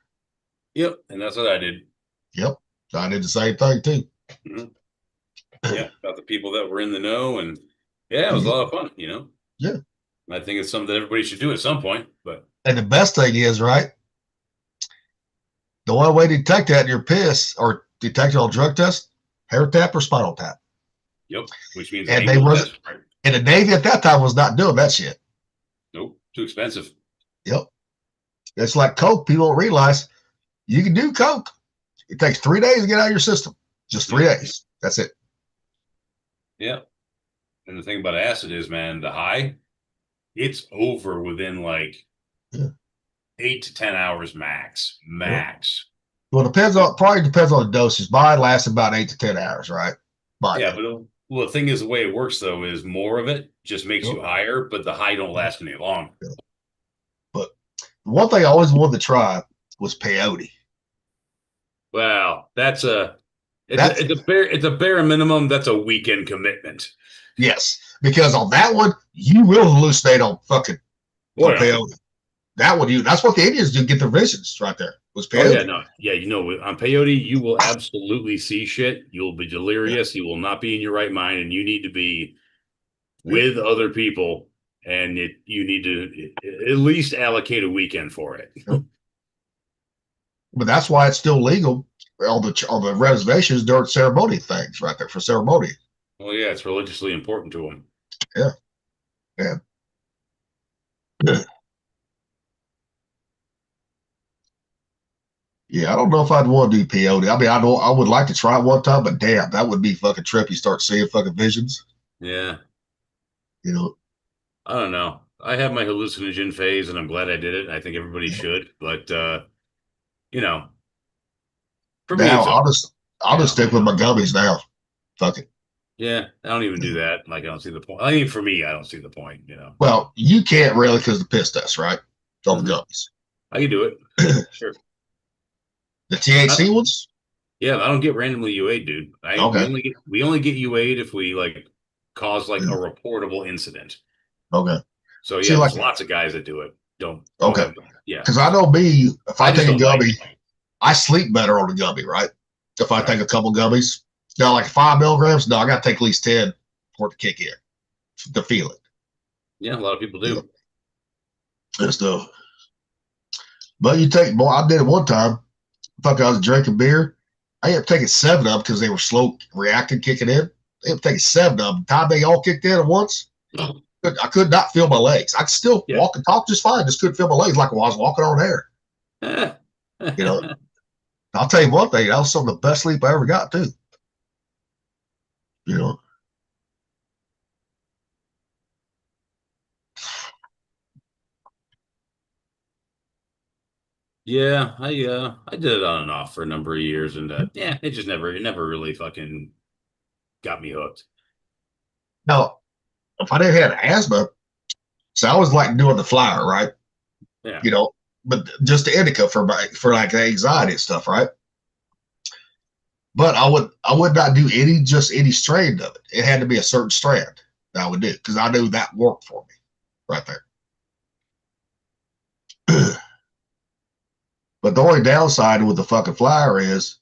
Yep, and that's what I did. Yep, I did the same thing too. Mm-hmm. Yeah, about the people that were in the know, and yeah, it was a lot of fun. You know. Yeah. And I think it's something that everybody should do at some point. But and the best thing is, right? The only way to detect that in your piss or detect it on drug test, hair tap or spinal tap. Yep, which means and they was right? And the Navy at that time was not doing that shit. Nope, too expensive. Yep, it's like Coke. People don't realize you can do Coke. It takes 3 days to get out of your system. Just 3 days. That's it. Yeah, and the thing about acid is, man, the high, it's over within like 8 to 10 hours max. Well, probably depends on the dosage. Mine lasts about 8 to 10 hours, right? Yeah, but the thing is, the way it works though is more of it just makes you higher, but the high don't last any long. But one thing I always wanted to try was peyote. Well, it's a bare minimum. That's a weekend commitment. Yes, because on that one you will hallucinate on fucking peyote. That one, that's what the Indians do, get their visions right there. Was peyote. Oh, yeah, no, yeah, you know, on peyote, you will absolutely see shit. You'll be delirious. You will not be in your right mind, and you need to be with other people, and you need to at least allocate a weekend for it. But that's why it's still legal on the reservations during ceremony things, right there for ceremony. Well, yeah, it's religiously important to them. Yeah. Yeah, I don't know if I'd want to do peyote. I mean, I would like to try it one time, but damn, that would be fucking trippy. Start seeing fucking visions. Yeah. You know. I don't know. I have my hallucinogen phase, and I'm glad I did it. I think everybody should, but you know, for me, now I'll just stick with my gummies now. Fuck it. Yeah, I don't even do that. Like, I don't see the point. I mean, for me, I don't see the point. You know. Well, you can't really because the piss test, right? On the gummies. I can do it. Sure. The THC ones? Yeah, I don't get randomly UA'd, dude. We only get UA'd if we like cause like a reportable incident. Okay. So yeah, there's lots of guys that do it. Don't yeah. Because I know me, if I take a gummy, I sleep better on a gummy, right? If I take a couple gummies. Now, like 5 milligrams, no, I got to take at least 10 for it to kick in to feel it. Yeah, a lot of people do. And stuff. But you take more. I did it one time. I was drinking beer. I ended up taking 7 of them because they were slow reacting, kicking in. I ended up taking 7 of them. The time they all kicked in at once, I could not feel my legs. I could still walk and talk just fine. Just couldn't feel my legs like I was walking on air. You know, I'll tell you one thing. That was some of the best sleep I ever got, too. You know. Yeah, I did it on and off for a number of years, and it never really fucking got me hooked. Now, if I didn't have asthma, so I was like doing the flower, right? Yeah. You know, but just the indica for like anxiety and stuff, right? But I would not do any strain of it. It had to be a certain strand that I would do because I knew that worked for me, right there. But the only downside with the fucking flower is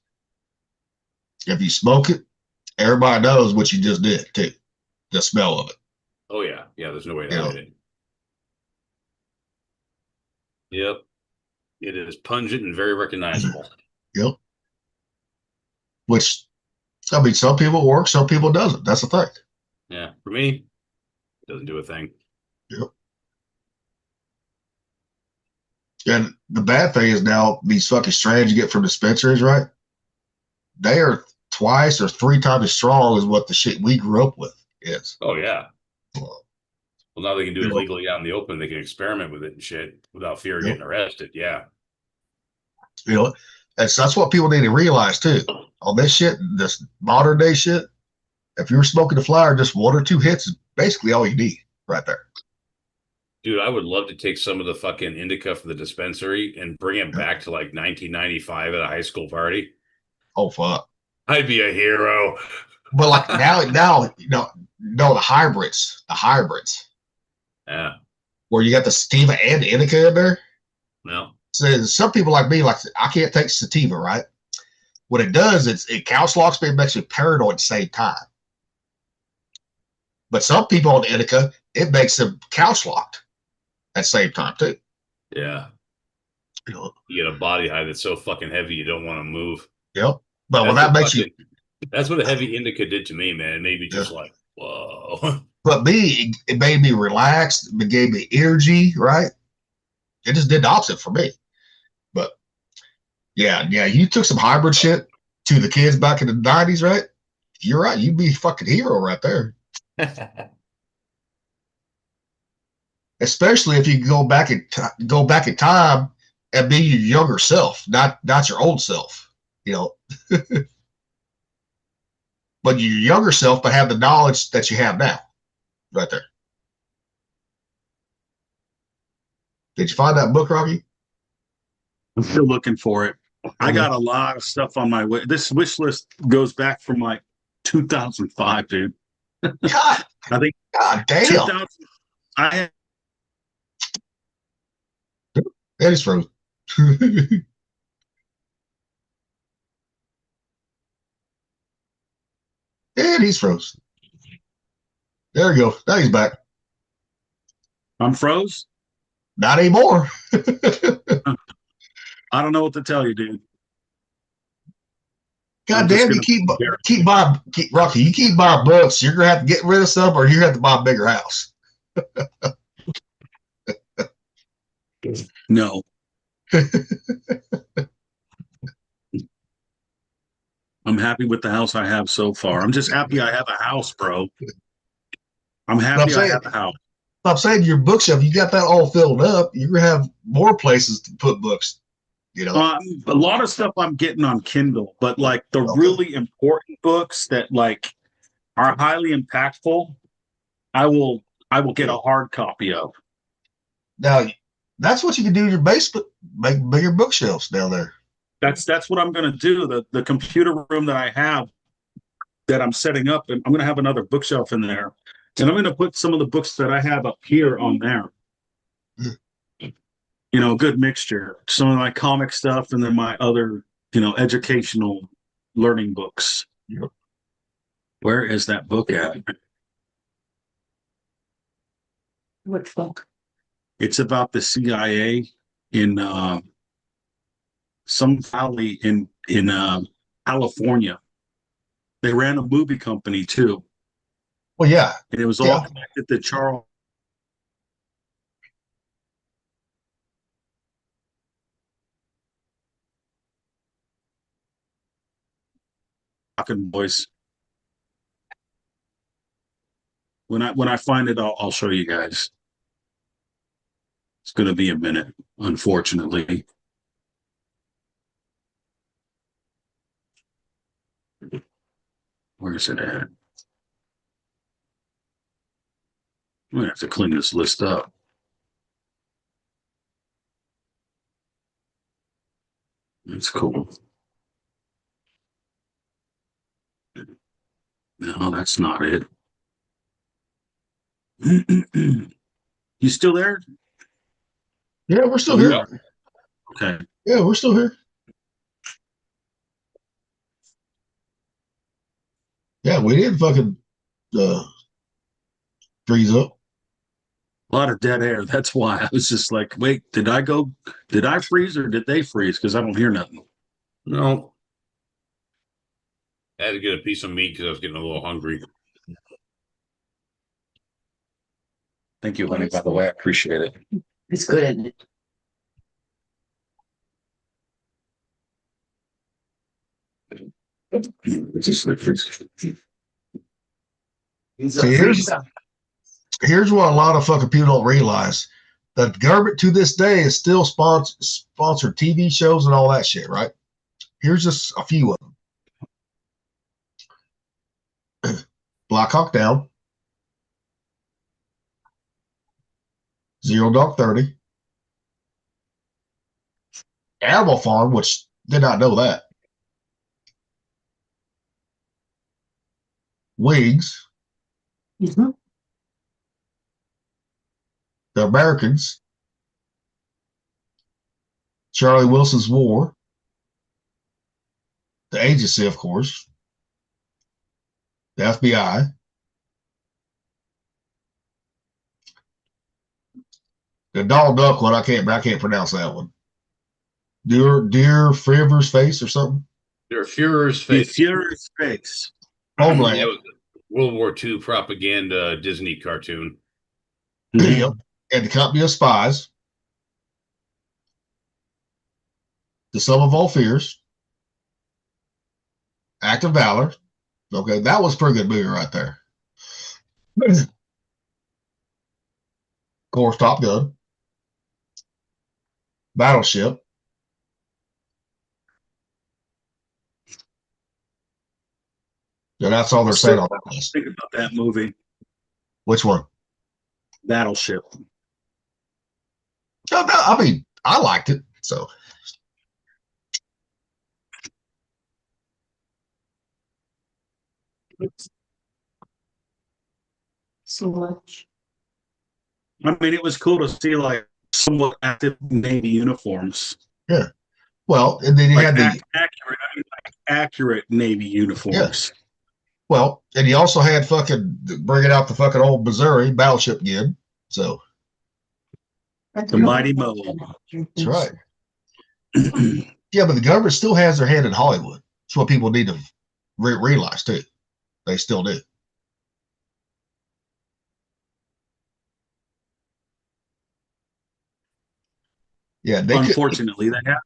if you smoke it, everybody knows what you just did too. The smell of it. Oh yeah. Yeah, there's no way to hide it. Yep. It is pungent and very recognizable. Yep. Which, I mean, some people work, some people doesn't. That's the thing. Yeah. For me, it doesn't do a thing. Yep. And the bad thing is now these fucking strains you get from dispensaries, right? They are twice or three times as strong as what the shit we grew up with is. Oh, yeah. Well, now they can do it legally out in the open. They can experiment with it and shit without fear of getting arrested. Yeah. You know, that's what people need to realize too. On this shit, this modern day shit, if you're smoking a flower, just one or two hits is basically all you need right there. Dude, I would love to take some of the fucking indica from the dispensary and bring it back to like 1995 at a high school party. Oh, fuck. I'd be a hero. But like now, the hybrids. Yeah. Where you got the sativa and the indica in there. No. So some people like me, like I can't take sativa, right? What it does is it couch locks me and makes me paranoid at the same time. But some people on the indica, it makes them couch locked at the same time too. Yeah. You get a body high that's so fucking heavy you don't want to move. Yep. But when that makes you, that's what a heavy indica did to me, man. It made me just like, whoa. But me, it made me relaxed. It gave me energy, right? It just did the opposite for me. But yeah, you took some hybrid shit to the kids back in the 90s, right? You're right. You'd be a fucking hero right there. Especially if you go back in time and be your younger self, not your old self, you know. But your younger self, but have the knowledge that you have now, right there. Did you find that book, Rocky? I'm still looking for it. I got a lot of stuff on my this wish list goes back from like 2005, dude. God, I think. God damn. That is frozen. And he's frozen. There we go. Now he's back. I'm froze? Not anymore. I don't know what to tell you, dude. God damn, you keep buying Rocky, you keep buying books, you're gonna have to get rid of some or you're gonna have to buy a bigger house. No. I'm happy with the house I have so far. I'm just happy I have a house, bro. I'm happy I have a house. I'm saying your bookshelf, you got that all filled up. You're gonna have more places to put books. You know, a lot of stuff I'm getting on Kindle, but like the really important books that like are highly impactful, I will get a hard copy of. Now, that's what you can do in your basement. Make bigger bookshelves down there. That's what I'm going to do. The computer room that I have that I'm setting up, and I'm going to have another bookshelf in there, and I'm going to put some of the books that I have up here on there. You know, a good mixture. Some of my comic stuff, and then my other, educational learning books. Yep. Where is that book at? Which book? It's about the CIA in some valley in California. They ran a movie company too. Well, yeah, and it was all connected to Charles. Voice. When I find it, I'll show you guys. It's going to be a minute, unfortunately. Where's it at? I'm going to have to clean this list up. That's cool. No, that's not it. You still there? Yeah, we're still here. Okay. Yeah, we're still here. Yeah, we didn't fucking freeze up. lot of dead air. That's why I was just like, wait, did I freeze or did they freeze? Because I don't hear nothing. No. I had to get a piece of meat because I was getting a little hungry. Thank you, honey, by the way. I appreciate it. It's good, isn't it? See, here's what a lot of fucking people don't realize. That the government to this day is still sponsored TV shows and all that shit, right? Here's just a few of them. Black Hawk Down, Zero Dark 30, Animal Farm, which did not know that. Wings, Mm-hmm. The Americans, Charlie Wilson's War, The Agency, of course, the FBI, the Donald Duck one. I can't pronounce that one. Dear Friver's Face or something. Their Führer's The face. Führer's face. Homeland. That was a World War II propaganda Disney cartoon. Yep. And the Company of Spies, The Sum of All Fears, Act of Valor. Okay, that was a pretty good movie right there. Of course, Top Gun, Battleship, and that's all they're saying on that list. Think about that movie, Which one? Battleship. No, I mean, I liked it. So So much. I mean, it was cool to see like somewhat active Navy uniforms. yeah. Well, and then you Like had the accurate Navy uniforms. well, and you also had fucking bringing out the fucking old Missouri battleship again. So The Mighty Mo. that's right. Yeah, but the government still has their hand in Hollywood. That's what people need to realize too. They still do. Yeah, Unfortunately, they have.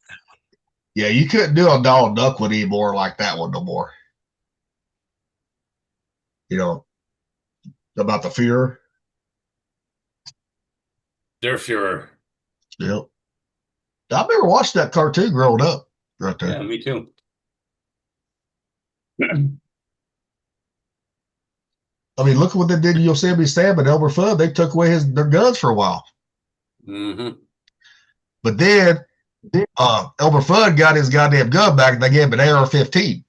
Yeah, you couldn't do a Donald Duck one anymore like that one no more. You know, about the fear. Their Führer. Yep. I remember watching that cartoon growing up right there. Yeah, me too. I mean, look at what they did to Yosemite Sam and Elmer Fudd. They took away their guns for a while. Mm-hmm. But then Elmer Fudd got his goddamn gun back and they gave him an AR-15.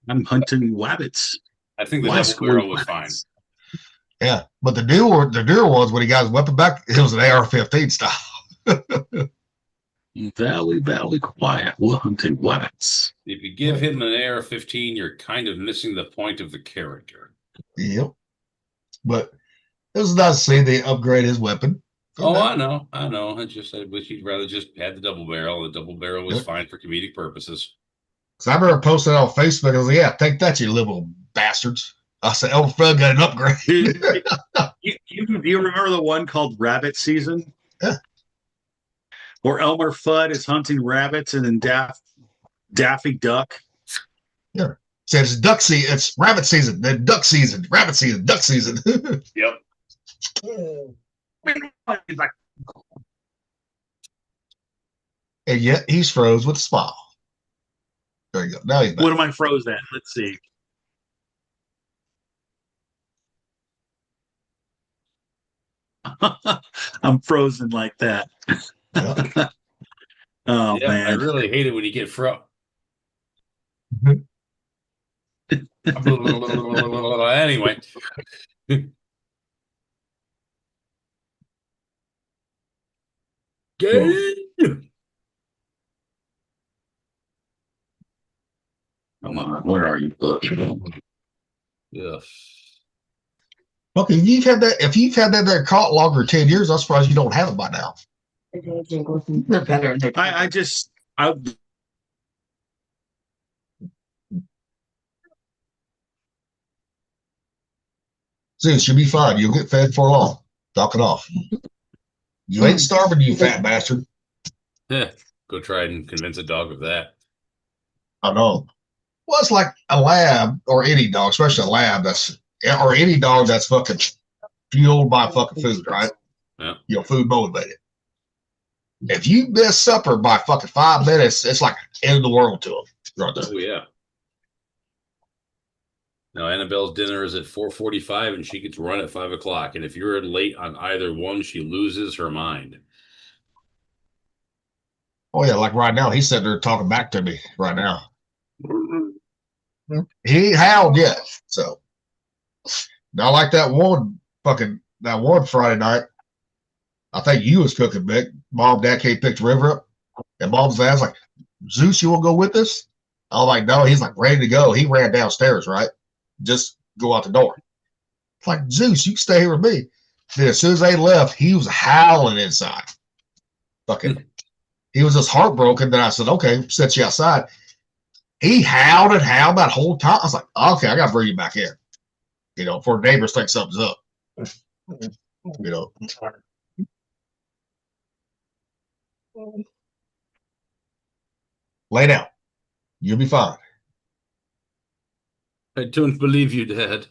I'm hunting wabbits. I think the Why double barrel was fine. Yeah, but the newer ones, when he got his weapon back, it was an AR-15 style. Valley, quiet. We're hunting wabbits. If you give him an AR-15, you're kind of missing the point of the character. Yep. But it was nice to see they upgrade his weapon. Oh, I know. I wish he'd rather just had the double barrel. The double barrel was fine for comedic purposes. Because I remember posting it on Facebook. I was like, yeah, take that, you little bastards. I said, Elmer Fudd got an upgrade. Do you remember the one called Rabbit Season? Yeah. Where Elmer Fudd is hunting rabbits and then Daffy Duck. Yeah. Says duck season, it's rabbit season, then duck season, rabbit season, duck season. Yep. He's like, And yet he's froze with a smile. There you go. Now he's back. what am I froze at? Let's see. I'm frozen like that. Yeah. Oh Yeah, man. I really hate it when you get anyway. Come on, where are you? Yeah. Look, if you've had that there caught longer than 10 years, I'm surprised you don't have it by now. They're better. I Zeus, you'll be fine. You'll get fed for long. Knock it off. You ain't starving, you fat bastard. Yeah, go try and convince a dog of that. I know. Well, it's like a lab or any dog, especially a lab or any dog that's fucking fueled by fucking food, right? Yeah. You know, food motivated. If you miss supper by fucking 5 minutes, it's like end of the world to them. Right there. Oh yeah. Now Annabelle's dinner is at 4:45, and she gets run at 5 o'clock. And if you're late on either one, she loses her mind. Oh yeah, like right now, he's sitting there talking back to me right now. He ain't howled yet, so not like that one Friday night. I think you was cooking, Mick. Mom, Dad came picked River up, and Mom's dad's like, "Zeus, you want to go with us?" I was like, "No." He's like, ready to go. He ran downstairs, right? Just go out the door. It's like, Zeus, you can stay here with me. Then as soon as they left, he was howling inside. Fucking, he was just heartbroken. Then I said, "Okay, set you outside." He howled and howled that whole time. I was like, "Okay, I got to bring you back in." You know, before neighbors think something's up. You know. Lay down. You'll be fine. I don't believe you, Dad.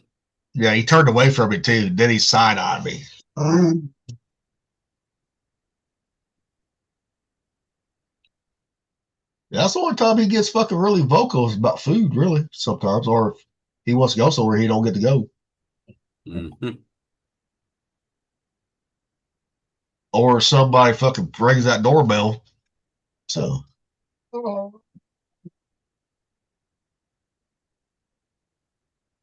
Yeah, he turned away from me too. Then he side-eyed me. Yeah, that's the only time he gets fucking really vocal is about food, really, sometimes. Or if he wants to go somewhere he don't get to go. Mm-hmm. Or somebody fucking rings that doorbell. So.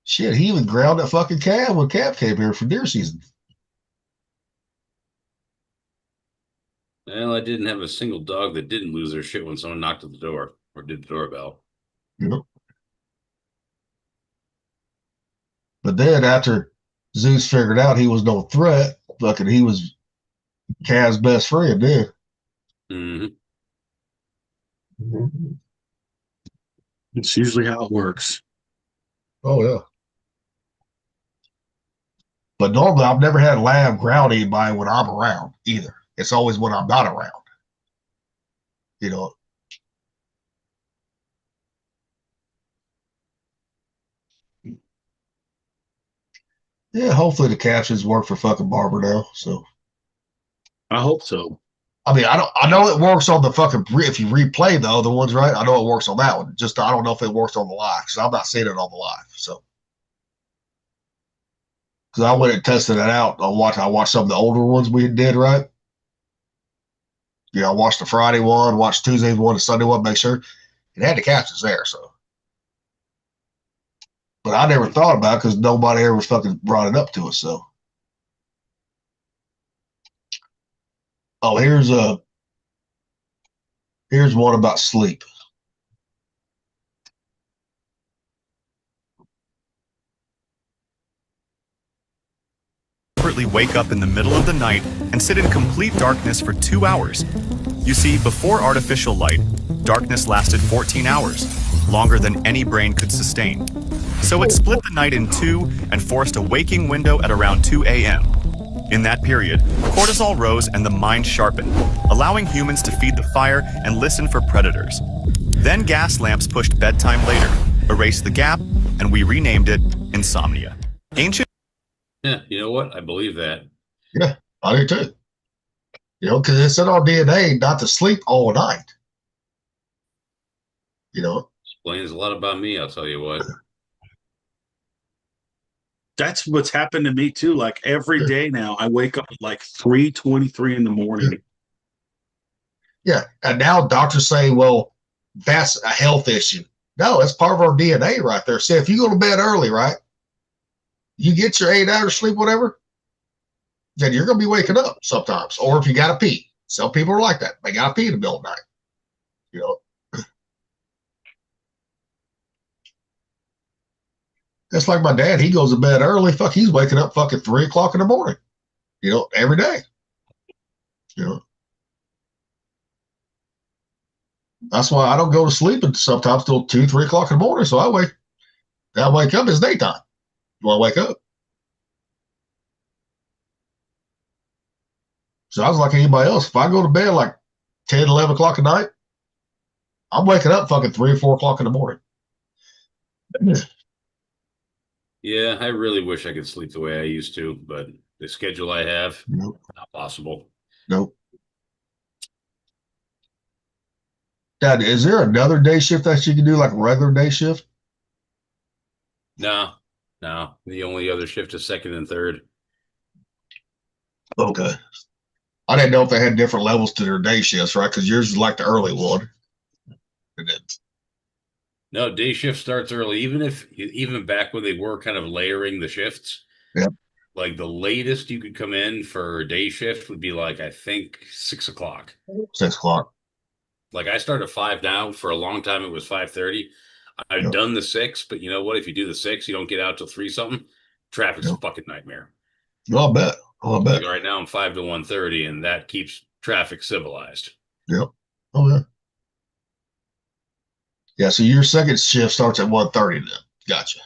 Shit, he even ground that fucking calf when Cap came here for deer season. Well, I didn't have a single dog that didn't lose their shit when someone knocked at the door or did the doorbell. Yep. But then after Zeus figured out he was no threat, fucking he was Cav's best friend then. Mm-hmm. It's usually how it works. Oh yeah. But normally I've never had a lab ground anybody when I'm around either. It's always when I'm not around. You know. Yeah, hopefully the captions work for fucking Barber now. So I hope so. I mean, I know it works on the fucking if you replay the other ones, right? I know it works on that one. Just I don't know if it works on the live because I'm not seeing it on the live. So because I went and tested it out. I watched some of the older ones we did, right? Yeah, I watched the Friday one, watched Tuesday one, the Sunday one, make sure it had the captions there. So, but I never thought about it because nobody ever fucking brought it up to us. So, oh, here's one about sleep. Wake up in the middle of the night and sit in complete darkness for 2 hours. You see, before artificial light, darkness lasted 14 hours, longer than any brain could sustain. So it split the night in two and forced a waking window at around 2 a.m. In that period, cortisol rose and the mind sharpened, allowing humans to feed the fire and listen for predators. Then gas lamps pushed bedtime later, erased the gap, and we renamed it insomnia. Ancient. Yeah, you know what? I believe that. Yeah, I do too. You know, because it's in our DNA not to sleep all night. You know, Explains a lot about me, I'll tell you what. That's what's happened to me too. Like every day now, I wake up at like 3:23 in the morning. Yeah, and now doctors say, well, that's a health issue. No, it's part of our DNA right there. So if you go to bed early, right, you get your 8 hours sleep, whatever, then you're going to be waking up sometimes. Or if you got to pee. Some people are like that. They got to pee in the middle of the night. You know. It's like my dad. He goes to bed early. Fuck, he's waking up fucking 3 o'clock in the morning. Every day. That's why I don't go to sleep and sometimes till 2, 3 o'clock in the morning. So I wake up, it's daytime. When I wake up. So I was like anybody else. If I go to bed like 10, 11 o'clock at night, I'm waking up fucking 3 or 4 o'clock in the morning. Yeah, I really wish I could sleep the way I used to, but the schedule I have, Nope. not possible. Nope. Dad, is there another day shift that you can do, like a regular day shift? No. The only other shift is second and third. Okay. I didn't know if they had different levels to their day shifts, right? Because yours is like the early one. And then, No, day shift starts early, even back when they were kind of layering the shifts. Yep. Like the latest you could come in for a day shift would be like, I think 6 o'clock. 6 o'clock. Like I start at 5 now. For a long time, it was 5:30. I've Yep. done the 6, but you know what? If you do the 6, you don't get out till 3 something. Traffic's a Yep. fucking nightmare. I'll bet. Like right now, I'm 5 to 1:30, and that keeps traffic civilized. Yep. Oh yeah. Yeah. So your second shift starts at 1:30 then. Gotcha.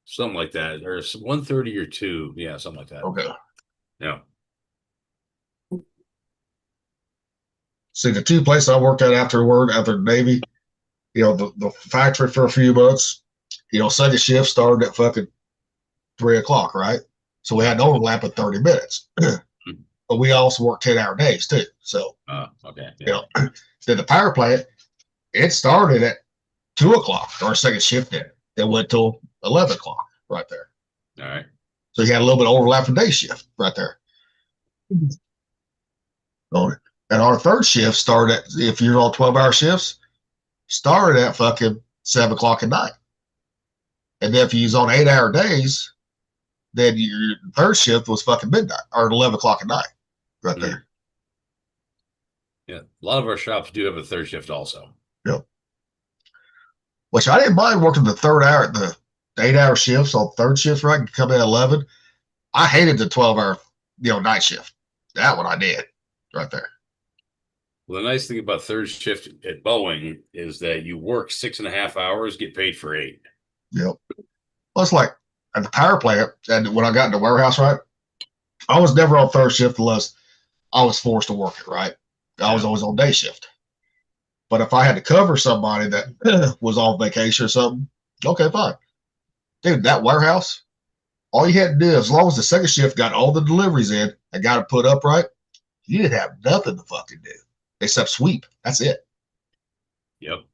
Something like that, or 1:30 or 2. Yeah, something like that. Okay. Yeah. See, the two places I worked at after the Navy, the factory for a few months, second shift started at fucking 3 o'clock, right? So we had an overlap of 30 minutes. But we also worked 10-hour days too. So, okay. Yeah. Then the power plant, it started at 2 o'clock, our second shift did. It went till 11 o'clock right there. All right. So you had a little bit of overlap for day shift right there. And our third shift started at, if you're on 12-hour shifts, started at fucking 7 o'clock at night. And then if you use on 8-hour days, then your third shift was fucking midnight or 11 o'clock at night right there. Yeah. A lot of our shops do have a third shift also. Yep. Which I didn't mind working the 8-hour shifts on third shift, right? You come in at 11. I hated the 12-hour, night shift. That one I did right there. Well, the nice thing about third shift at Boeing is that you work 6.5 hours, get paid for 8. Yep. Well, it's like at the power plant, and when I got in the warehouse, right, I was never on third shift unless I was forced to work it, right? I was always on day shift. But if I had to cover somebody that was on vacation or something, okay, fine. Dude, that warehouse, all you had to do, as long as the second shift got all the deliveries in and got it put up right, you didn't have nothing to fucking do except sweep. That's it. Yep.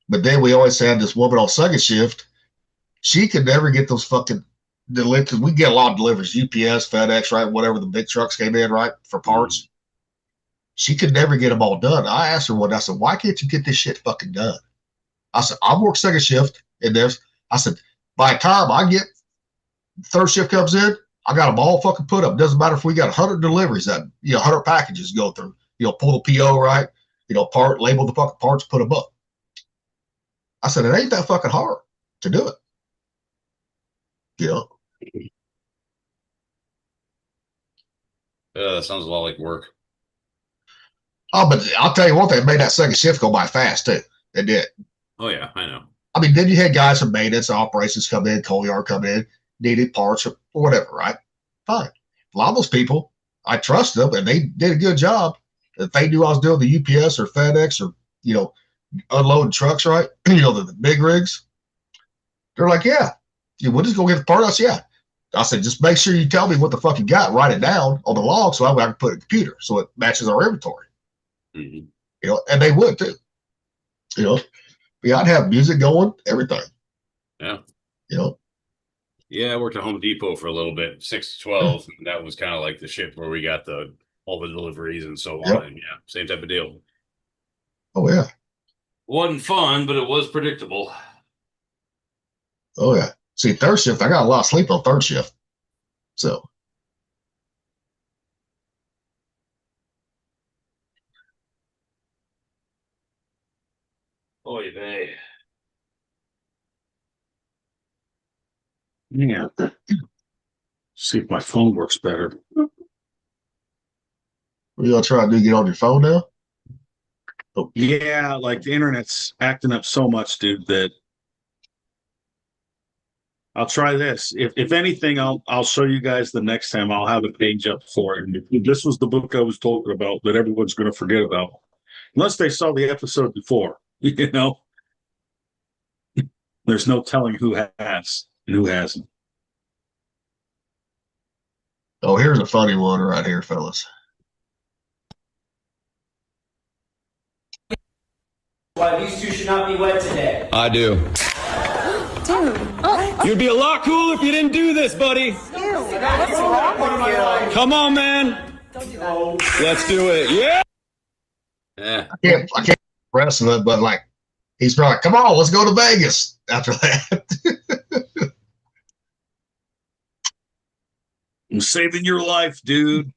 But then we always had this woman on second shift. She could never get those fucking deliveries, because we get a lot of deliveries, UPS, FedEx, right? Whatever the big trucks came in, right? For parts. She could never get them all done. I asked her one, I said, why can't you get this shit fucking done? I said, I work second shift, and I said, by the time I get third shift comes in, I got them all fucking put up. Doesn't matter if we got 100 deliveries that 100 packages go through. Pull the PO right, label the fucking parts, put them up. I said, it ain't that fucking hard to do it. That sounds a lot like work. Oh, but I'll tell you one thing, it made that second shift go by fast too. It did. Oh yeah, I know. I mean, then you had guys from maintenance, operations come in, coal yard come in, needed parts or whatever, right? Fine. A lot of those people, I trust them, and they did a good job. If they knew I was doing the UPS or FedEx or, unloading trucks, right? The big rigs. They're like, yeah, we'll just go get the part. I said, yeah. I said, just make sure you tell me what the fuck you got, write it down on the log so I can put it in the computer so it matches our inventory. Mm-hmm. And they would too. Yeah, I'd have music going, everything. Yeah. Yeah, I worked at Home Depot for a little bit, 6 to 12. And that was kind of like the shift where we got all the deliveries and so on. Yep. And yeah, same type of deal. Oh yeah. Wasn't fun, but it was predictable. Oh yeah. See, third shift, I got a lot of sleep on third shift. So. Oy vey. Yeah. See if my phone works better. What are you gonna try to do? Get on your phone now? Oh. Yeah, like the internet's acting up so much, dude, that I'll try this. If anything, I'll show you guys the next time. I'll have a page up for it. And this was the book I was talking about that everyone's going to forget about, unless they saw the episode before. You know, there's no telling who has and who hasn't. Oh, here's a funny one right here, fellas. Why these two should not be wed today. I do. Dude. You'd be a lot cooler if you didn't do this, buddy. What's wrong with you? Come on, man. Let's do it. Yeah. Yeah. I can't rest of it, but like he's probably like, come on, let's go to Vegas after that. I'm saving your life, dude.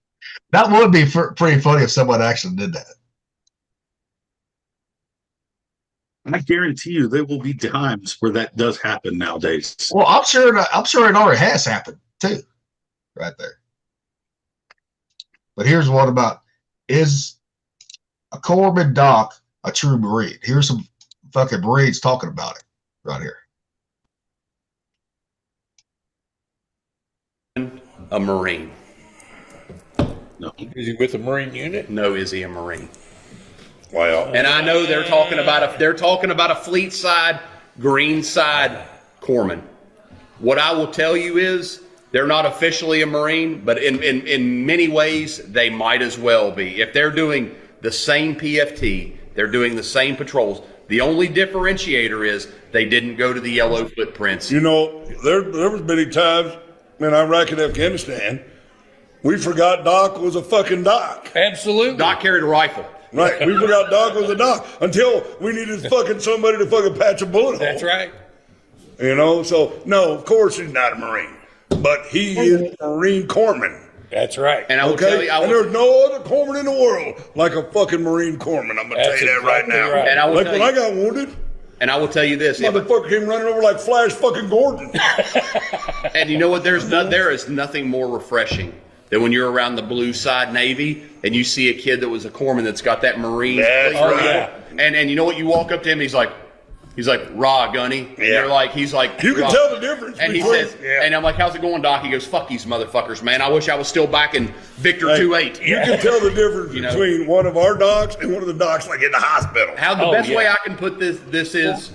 That would be pretty funny if someone actually did that. I guarantee you there will be times where that does happen nowadays. Well, I'm sure it already has happened too, right there. But here's one about, is a corpsman doc a true Marine? Here's some fucking Marines talking about it right here. A Marine. No. Is he with a Marine unit? No, is he a Marine? Well, and I know they're talking about a fleet side, green side corpsman. What I will tell you is they're not officially a Marine, but in many ways they might as well be. If they're doing the same PFT, they're doing the same patrols. The only differentiator is they didn't go to the yellow footprints. You know, there was many times in Iraq and Afghanistan, we forgot Doc was a fucking Doc. Absolutely. Doc carried a rifle. Right, we forgot Doc was a Doc until we needed fucking somebody to fucking patch a bullet hole. That's right. You know, so no, of course he's not a Marine, but he is a Marine corpsman. That's right. And I will tell you, and there's no other corpsman in the world like a fucking Marine corpsman. I'm gonna tell you that right now. Right. And I will like when I got wounded. And I will tell you this: motherfucker came running over like Flash fucking Gordon. And you know what? There is nothing more refreshing than when you're around the blue side Navy and you see a kid that was a corpsman that's got that Marine. That's right. And you know what? You walk up to him, he's like, "Raw, Gunny." And you're like, he's like, you can tell the difference. And he says, and I'm like, "How's it going, Doc?" He goes, "Fuck these motherfuckers, man. I wish I was still back in Victor 2-8." You can tell the difference between one of our docs and one of the docs like in the hospital. How the best way I can put this is,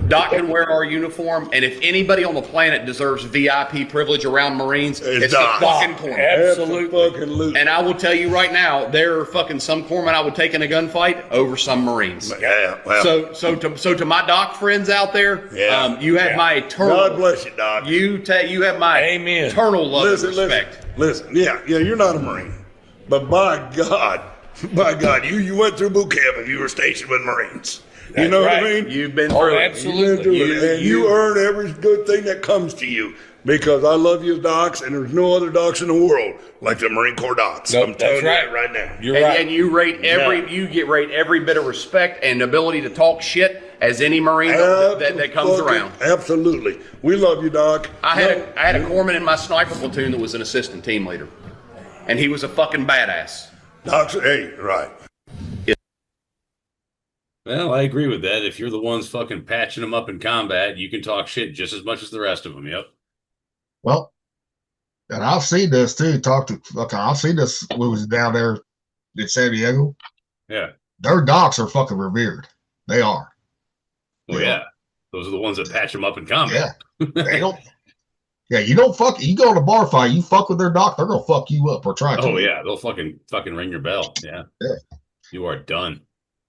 Doc can wear our uniform, and if anybody on the planet deserves VIP privilege around Marines, it's the fucking corpsman. Absolutely. And I will tell you right now, there are fucking some corpsmen I would take in a gunfight over some Marines. Yeah. Well. So to my Doc friends out there, you have my eternal. God bless you, Doc. You have my eternal love and respect. Listen. Yeah. You're not a Marine, but by God, you went through boot camp and you were stationed with Marines. You know what I mean? You've been through it. Absolutely. And you earn every good thing that comes to you because I love you as docs, and there's no other docs in the world like the Marine Corps docs. Nope, I'm telling you that's that right now. You're right. And you rate every bit of respect and ability to talk shit as any Marine that comes around. Absolutely. We love you, Doc. I had a corpsman in my sniper platoon that was an assistant team leader, and he was a fucking badass. Docs, hey, right. Well, I agree with that. If you're the ones fucking patching them up in combat, you can talk shit just as much as the rest of them. Yep. Well, and I've seen this too. I've seen this when we was down there in San Diego. Yeah. Their docs are fucking revered. They are. Well, yeah. Those are the ones that patch them up in combat. Yeah. They don't. Yeah, you don't fuck. You go to a bar fight, you fuck with their doc, they're gonna fuck you up or try to. Oh yeah, they'll fucking ring your bell. Yeah. You are done.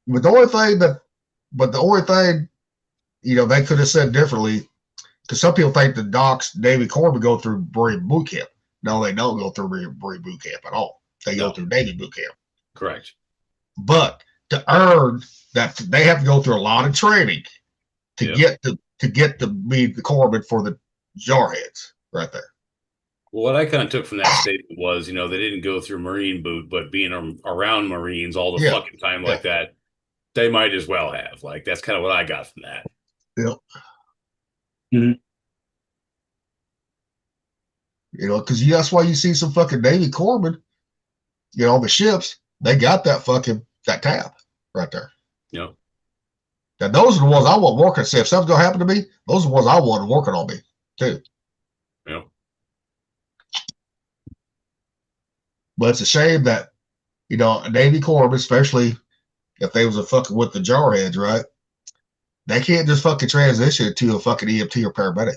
But the only thing, you know, they could have said differently, because some people think the docs, Navy Corps would go through Marine boot camp. No, they don't go through Marine boot camp at all. They go through Navy boot camp. Correct. But to earn that, they have to go through a lot of training to get to be the corpsman for the jarheads right there. Well, what I kind of took from that statement was, you know, they didn't go through Marine boot, but being around Marines all the fucking time like that, they might as well have. Like, that's kind of what I got from that. Yep. Mm-hmm. You know, because that's why you see some fucking Navy corpsmen, you know, on the ships. They got that tab right there. Yep. Now those are the ones I want working. Say if something's gonna happen to me, those are the ones I want working on me too. Yep. But it's a shame that, you know, a Navy corpsman, especially if they was a fucking with the jarheads, right? They can't just fucking transition to a fucking EMT or paramedic.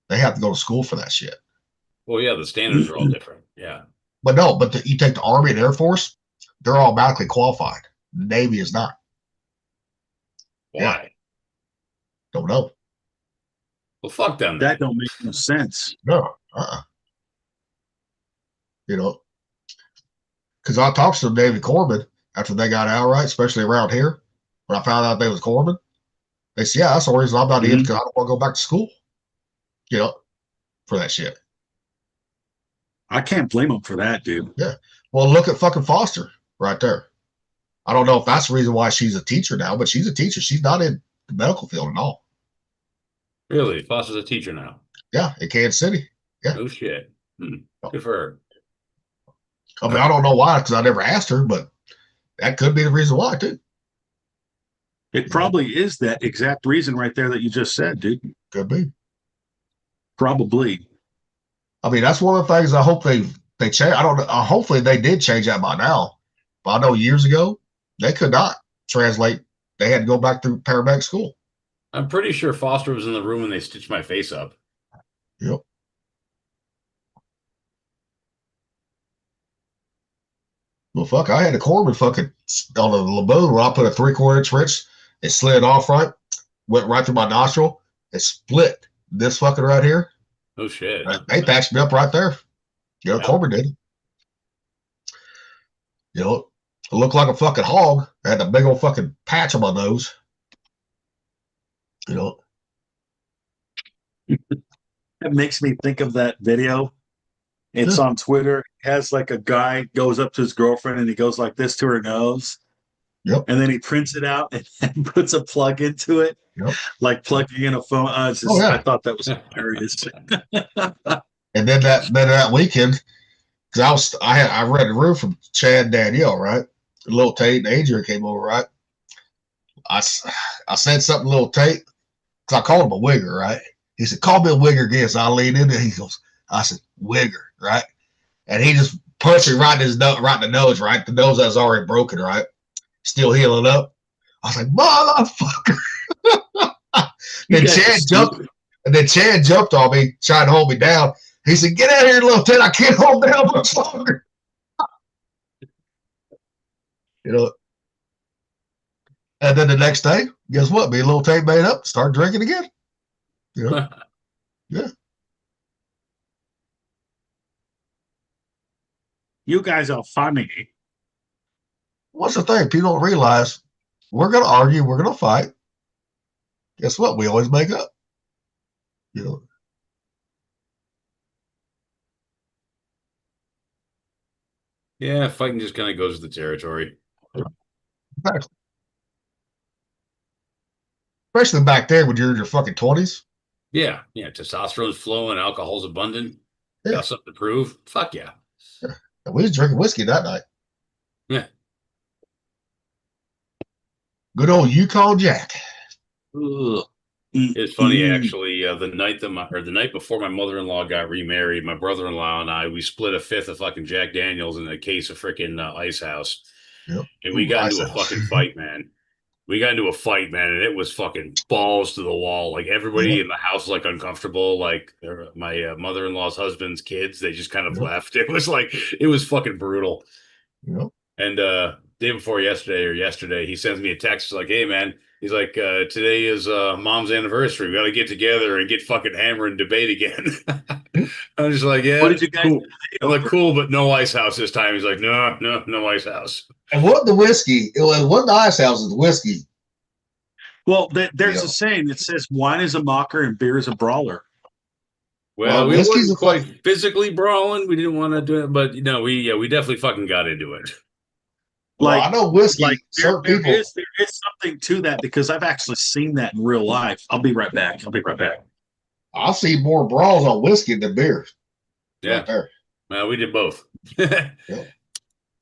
They have to go to school for that shit. Well, yeah, the standards are all different. Yeah. But no, you take the Army and Air Force, they're automatically qualified. The Navy is not. Why? Yeah. Don't know. Well, fuck them. That don't make no sense. No. You know, because I talked to some Navy corpsmen after they got out, right? Especially around here. When I found out they was corpsmen, they said, yeah, that's the reason I'm not in, because I don't want to go back to school. You know, for that shit. I can't blame them for that, dude. Yeah. Well, look at fucking Foster right there. I don't know if that's the reason why she's a teacher now, but she's a teacher. She's not in the medical field at all. Really? Foster's a teacher now? Yeah, in Kansas City. Yeah. Oh, shit. Good for her. I mean, I don't know why, because I never asked her, but that could be the reason why, too. It probably is that exact reason right there that you just said, dude. Could be. Probably. I mean, that's one of the things I hope they change. I don't know. Hopefully they did change that by now. But I know years ago, they could not translate. They had to go back through paramedic school. I'm pretty sure Foster was in the room when they stitched my face up. Yep. Well, fuck, I had a corpsman fucking on a laboon where I put a 3/4 inch wrench. It slid off right, went right through my nostril. It split this fucking right here. Oh, shit. They patched me up right there. You know, Yeah. corpsman did. You know, it looked like a fucking hog. I had a big old fucking patch on my nose. You know. It makes me think of that video. It's on Twitter. It has like a guy goes up to his girlfriend and he goes like this to her nose. Yep. And then he prints it out and puts a plug into it. Yep. Like plugging in a phone. I thought that was hilarious. And then that weekend, because I rented a room from Chad and Danielle, right? Little Tate and Adrian came over, right? I said something to Little Tate, because I called him a wigger, right? He said, call me a wigger again. So I leaned in and he goes, I said, wigger, right? And he just punched me right in the nose, right? The nose that was already broken, right? Still healing up. I was like, motherfucker. Then Chad jumped on me, trying to hold me down. He said, get out of here, Little Ted. I can't hold down much longer. You know. And then the next day, guess what? Me and Little Ted made up, started drinking again. You know? Yeah. You guys are funny. What's the thing? People don't realize we're going to argue, we're going to fight. Guess what? We always make up. You know. Yeah, fighting just kind of goes with the territory. Exactly. Especially back there when you're in your fucking 20s. Yeah, testosterone's flowing, alcohol's abundant. Yeah. Got something to prove. Fuck yeah. We was drinking whiskey that night. Yeah. Good old Yukon Jack. Ugh. It's funny, actually. The night before my mother-in-law got remarried, my brother-in-law and I, we split a fifth of fucking Jack Daniels in a case of freaking Ice House. Yep. And we got into a fucking fight, man. And it was fucking balls to the wall. Like everybody in the house was like uncomfortable. Like my mother-in-law's husband's kids, they just kind of left. It was fucking brutal. Yep. And day before yesterday, he sends me a text like, "Hey man," he's like, "Today is Mom's anniversary. We got to get together and get fucking hammered and debate again." I'm just like, "Yeah, what did you guys cool." I'm like, "Cool, but no Ice House this time." He's like, "No Ice House." And what the whiskey? What the Ice House is the whiskey? Well, there's a saying that says wine is a mocker and beer is a brawler. Well, we wasn't quite physically brawling. We didn't want to do it, but we definitely fucking got into it. Like, I know whiskey. Like certain there people. is something to that because I've actually seen that in real life. I'll be right back. I see more brawls on whiskey than beer. Yeah. Right there. Well, we did both. Yep.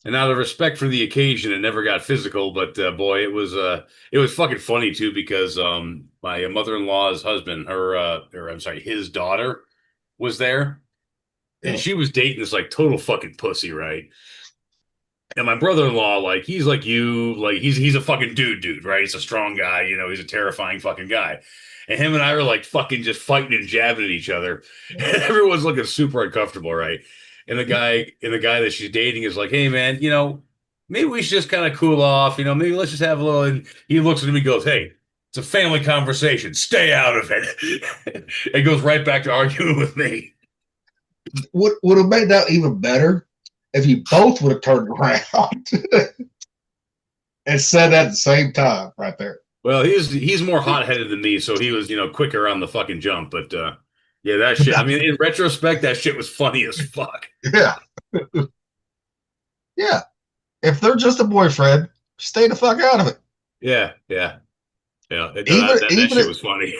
And out of respect for the occasion, it never got physical. But boy, it was fucking funny too because my mother-in-law's husband, his daughter, was there, and she was dating this like total fucking pussy, right? And my brother-in-law, like he's like you, like he's a fucking dude, right? He's a strong guy, you know. He's a terrifying fucking guy. And him and I are like fucking just fighting and jabbing at each other, and everyone's looking super uncomfortable, right? And the guy that she's dating is like, "Hey, man, you know, maybe we should just kind of cool off. You know, maybe let's just have a little." And he looks at me and goes, "Hey, it's a family conversation. Stay out of it." And goes right back to arguing with me. Would have made that even better if you both would have turned around and said that at the same time, right there. Well, he's more hot-headed than me, so he was, you know, quicker on the fucking jump. But yeah, that shit. I mean, in retrospect, that shit was funny as fuck. Yeah. Yeah. If they're just a boyfriend, stay the fuck out of it. Yeah. That shit was funny.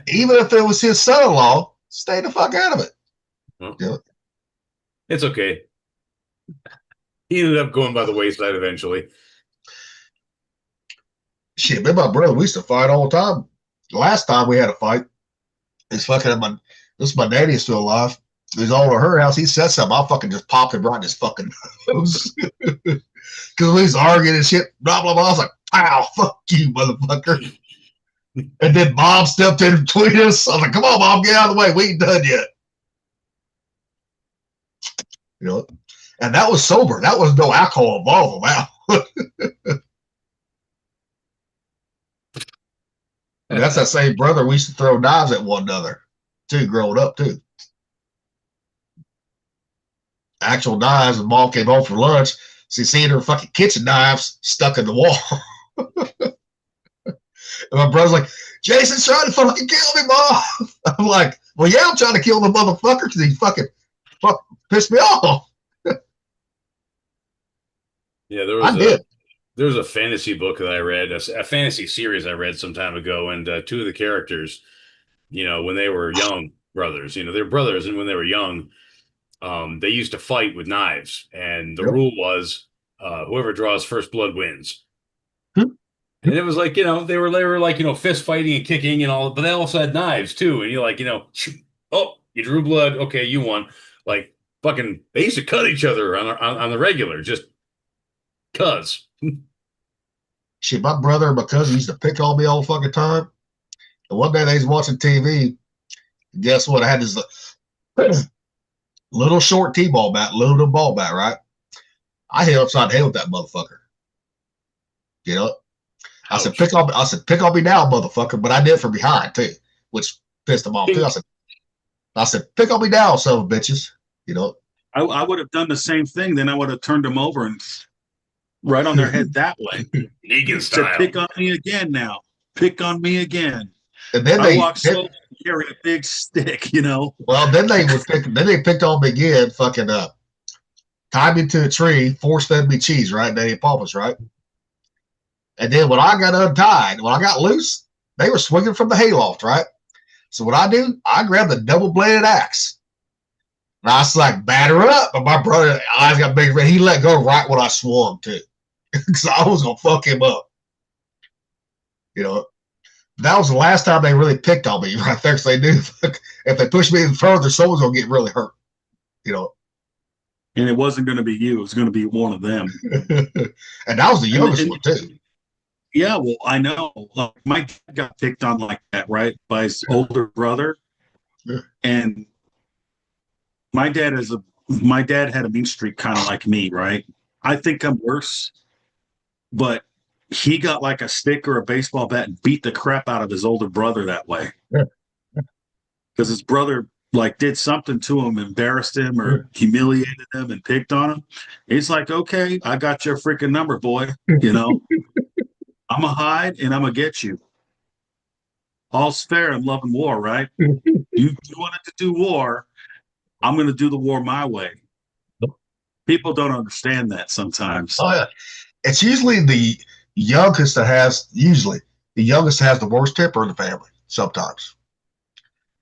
Even if it was his son-in-law, stay the fuck out of it. Well, Yeah. It's okay. He ended up going by the wayside eventually. Shit, me and my brother, we used to fight all the time. The last time we had a fight, it's fucking my daddy's still alive. He's all at her house. He said something. I fucking just popped him right in his fucking nose. Because we was arguing and shit, blah, blah, blah. I was like, "Pow, fuck you, motherfucker." And then Mom stepped in between us. I was like, "Come on, Mom, get out of the way. We ain't done yet." You know, and that was sober. That was no alcohol involved. Wow. And that's that same brother we used to throw knives at one another, too, growing up, too. Actual knives, and Mom came home for lunch. She seen her fucking kitchen knives stuck in the wall. And my brother's like, "Jason's trying to fucking kill me, Mom." I'm like, "Well, yeah, I'm trying to kill the motherfucker because he fucking pissed me off." Yeah, there was a fantasy book that I read, a fantasy series I read some time ago, and two of the characters, you know, when they were young brothers, you know, they're brothers, and when they were young, they used to fight with knives, and the rule was whoever draws first blood wins. And it was like, you know, they were like, you know, fist fighting and kicking and all, but they also had knives too, and you're like, you know, oh, you drew blood, okay, you won. Like fucking, they used to cut each other on the regular, just cuz. Shit, my brother and my cousin used to pick on me all the fucking time. And one day they was watching TV. And guess what? I had this little short T-ball bat, little ball bat, right? I hit upside the head with that motherfucker. You know? I said, pick on me now, motherfucker. But I did it from behind too, which pissed him off too. I said, pick on me now, son of bitches. You know? I would have done the same thing. Then I would have turned them over and right on their head that way. Negan style. Pick on me again now. Pick on me again. And then I walked slow and carried a big stick, you know. Well, then they picked on me again, fucking tied me to a tree, force fed me cheese, right? They ate Papa's, right? And then when I got untied, when I got loose, they were swinging from the hayloft, right? So what I do, I grabbed the double-bladed axe. And I was like, batter up. But my brother, eyes got big. He let go right when I swung, too. Because I was going to fuck him up. You know, that was the last time they really picked on me right there. Because they knew if they pushed me further, someone's going to get really hurt. You know. And it wasn't going to be you. It was going to be one of them. And that was the youngest one, too. Yeah, well, I know. Like, my dad got picked on like that, right? By his older brother. Yeah. And my dad had a mean streak kind of like me, right? I think I'm worse, but he got like a stick or a baseball bat and beat the crap out of his older brother that way. Because his brother like did something to him, embarrassed him or humiliated him and picked on him. He's like, "Okay, I got your freaking number, boy. You know, I'm gonna hide and I'm gonna get you. All's fair in love and war, right? You wanted to do war. I'm going to do the war my way." People don't understand that sometimes. Oh yeah, it's usually the youngest that has the worst temper in the family. Sometimes,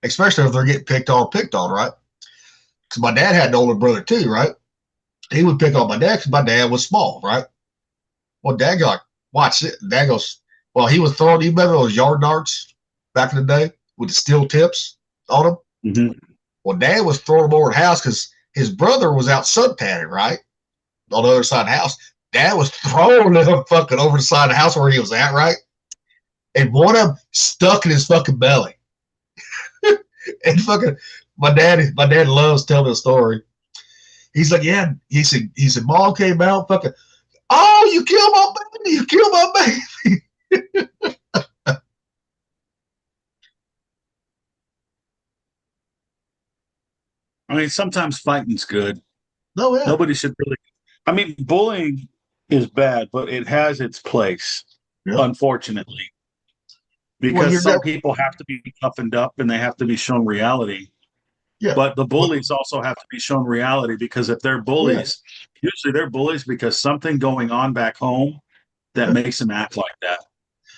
especially if they're getting picked on, right? because my dad had an older brother too, right? He would pick on my dad because my dad was small, right? Well, Dad got like, watch it. Dad goes, well, he was throwing, you remember those yard darts back in the day with the steel tips on them? Mm-hmm. Well, Dad was throwing them over the house because his brother was out suntanning, right? On the other side of the house. Dad was throwing them fucking over the side of the house where he was at, right? And one of them stuck in his fucking belly. And fucking my dad loves telling the story. He's like, yeah, he said, Mom came out, fucking, oh, you killed my baby, you killed my baby. I mean, sometimes fighting's good. No, yeah. Nobody should really. I mean, bullying is bad, but it has its place, unfortunately. Because some people have to be toughened up and they have to be shown reality. Yeah. But the bullies also have to be shown reality, because if they're bullies, usually they're bullies because something going on back home that makes them act like that.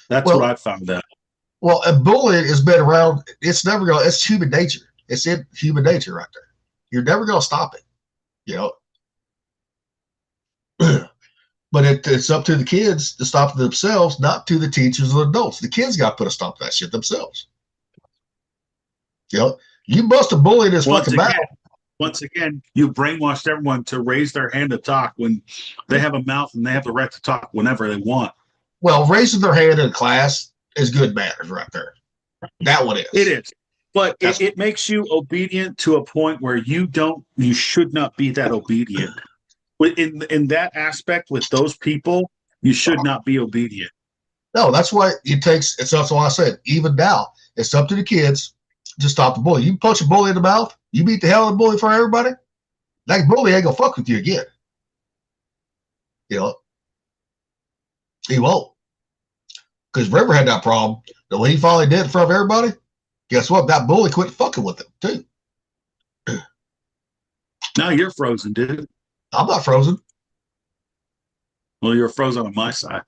That's what I found out. Well, a bullying has been around. It's never going to, it's human nature. It's in human nature right there. You're never going to stop it, you know. But it's up to the kids to stop it themselves, not to the teachers or adults. The kids got to put a stop to that shit themselves. You know, you must have bullied this fucking battle. Once again, you brainwashed everyone to raise their hand to talk when they have a mouth and they have the right to talk whenever they want. Well, raising their hand in class is good manners right there. That one is. It is. But it makes you obedient to a point where you should not be that obedient. In that aspect with those people, you should not be obedient. No, that's why that's why I said, even now, it's up to the kids to stop the bully. You punch a bully in the mouth, you beat the hell out of the bully for everybody, that bully ain't gonna fuck with you again. You know? He won't. Because River had that problem. That when he finally did in front of everybody, guess what? That bully quit fucking with him, too. Now you're frozen, dude. I'm not frozen. Well, you're frozen on my side.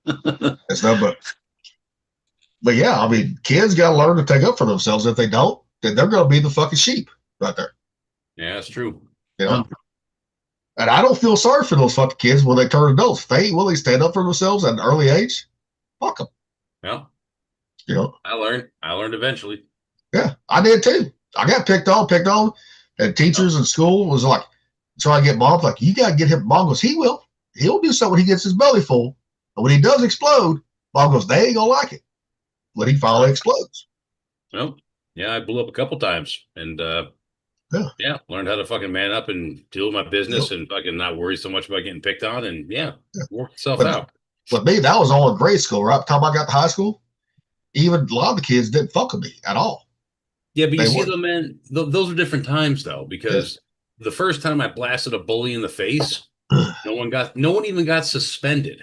It's no, but yeah, I mean, kids got to learn to take up for themselves. If they don't, then they're going to be the fucking sheep right there. Yeah, that's true. You know? And I don't feel sorry for those fucking kids when they turn adults. If they ain't willing to stand up for themselves at an early age, fuck them. Yeah. You know? I learned eventually. Yeah, I did too. I got picked on, and teachers in school was like, so I get Mom like, you got to get him. Mom goes, he'll do something when he gets his belly full. And when he does explode, Mom goes, they ain't going to like it when he finally explodes. Well, yeah, I blew up a couple times and, learned how to fucking man up and deal with my business and fucking not worry so much about getting picked on and work itself out. With me, that was all in grade school, right? By the time I got to high school, even a lot of the kids didn't fuck with me at all. Yeah, but you see, though, man, those are different times, though, because the first time I blasted a bully in the face, no one even got suspended.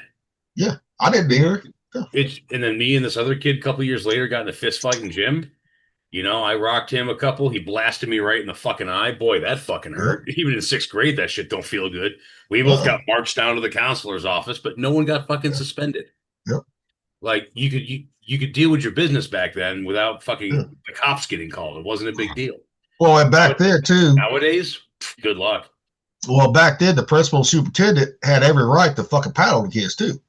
Yeah, I didn't either. And then me and this other kid a couple of years later got in a fist fight in gym. You know, I rocked him a couple. He blasted me right in the fucking eye. Boy, that fucking hurt. Even in 6th grade, that shit don't feel good. We both got marched down to the counselor's office, but no one got fucking suspended. Yep. Like you could deal with your business back then without fucking the cops getting called. It wasn't a big deal. Well, and back there too. Nowadays, good luck. Well, back then the principal superintendent had every right to fucking paddle the kids too.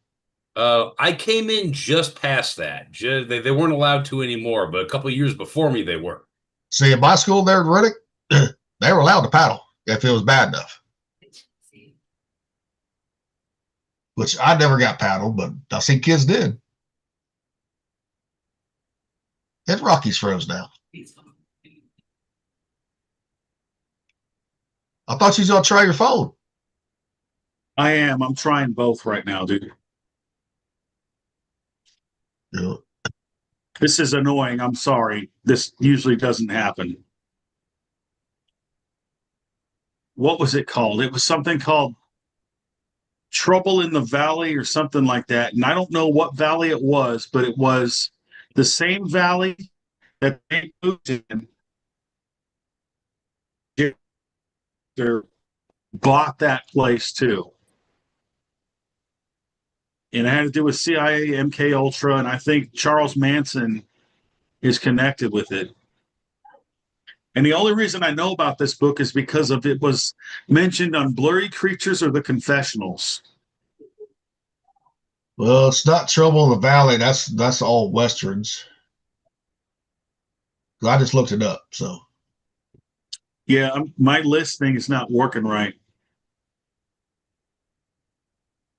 I came in just past that. They weren't allowed to anymore, but a couple of years before me, they were. See, in my school there in Riddick, they were allowed to paddle if it was bad enough. Which I never got paddled, but I see kids did. And Rocky's froze now. I thought you was going to try your phone. I am. I'm trying both right now, dude. Yeah. This is annoying. I'm sorry. This usually doesn't happen. What was it called? It was something called Trouble in the Valley or something like that. And I don't know what valley it was, but it was the same valley that they moved in. They bought that place too. And it had to do with CIA, MK Ultra, and I think Charles Manson is connected with it. And the only reason I know about this book is because of it was mentioned on Blurry Creatures or the Confessionals. Well, it's not Trouble in the Valley. That's all westerns. I just looked it up, so. Yeah, my listing is not working right.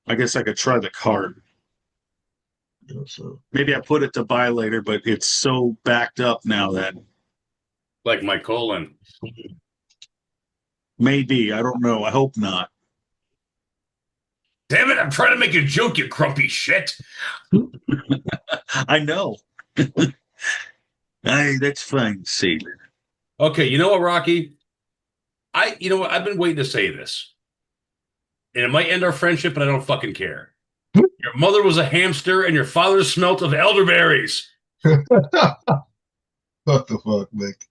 I guess I could try the card. Yeah, so. Maybe I put it to buy later, but it's so backed up now that. Like my colon. Maybe. I don't know. I hope not. Damn it, I'm trying to make a joke, you crumpy shit. I know. Hey, that's fine, Sailor. Okay, you know what, Rocky? You know what? I've been waiting to say this. And it might end our friendship, but I don't fucking care. Your mother was a hamster and your father smelt of elderberries. What the fuck, Nick?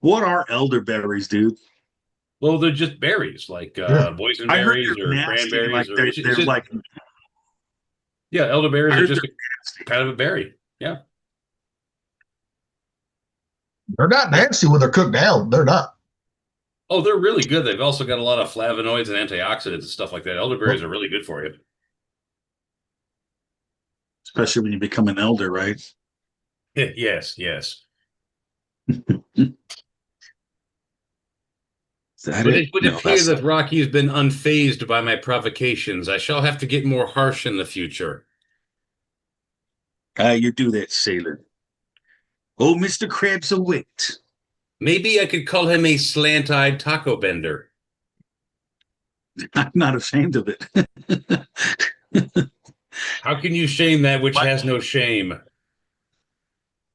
What are elderberries, dude? Well, they're just berries, like boysenberries or cranberries. Like or they're like, yeah, elderberries are just kind of a berry. Yeah. They're not nasty when they're cooked down. They're not. Oh, they're really good. They've also got a lot of flavonoids and antioxidants and stuff like that. Elderberries are really good for you. Especially when you become an elder, right? Yes. But it would appear that Rocky has been unfazed by my provocations. I shall have to get more harsh in the future. You do that, Sailor. Oh, Mr. Krabs a wit. Maybe I could call him a slant-eyed taco bender. I'm not ashamed of it. How can you shame that which has no shame?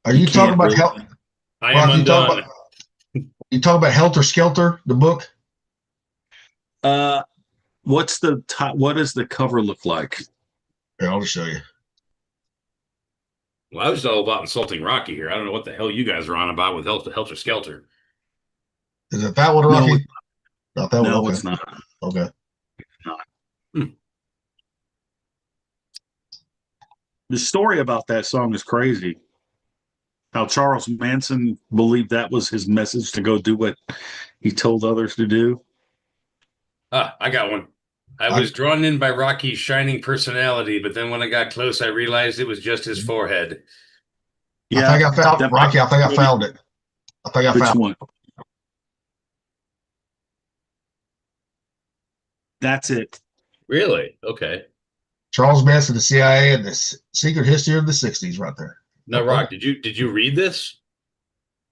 Are you talking about health? I am undone. You talking about Helter Skelter, the book? What's the what does the cover look like? Here, I'll just show you. Well, I was all about insulting Rocky here. I don't know what the hell you guys are on about with Helter Skelter. Is it that one, Rocky? Not that one. No, okay. it's not. Okay. The story about that song is crazy. How Charles Manson believed that was his message to go do what he told others to do. I got one. I was drawn in by Rocky's shining personality, but then when I got close, I realized it was just his forehead. Yeah, I think I found Rocky. I think I found it. I think I found one. That's it. Really? Okay. Charles Manson, the CIA, and the secret history of the '60s, right there. Now, Rock, did you read this?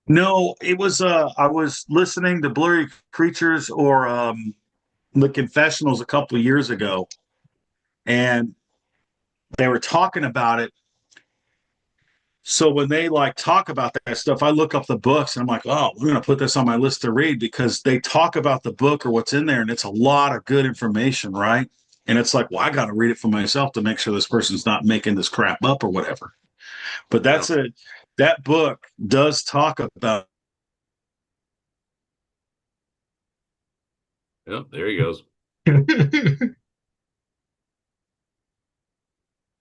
No, it was I was listening to Blurry Creatures or the Confessionals a couple of years ago, and they were talking about it. So when they like talk about that stuff, I look up the books and I'm like, oh, we're gonna put this on my list to read because they talk about the book or what's in there, and it's a lot of good information, right? And it's like, well, I got to read it for myself to make sure this person's not making this crap up or whatever. But that's it. That book does talk about. Yep, there he goes.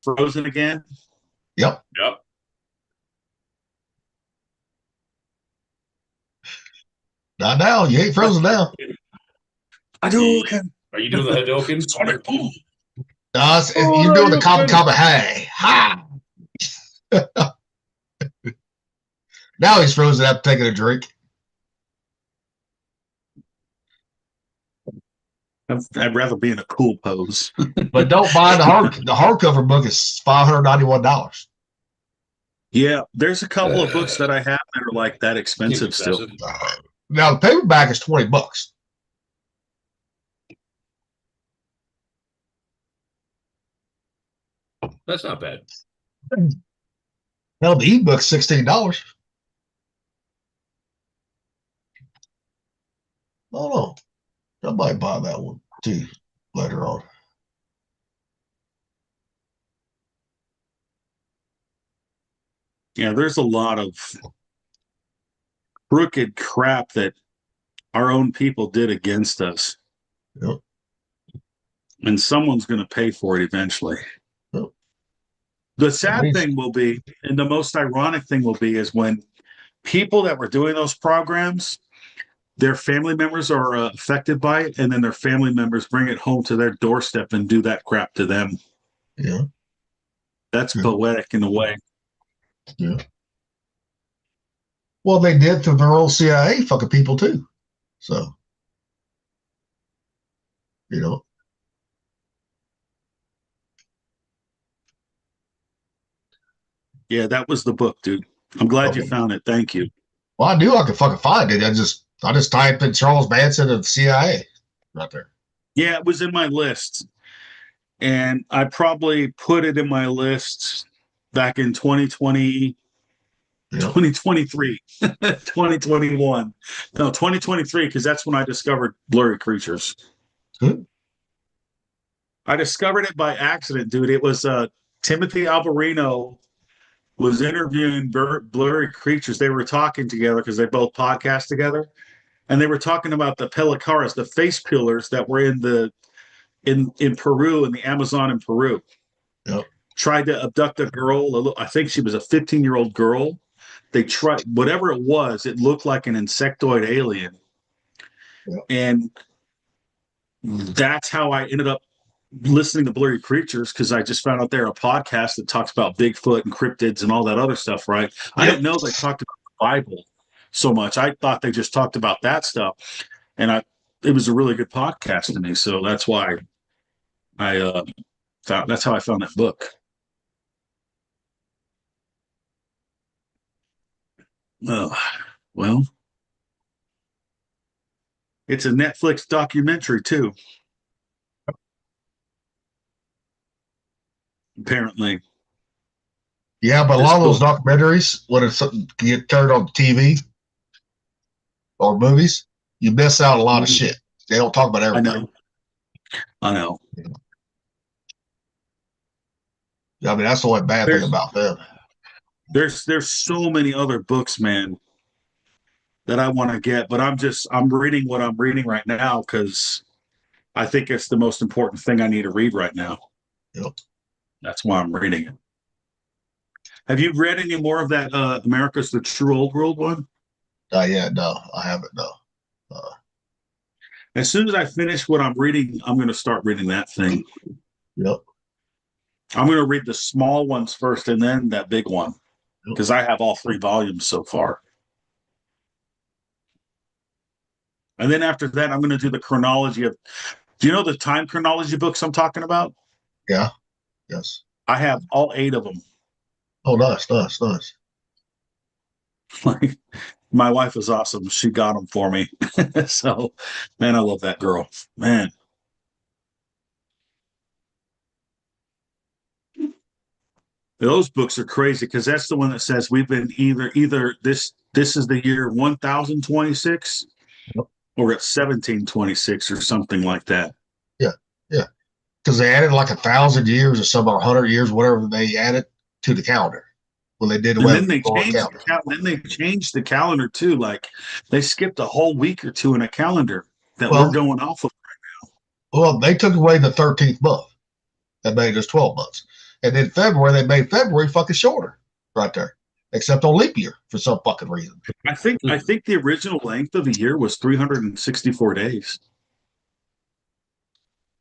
Frozen again? Yep. Not now. You ain't frozen now. Hadouken. Are you doing the Hadouken? Sonic boom. No, you're doing the Kaba Hey. Ha! Now he's frozen up taking a drink. I'd rather be in a cool pose. But don't buy the hardcover book is $591. Yeah, there's a couple of books that I have that are like that expensive still. Now the paperback is $20. That's not bad. Now the ebook's $16. Oh no, I might buy that one too later on. Yeah, there's a lot of crooked crap that our own people did against us. Yep. And someone's going to pay for it eventually. Yep. The sad thing will be, and the most ironic thing will be, is when people that were doing those programs, their family members are affected by it, and then their family members bring it home to their doorstep and do that crap to them. Yeah. That's poetic in a way. Yeah. Well, they did to their old CIA fucking people too. So, you know. Yeah, that was the book, dude. I'm glad you found it. Thank you. Well, I knew I could fucking find it. I just typed in Charles Manson and CIA right there. Yeah, it was in my list. And I probably put it in my list back in 2020, 2023, 2021. No, 2023, because that's when I discovered Blurry Creatures. Good. I discovered it by accident, dude. It was Timothy Alvarino was interviewing Blurry Creatures. They were talking together because they both podcast together. And they were talking about the pelicaras, the face peelers that were in Peru, in the Amazon in Peru. Yep. Tried to abduct a girl. I think she was a 15-year-old girl. They tried, whatever it was, it looked like an insectoid alien. Yep. And that's how I ended up listening to Blurry Creatures, because I just found out they're a podcast that talks about Bigfoot and cryptids and all that other stuff, right? Yep. I didn't know they talked about the Bible so much. I thought they just talked about that stuff. And it was a really good podcast to me. So that's why that's how I found that book. Oh, well, it's a Netflix documentary too. Apparently. Yeah, but a lot of those documentaries, when it's something get turned on TV or movies, you miss out a lot of shit. They don't talk about everything. I know. I mean, that's the only bad thing about them. There's so many other books, man, that I want to get, but I'm reading what I'm reading right now because I think it's the most important thing I need to read right now. Yep. That's why I'm reading it. Have you read any more of that America's the True Old World one? Yeah, no, I haven't, no. As soon as I finish what I'm reading, I'm going to start reading that thing. Yep. I'm going to read the small ones first and then that big one, because I have all 3 volumes so far. And then after that, I'm going to do the chronology of, do you know the time chronology books I'm talking about? Yeah. Yes. I have all 8 of them. Oh, nice. Like, my wife is awesome. She got them for me. So, man, I love that girl. Man. Those books are crazy because that's the one that says we've been either this is the year 1026 or it's 1726 or something like that. Yeah. Because they added like 1,000 years or some 100 years, whatever they added to the calendar when they did away. And then they changed the calendar too. Like they skipped a whole week or two in a calendar that we're going off of right now. Well, they took away the 13th month. That made us 12 months. And then February, they made February fucking shorter right there, except on leap year for some fucking reason. I think the original length of the year was 364 days.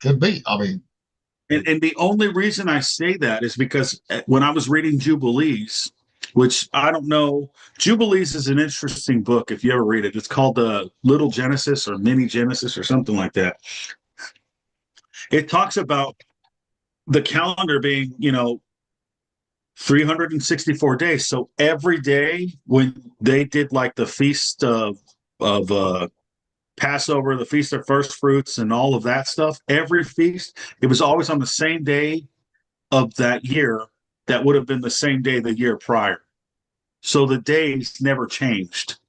Could be. I mean, and the only reason I say that is because when I was reading Jubilees, which I don't know, Jubilees is an interesting book if you ever read it. It's called Little Genesis or Mini Genesis or something like that. It talks about the calendar being, 364 days. So every day when they did like the feast of Passover, the Feast of First Fruits and all of that stuff, every feast, it was always on the same day of that year that would have been the same day the year prior. So the days never changed.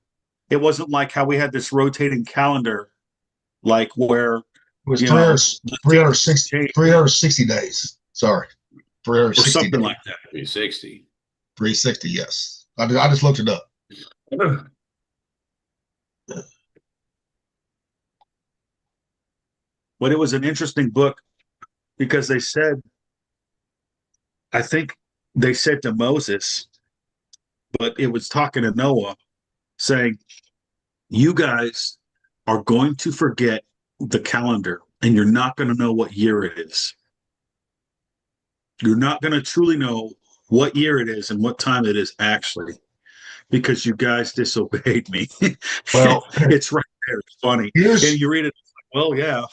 It wasn't like how we had this rotating calendar, like where it was 360 days. Sorry. 360 or something days. like that. 360. 360, yes. I just looked it up. But it was an interesting book because they said, I think they said to Moses, but it was talking to Noah, saying, you guys are going to forget the calendar and you're not going to know what year it is. You're not going to truly know what year it is and what time it is actually, because you guys disobeyed me. Well, it's right there. It's funny. And you read it, well, yeah,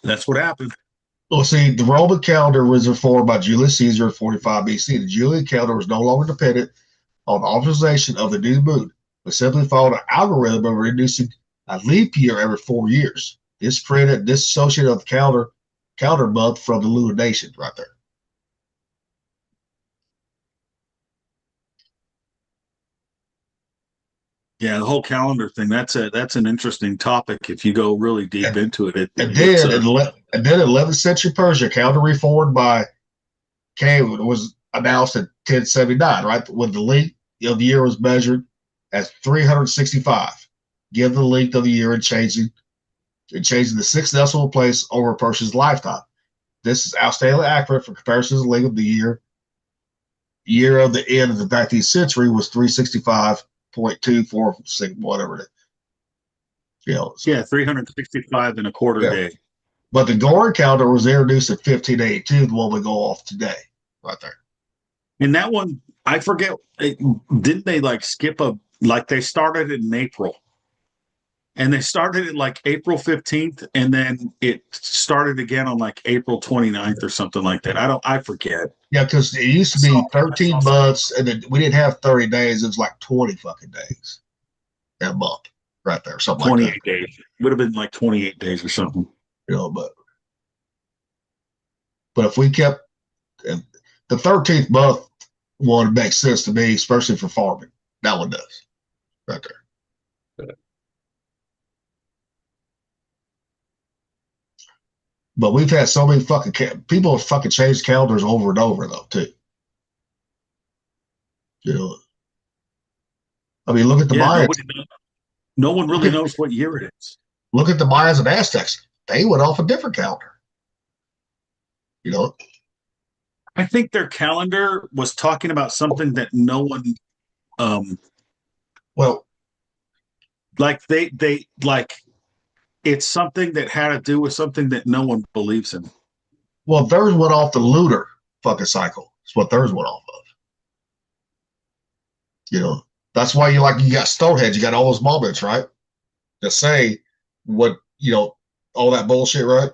that's what happened. Well, see, the Roman calendar was reformed by Julius Caesar in 45 BC. The Julian calendar was no longer dependent on the observation of the new moon, but simply followed an algorithm of reducing a leap year every 4 years. This created disassociation of the calendar month from the lunation right there. Yeah, the whole calendar thing, that's an interesting topic if you go really deep into it. And then in 11th century Persia, calendar reformed by was announced in 1079, right? When the length of the year was measured as 365, given the length of the year and changing the 6th decimal place over a person's lifetime. This is outstandingly accurate for comparisons of the length of the year. Year of the end of the 19th century was 365.246, whatever it is. Yeah, 365 and a quarter day. But the Gregorian calendar was introduced in 1582, the one we go off today, right there. And that one, I forget, didn't they like skip they started it in April. And they started it like April 15th, and then it started again on like April 29th or something like that. I forget. Yeah, because it used to be 13 months, and then we didn't have 30 days. It was like 20 fucking days that month, right there. Something 28 like that. days. It would have been like 28 days or something. But if we kept the 13th month one makes sense to me, especially for farming. That one does, right there. But we've had so many fucking people have fucking changed calendars over and over though too. I mean, look at the Mayans. No one really knows what year it is. Look at the Mayans and Aztecs. They went off a different calendar. I think their calendar was talking about something that no one, it's something that had to do with something that no one believes in. Well, theirs went off the lunar fucking cycle. That's what theirs went off of. That's why you got Stonehenge. You got all those moments, right? To say what, all that bullshit, right?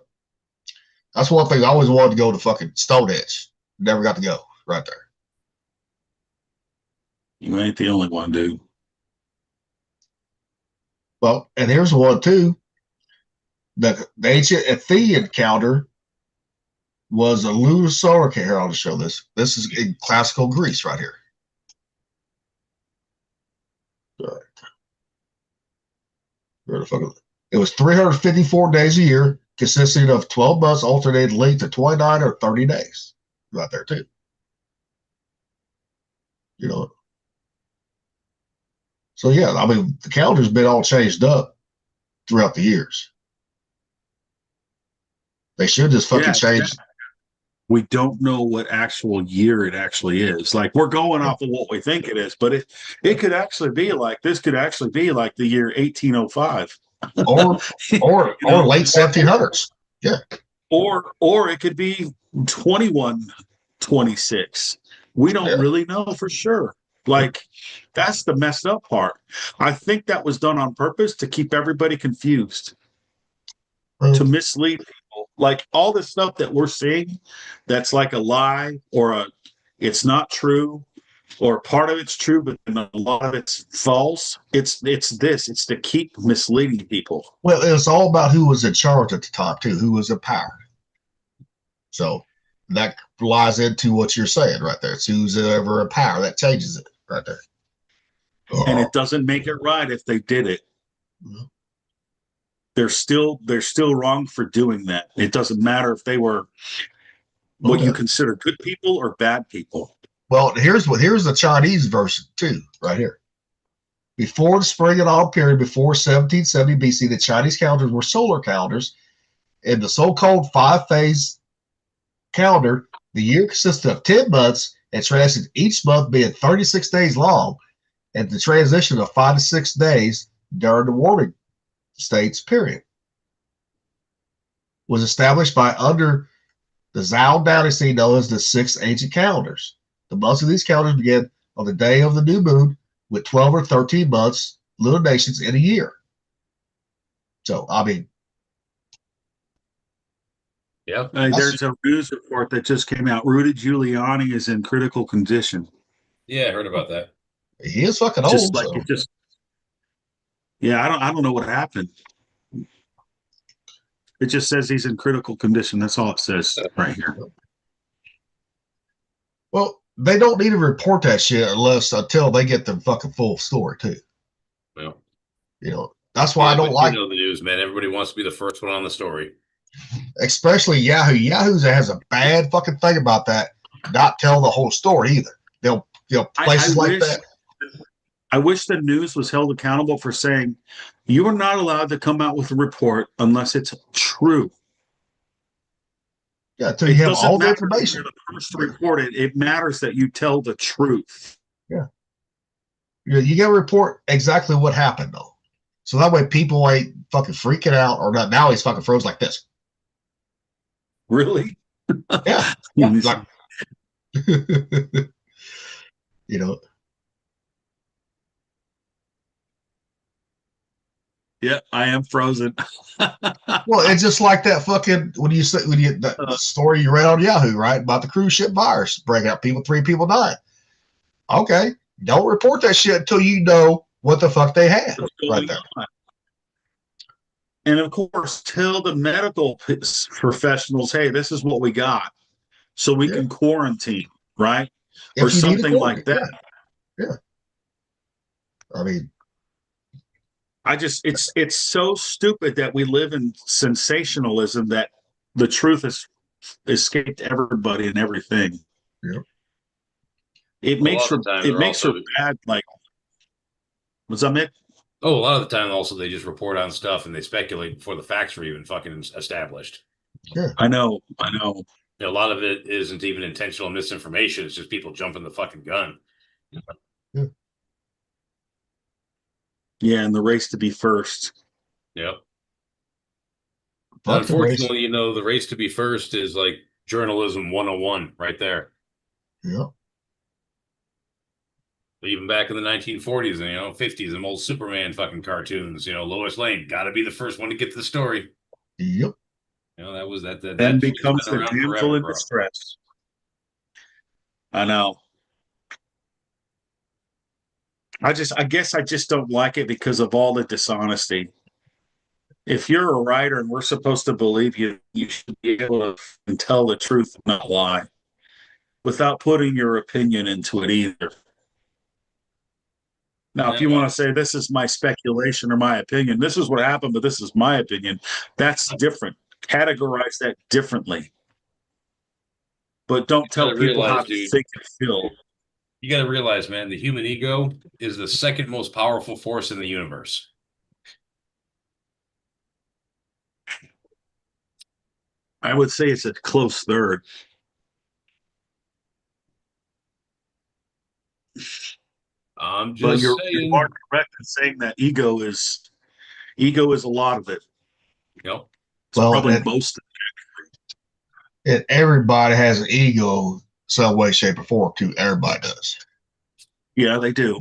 That's one thing I always wanted to go to fucking Stonehenge. Never got to go right there. You ain't the only one, dude. Well, and here's one too. The ancient Athenian calendar was a lunar solar calendar. Here, I'll just show this. This is in classical Greece right here. All right. It was 354 days a year, consisting of 12 months alternated length to 29 or 30 days. Right there too. So yeah, I mean, the calendar's been all changed up throughout the years. They should just fucking change. We don't know what actual year it actually is. Like, we're going off of what we think it is, but it could actually be like, this could actually be like the year 1805. or late 1700s. Yeah. Or it could be 2126. We don't really know for sure. Like, that's the messed up part. I think that was done on purpose to keep everybody confused, to mislead people. Like, all this stuff that we're seeing that's like a lie or it's not true, or part of it's true, but a lot of it's false. It's to keep misleading people. Well, it's all about who was in charge at the time too, who was in power. So that lies into what you're saying right there. It's who's ever in power that changes it right there. And it doesn't make it right if they did it. Mm-hmm. They're still wrong for doing that. It doesn't matter if they were what you consider good people or bad people. Well, here's the Chinese version too, right here. Before the spring and autumn period, before 1770 BC, the Chinese calendars were solar calendars. In the so-called 5-phase calendar, the year consisted of 10 months and transit each month being 36 days long, and the transition of 5 to 6 days during the warming states period was established by under the Zhou dynasty known as the 6 ancient calendars. The months of these calendars begin on the day of the new moon with 12 or 13 months, lunations in a year. So, I mean, yeah. There's a news report that just came out. Rudy Giuliani is in critical condition. Yeah, I heard about that. He is fucking Just old. like So. it just. Yeah, I don't know what happened. It just says he's in critical condition. That's all it says right here. Well, they don't need to report that shit until they get the fucking full story too. Well, you know, that's why I don't like. You know the news, man. Everybody wants to be the first one on the story. Especially Yahoo. Yahoo has a bad fucking thing about that. Not tell the whole story either. They'll places like that. I wish the news was held accountable for saying you are not allowed to come out with a report unless it's true. Yeah, until you have all the information. You're the first to report it. It matters that you tell the truth. Yeah. You got to report exactly what happened though. So that way people ain't fucking freaking out or not. Now he's fucking froze like this. Really? Yeah. Like, you know. Yeah, I am frozen. Well, it's just like that fucking the story you read on Yahoo, right? About the cruise ship virus breaking out, 3 people died. Okay. Don't report that shit until you know what the fuck they had right there. And of course, tell the medical professionals, hey, this is what we got. So we can quarantine, right? Or something like that. Yeah. I mean, it's so stupid that we live in sensationalism that the truth has escaped everybody and everything. Yeah. It makes her bad. Like, what's that, Mick? Oh, a lot of the time also they just report on stuff and they speculate before the facts are even fucking established. Yeah. I know. You know, a lot of it isn't even intentional misinformation. It's just people jumping the fucking gun. Yeah. Yeah, and the race to be first. Yep. Unfortunately, you know, the race to be first is like journalism 101 right there. Yeah. Even back in the 1940s and, 50s, them old Superman fucking cartoons, Lois Lane, got to be the first one to get to the story. Yep. That was that. Then becomes the damsel in distress. I know. I guess I just don't like it because of all the dishonesty. If you're a writer and we're supposed to believe you, you should be able to tell the truth and not lie without putting your opinion into it either. Now, if you want to say this is my speculation or my opinion, this is what happened, but this is my opinion, that's different. Categorize that differently. But don't tell people how to think and feel. You got to realize, man, the human ego is the second most powerful force in the universe. I would say it's a close third. I'm just but you're correct in saying that ego is a lot of it. Yep. It's probably most of it. And everybody has an ego some way, shape, or form too. Everybody does. Yeah, they do.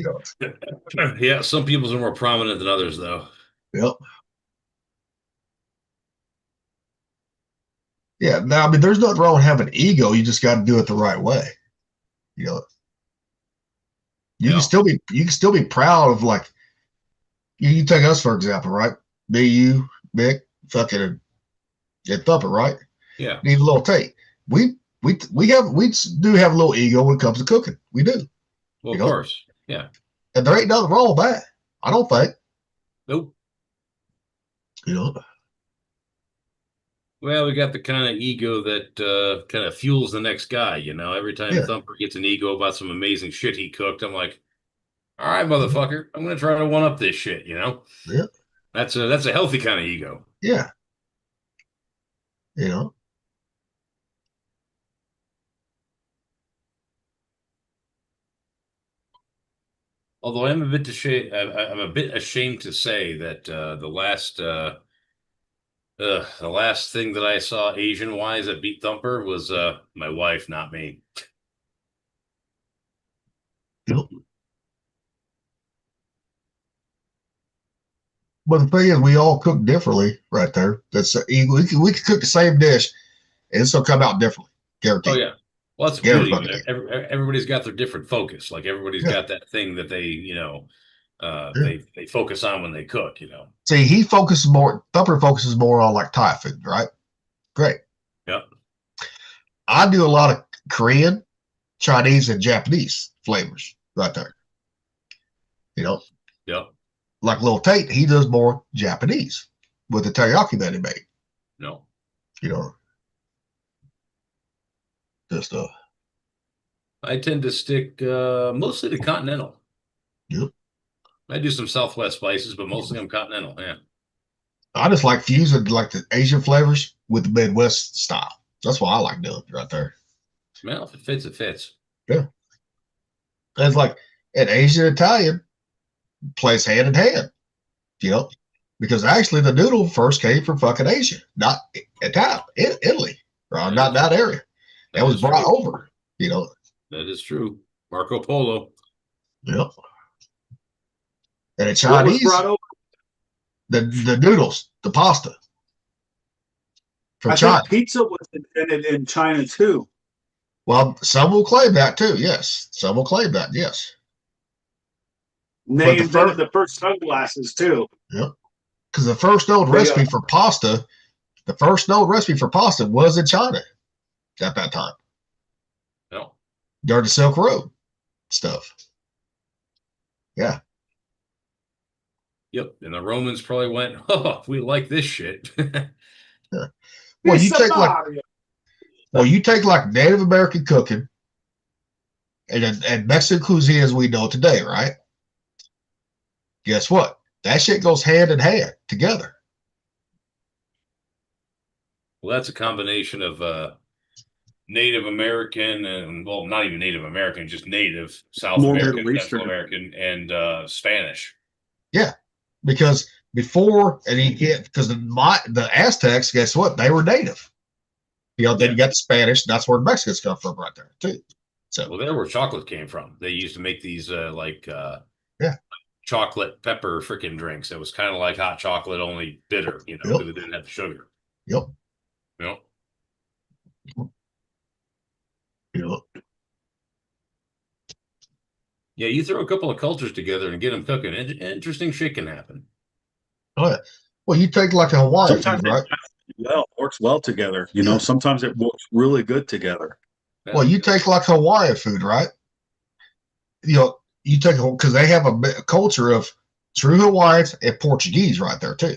Yeah, some people's are more prominent than others, though. Yep. Yeah. Now, I mean, there's nothing wrong with having ego. You just got to do it the right way. You can still be proud of, like, you take us for example, right? Me, you, Mick, fucking, and Thumper, right? Yeah. Need a little take. We do have a little ego when it comes to cooking. We do. Well, of course. Yeah. And there ain't nothing wrong with that. I don't think. Nope. Well, we got the kind of ego that kind of fuels the next guy, Every time Thumper gets an ego about some amazing shit he cooked, I'm like, all right, motherfucker, I'm going to try to one-up this shit, Yeah. That's a healthy kind of ego. Yeah. Although I'm a bit ashamed, I'm a bit ashamed to say that the last thing that I saw Asian wise at Beat Thumper was my wife, not me. Yep. But the thing is, we all cook differently, right there. That's we can cook the same dish, and it's gonna come out differently. Guaranteed. Oh yeah. Well, that's Yeah, beauty. fucking Everybody's got their different focus. Like everybody's got that thing that they, they focus on when they cook. See, Thumper focuses more on like Thai food, right? Great. Yep. I do a lot of Korean, Chinese, and Japanese flavors right there. Yep. Like Lil Tate, he does more Japanese with the teriyaki that he made. No. Just I tend to stick mostly to continental. Yep. I do some Southwest spices, but mostly I'm continental. Yeah. I just like fusing like the Asian flavors with the Midwest style. That's what I like doing right there. Well, if it fits, it fits. Yeah. And it's like an Asian Italian plays hand in hand, because actually the noodle first came from fucking Asia, not Italy, right? Not that area. That was brought over, That is true. Marco Polo. Yep. And in Chinese, brought over? the noodles, the pasta from I China. think pizza was invented in China too. Well, some will claim that too. Yes, some will claim that. Yes. And they invented the first sunglasses too. Yep. Because the first known recipe for pasta was in China at that time. No. During the Silk Road stuff. Yeah. Yep. And the Romans probably went, oh, we like this shit. Yeah. Well, you take like Native American cooking and Mexican cuisine as we know today, right? Guess what? That shit goes hand in hand together. Well, that's a combination of Native American and, well, not even Native American, just Native, South American, Central American, and Spanish. Yeah, because before, and because the Aztecs, guess what? They were Native. Then you got the Spanish. That's where Mexicans come from, right there too. So, well, there where chocolate came from. They used to make these chocolate pepper freaking drinks. It was kind of like hot chocolate, only bitter, because it didn't have the sugar. Yep. Yep. Yep. Yeah, you throw a couple of cultures together and get them cooking. Interesting shit can happen. Oh yeah. Well, you take like a Hawaiian food, right? Works well together. Sometimes it works really good together. Well, you take like Hawaiian food, right? You take because they have a culture of true Hawaiians and Portuguese right there too.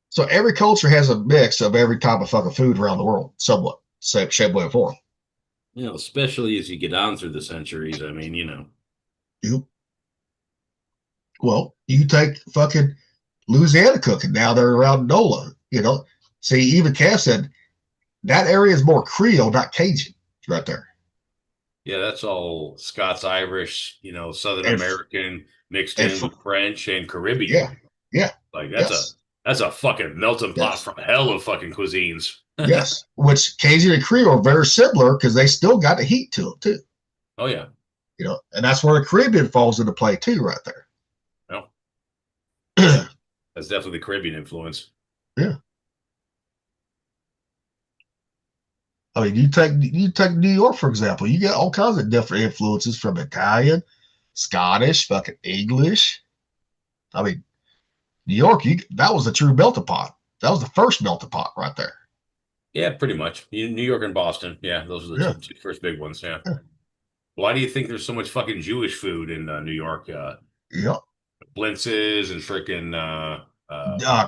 So every culture has a mix of every type of fucking food around the world, somewhat, shape, way, and form. Especially as you get on through the centuries. I mean, Yep. Well, you take fucking Louisiana cooking. Now they're around NOLA, See, even Cass said that area is more Creole, not Cajun, right there. Yeah, that's all Scots Irish, Southern American mixed in with French and Caribbean. Yeah. Yeah. Like that's a fucking melting pot from hell of fucking cuisines. Yes. Which Cajun and Creole are very similar because they still got the heat to them too. Oh yeah. And that's where the Caribbean falls into play too, right there. No. That's definitely the Caribbean influence. Yeah. I mean, you take New York, for example, you get all kinds of different influences from Italian, Scottish, fucking English. I mean, New York, that was a true melting pot. That was the first melting pot right there. Yeah, pretty much. New York and Boston. Yeah, those are the two first big ones. Yeah. Why do you think there's so much fucking Jewish food in New York? Yep. Blintzes and freaking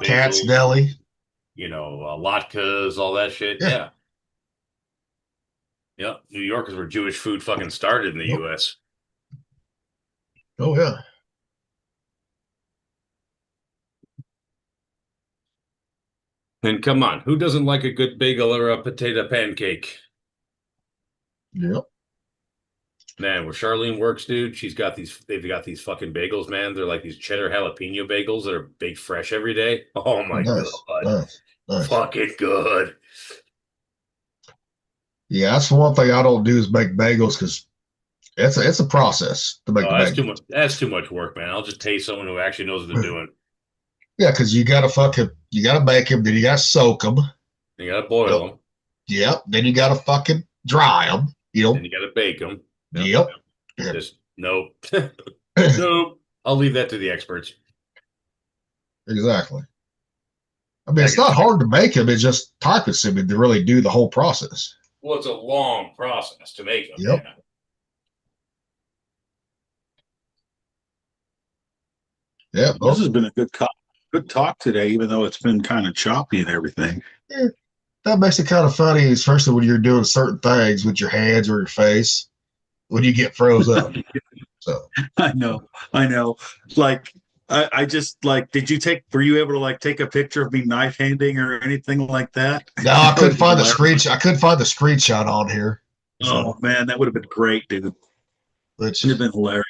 Cat's Deli. latkes, all that shit. Yeah. Yeah. New York is where Jewish food fucking started in the U.S. Oh yeah. And come on, who doesn't like a good bagel or a potato pancake? Yep. Man, where Charlene works, dude, they've got these fucking bagels, man. They're like these cheddar jalapeno bagels that are baked fresh every day. Oh my God. Nice. Fucking good. Yeah, that's the one thing I don't do is make bagels because it's a process to make the That's bagels. too much. That's too much work, man. I'll just pay someone who actually knows what they're doing. Yeah, because you gotta bake them, then you gotta soak them. You gotta boil them. Yep. Then you gotta fucking dry them. Then you gotta bake them. Yep. Just nope. Nope. I'll leave that to the experts. Exactly. I mean, it's not hard to make them. It's just time consuming to really do the whole process. Well, it's a long process to make them. Yep. Yeah. This has been a good talk today, even though it's been kind of choppy and everything. Yeah. That makes it kind of funny, especially when you're doing certain things with your hands or your face when you get froze up. So I know. Like, I just like, were you able to like take a picture of me knife handing or anything like that? No, I couldn't find the screenshot. I couldn't find the screenshot on here. Oh man, that would have been great, dude. Which would have been hilarious.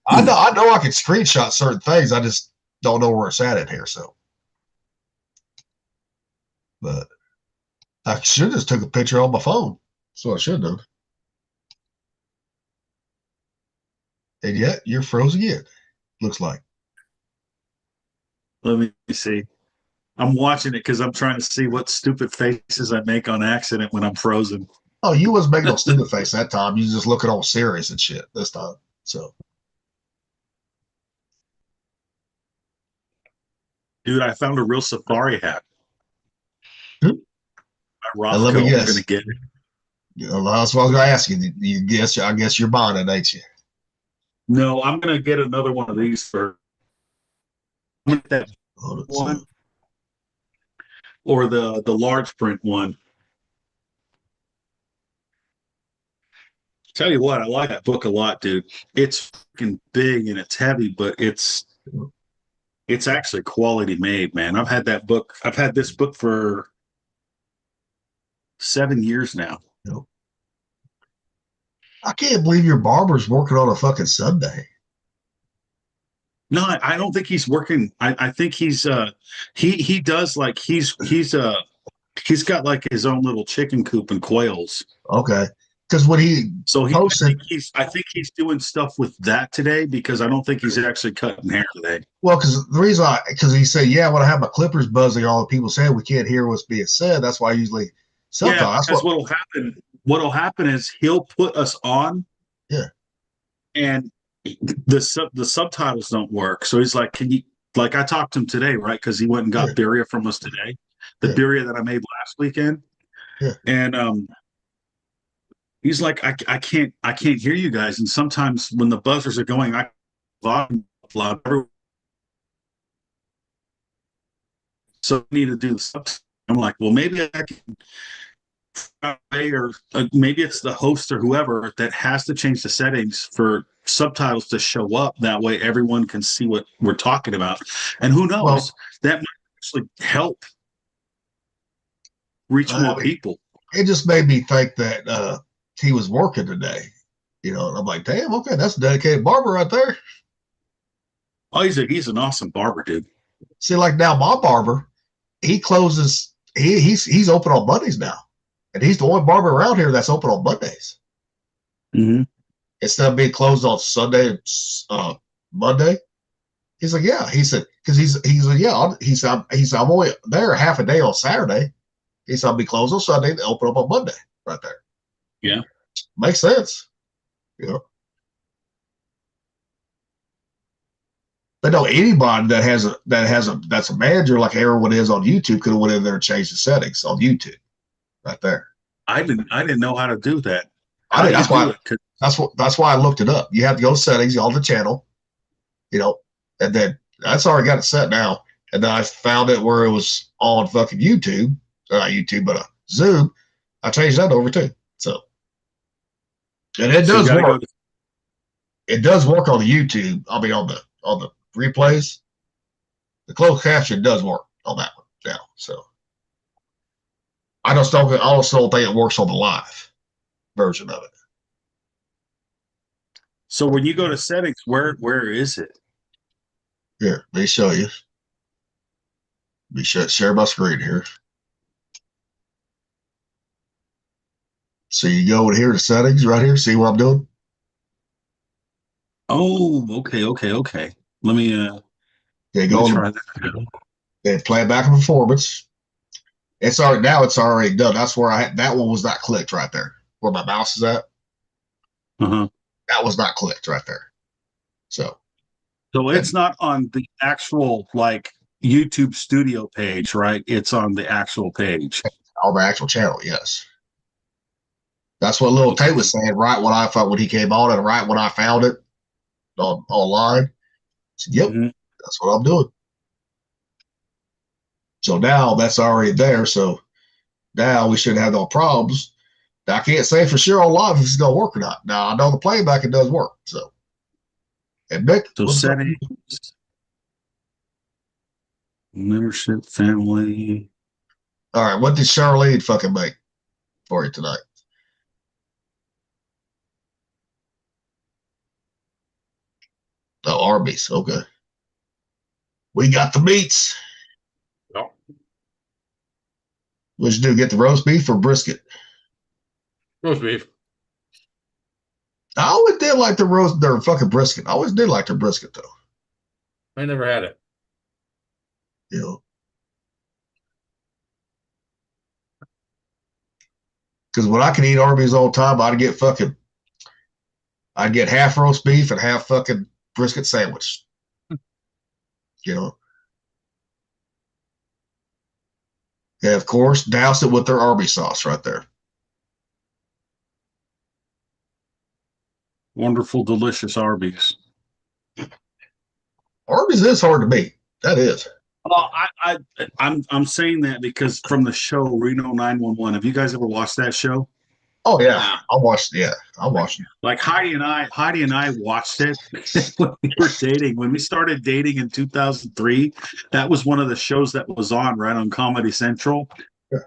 I know I can screenshot certain things. I just don't know where it's at in here. So, but I should have just took a picture on my phone. That's what I should have. And yet you're froze again. Looks like. Let me see. I'm watching it because I'm trying to see what stupid faces I make on accident when I'm frozen. Oh, you wasn't making no stupid face that time. You just looking all serious and shit this time. So, dude, I found a real safari hat. Let me guess. I'm gonna get it. That's what I was gonna ask you. I guess you're buying it, ain't you? No, I'm gonna get another one of these for that one or the large print one. Tell you what, I like that book a lot, dude. It's fucking big and it's heavy, but it's actually quality made, man. I've had this book for 7 years now. I can't believe your barber's working on a fucking Sunday. No, I don't think he's working. I think he's he does like he's got like his own little chicken coop and quails. Okay. Because when I think he's doing stuff with that today because I don't think he's actually cutting hair today. Well, because the reason because he said, yeah, when I have my clippers buzzing, all the people saying we can't hear what's being said. That's why I usually sometimes that's what'll happen. What'll happen is he'll put us on. Yeah. And the subtitles don't work. So he's like, can you, like I talked to him today, right? Because he went and got birria from us today. The birria that I made last weekend. Yeah. And he's like, I can't hear you guys. And sometimes when the buzzers are going, I volume loud. So I need to do the subtitles. I'm like, well, maybe I can, or maybe it's the host or whoever that has to change the settings for subtitles to show up. That way everyone can see what we're talking about. And who knows, that might actually help reach more people. It just made me think that he was working today, and I'm like, damn, okay, that's a dedicated barber right there. Oh, he's an awesome barber, dude. See, like now my barber, he closes, he's open on Mondays now. And he's the only barber around here that's open on Mondays. Mm-hmm. Instead of being closed on Sunday, Monday. He's like, yeah. He said, because he's like, yeah. He said, I'm only there half a day on Saturday. He said, I'll be closed on Sunday and open up on Monday, right there. Yeah, makes sense. But no, anybody that's a manager like everyone is on YouTube could have went in there and changed the settings on YouTube. Right there. I didn't know how to do that. That's why I looked it up. You have to go to settings on the channel, and then that's already got it set now. And then I found it where it was on fucking YouTube, not YouTube, but Zoom. I changed that over too. So, and it does work. It does work on the YouTube. I mean, on the replays, the closed caption does work on that one now. So. I also don't think it works on the live version of it. So when you go to settings, where is it? Here, let me show you. Let me share my screen here. So you go in here to settings right here. See what I'm doing? Oh, okay. Let me Okay, go try on that. and play back in performance. It's already done. That's where that one was not clicked right there. Where my mouse is at. Uh-huh. That was not clicked right there. So it's not on the actual like YouTube studio page, right? It's on the actual page. On the actual channel, yes. That's what Lil Tate was saying, right when I thought when he came on and right when I found it online. I said, yep, that's what I'm doing. So now that's already there. So now we shouldn't have no problems. Now, I can't say for sure on live if it's gonna work or not. Now I know the playback it does work. So and Nick, So settings, membership, family. All right, what did Charlene fucking make for you tonight? Oh, Arby's. Okay. We got the meats. No. What'd you do? Get the roast beef or brisket? Roast beef. I always did like their fucking brisket. I always did like their brisket though. I never had it. You know. Because when I can eat Arby's all the time, I'd get half roast beef and half fucking brisket sandwich. You know. And of course, douse it with their Arby's sauce right there. Wonderful, delicious Arby's. Arby's is hard to beat. That is. Well, I'm saying that because from the show Reno 911. Have you guys ever watched that show? Oh yeah, I watched. Yeah, I watched it. Like Heidi and I watched it when we were dating. When we started dating in 2003, that was one of the shows that was on right on Comedy Central.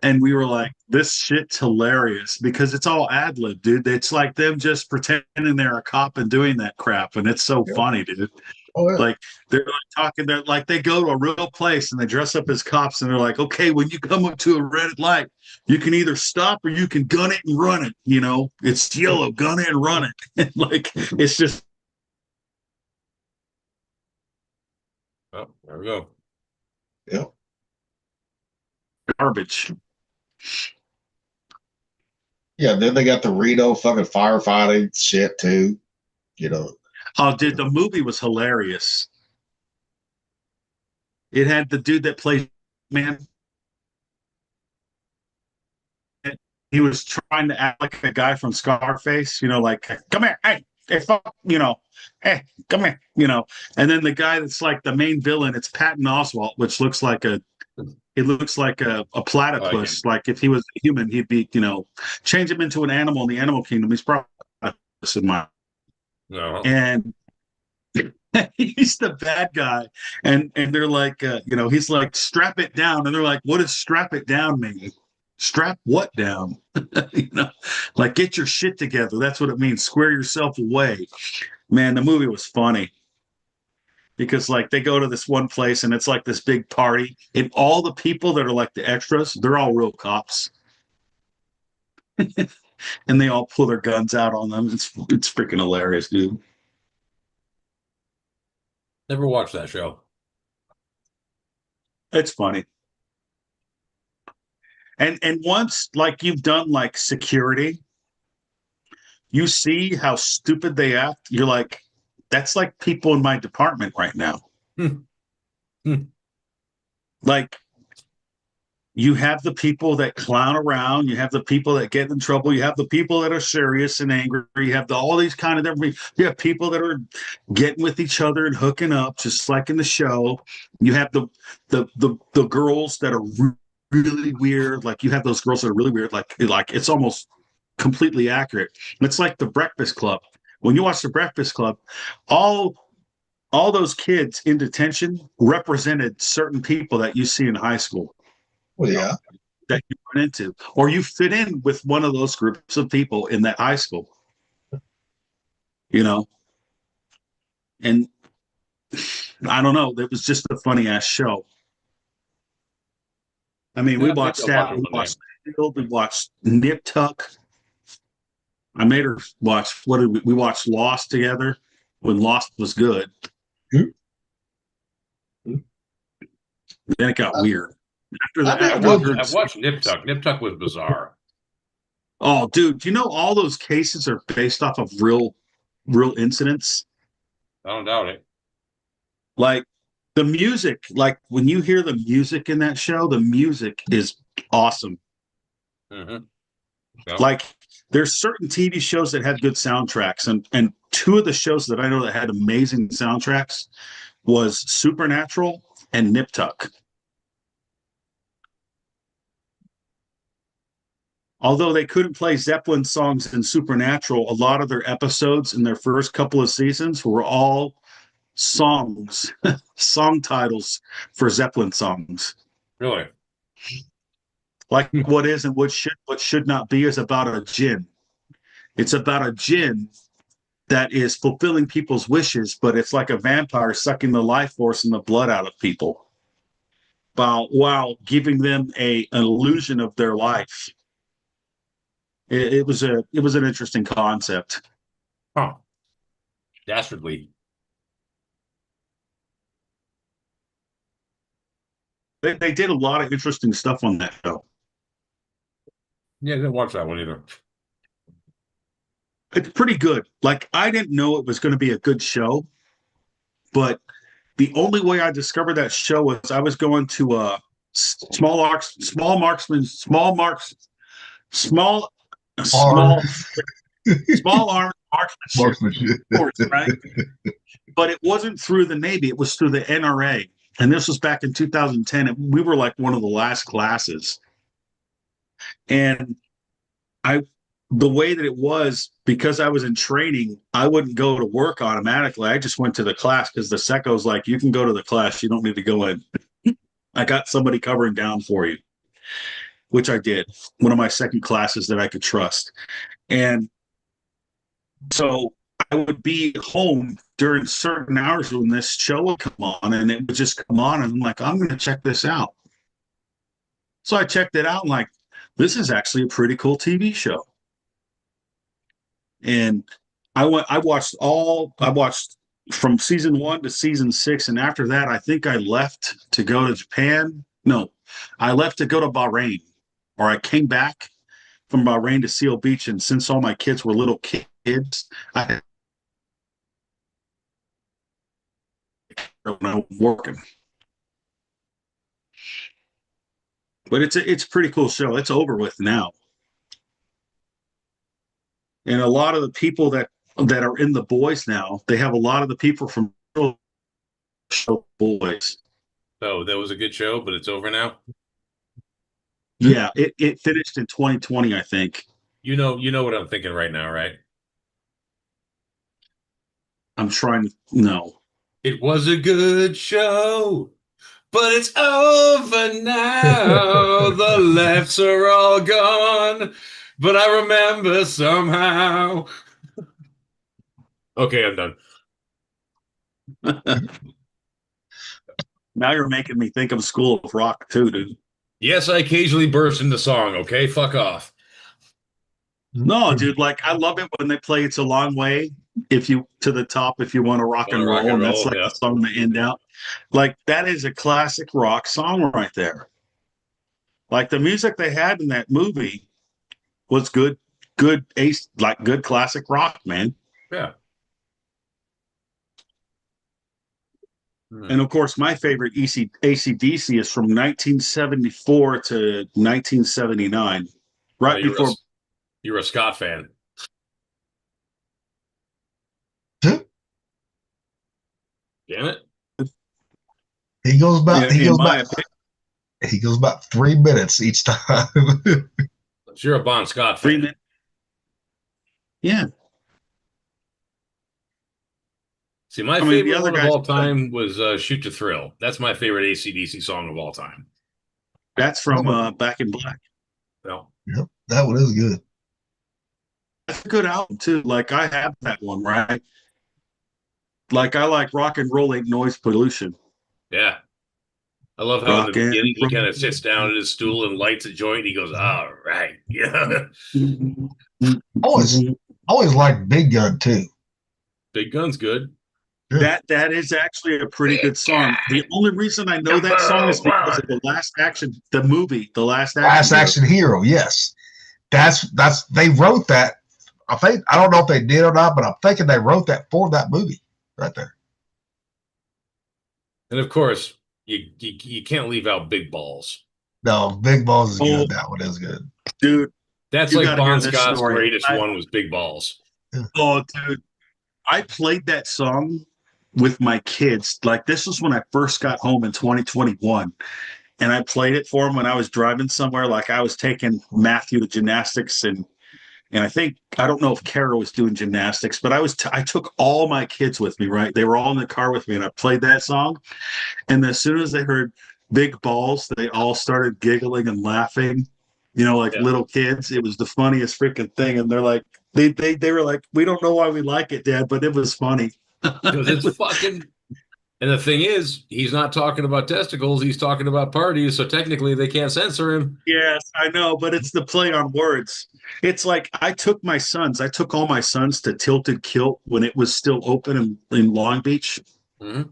And we were like, this shit's hilarious because it's all ad lib, dude. It's like them just pretending they're a cop and doing that crap. And it's so funny, dude. Oh, yeah. Like they're like talking, they're like they go to a real place and they dress up as cops and they're like, okay, when you come up to a red light, you can either stop or you can gun it and run it. You know, it's yellow, gun it and run it. And like it's just Oh, there we go. Yeah. Garbage. Yeah, then they got the Reno fucking firefighting shit too. You know. Oh, dude, the movie was hilarious. It had the dude that played man. He was trying to act like a guy from Scarface, you know, like, come here, hey, fuck, you know, hey, come here, you know. And then the guy that's like the main villain, it's Patton Oswalt, which looks like a platypus. Like if he was a human, he'd be, you know, change him into an animal in the animal kingdom. He's probably in my. No. And he's the bad guy, and they're like, you know, he's like, strap it down, and they're like, what does strap it down mean? Strap what down? You know, like get your shit together. That's what it means. Square yourself away. Man, the movie was funny because like they go to this one place and it's like this big party, and all the people that are like the extras, they're all real cops. And they all pull their guns out on them. It's freaking hilarious, dude. Never watched that show. It's funny. And once like you've done like security, you see how stupid they act. You're like, that's like people in my department right now. Like you have the people that clown around, you have the people that get in trouble, you have the people that are serious and angry, you have all these kind of different, you have people that are getting with each other and hooking up, just like in the show. You have the girls that are really weird, like you have those girls that are really weird, like it's almost completely accurate. It's like the Breakfast Club. When you watch the Breakfast Club, all those kids in detention represented certain people that you see in high school. Well, yeah. That you run into, or you fit in with one of those groups of people in that high school. You know, And I don't know, it was just a funny ass show. I mean, we watched that, we watched Field, we watched Nip Tuck. I made her watch, what did we watched Lost together when Lost was good. Then it got weird. After that, I've watched Nip Tuck. Nip Tuck was bizarre. Oh, dude, you know all those cases are based off of real incidents? I don't doubt it. Like the music, like when you hear the music in that show, the music is awesome. Mm-hmm. Like there's certain TV shows that had good soundtracks, and two of the shows that I know that had amazing soundtracks was Supernatural and Nip Tuck. Although they couldn't play Zeppelin songs in Supernatural, a lot of their episodes in their first couple of seasons were all songs, song titles for Zeppelin songs. Really? Like What Is and What Should Not Be is about a djinn. It's about a djinn that is fulfilling people's wishes, but it's like a vampire sucking the life force and the blood out of people while giving them an illusion of their life. It was an interesting concept. Huh. Dastardly. They did a lot of interesting stuff on that show. Yeah, I didn't watch that one either. It's pretty good. Like, I didn't know it was going to be a good show, but the only way I discovered that show was I was going to a small arms marksmanship course, right? But it wasn't through the Navy, it was through the NRA. And this was back in 2010. And we were like one of the last classes. And the way that it was, because I was in training, I wouldn't go to work automatically. I just went to the class because the seco's like, you can go to the class. You don't need to go in. I got somebody covering down for you, which I did. One of my second classes that I could trust. And so I would be home during certain hours when this show would come on, and it would just come on, and I'm like, I'm going to check this out. So I checked it out, and like, this is actually a pretty cool TV show. And I watched from season 1 to season 6, and after that, I think I left to go to Japan. No, I left to go to Bahrain, or I came back from Bahrain to Seal Beach, and since all my kids were little kids, when I was working. But it's a pretty cool show. It's over with now. And a lot of the people that are in The Boys now, they have a lot of the people from show Boys. So that was a good show, but it's over now? Yeah, it finished in 2020, I think. You know what I'm thinking right now, right? I'm trying to no. It was a good show, but it's over now. The laughs are all gone, but I remember somehow. Okay, I'm done. Now you're making me think of School of Rock too, dude. Yes, I occasionally burst into song, okay? Fuck off. No, dude, like I love it when they play It's a Long Way if you to the top if you want to rock and roll, and that's like the song to end out. Like that is a classic rock song right there. Like the music they had in that movie was good classic rock, man. Yeah. And of course, my favorite AC/DC is from 1974 to 1979, right before. You're a Scott fan. Damn it! He goes about 3 minutes each time. You're a Bon Scott fan. 3 minutes. Yeah. See, my favorite one of all time was Shoot to Thrill. That's my favorite AC/DC song of all time. That's from Back in Black. No. Yep, that one is good. That's a good album, too. Like, I have that one, right? Like I like rock and roll ain't noise pollution. Yeah. I love how in Rock the and beginning he kind of sits down in his stool and lights a joint. And he goes, "All right, yeah." Always liked Big Gun too. Big Gun's good. That is actually a pretty good song. The only reason I know that song is because of the Last Action, the movie, The Last Action Hero. Yes, that's they wrote that. I don't know if they did or not, but I'm thinking they wrote that for that movie right there. And of course, you can't leave out Big Balls. No, Big Balls is good. That one is good, dude. That's You like gotta hear Bon this Scott's story. greatest one was Big Balls. Oh, dude. I played that song with my kids. Like, this was when I first got home in 2021. And I played it for them when I was driving somewhere. Like, I was taking Matthew to gymnastics. And I don't know if Kara was doing gymnastics, but I took all my kids with me, right? They were all in the car with me. And I played that song. And as soon as they heard Big Balls, they all started giggling and laughing. Like little kids. It was the funniest freaking thing. And they're like, they were like, we don't know why we like it, Dad, but it was funny. Because it's fucking. And the thing is, he's not talking about testicles. He's talking about parties. So technically, they can't censor him. Yes, I know, but it's the play on words. It's like I took all my sons to Tilted Kilt when it was still open in Long Beach. Mm-hmm.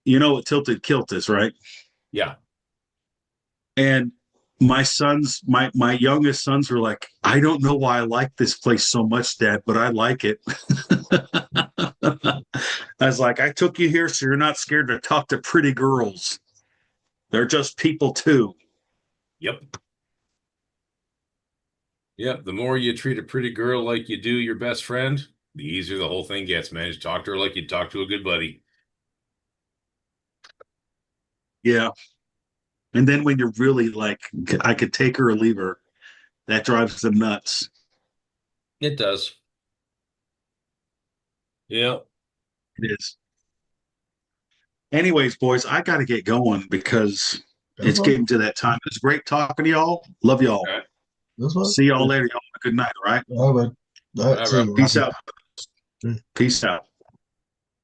You know what Tilted Kilt is, right? Yeah. And my sons, my youngest sons were like, I don't know why I like this place so much, Dad, but I like it. I was like, I took you here so you're not scared to talk to pretty girls. They're just people too. Yep. Yep. The more you treat a pretty girl like you do your best friend, the easier the whole thing gets, man. Just talk to her like you talk to a good buddy. Yeah. And then when you're really like, I could take her or leave her, that drives them nuts. It does. Yeah. It is. Anyways, boys, I got to get going because it's getting to that time. It's great talking to y'all. Love y'all. All right. See y'all later. Y'all have a good night, all right? All right. Peace out. Peace out.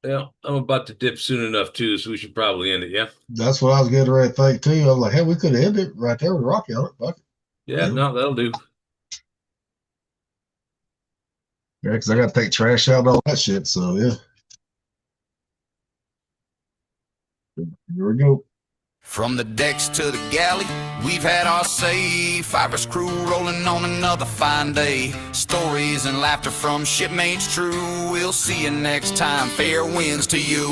Yeah, I'm about to dip soon enough too, so we should probably end it. Yeah. That's what I was getting ready to think too. I was like, hey, we could end it right there with Rocky on it. Fuck it. Yeah, no, that'll do. Yeah, because I got to take trash out and all that shit. So yeah. Here we go. From the decks to the galley, we've had our say. Fiverr's crew rolling on another fine day. Stories and laughter from shipmates true. We'll see you next time. Fair winds to you.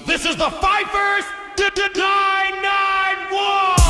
This is the Fifers 991!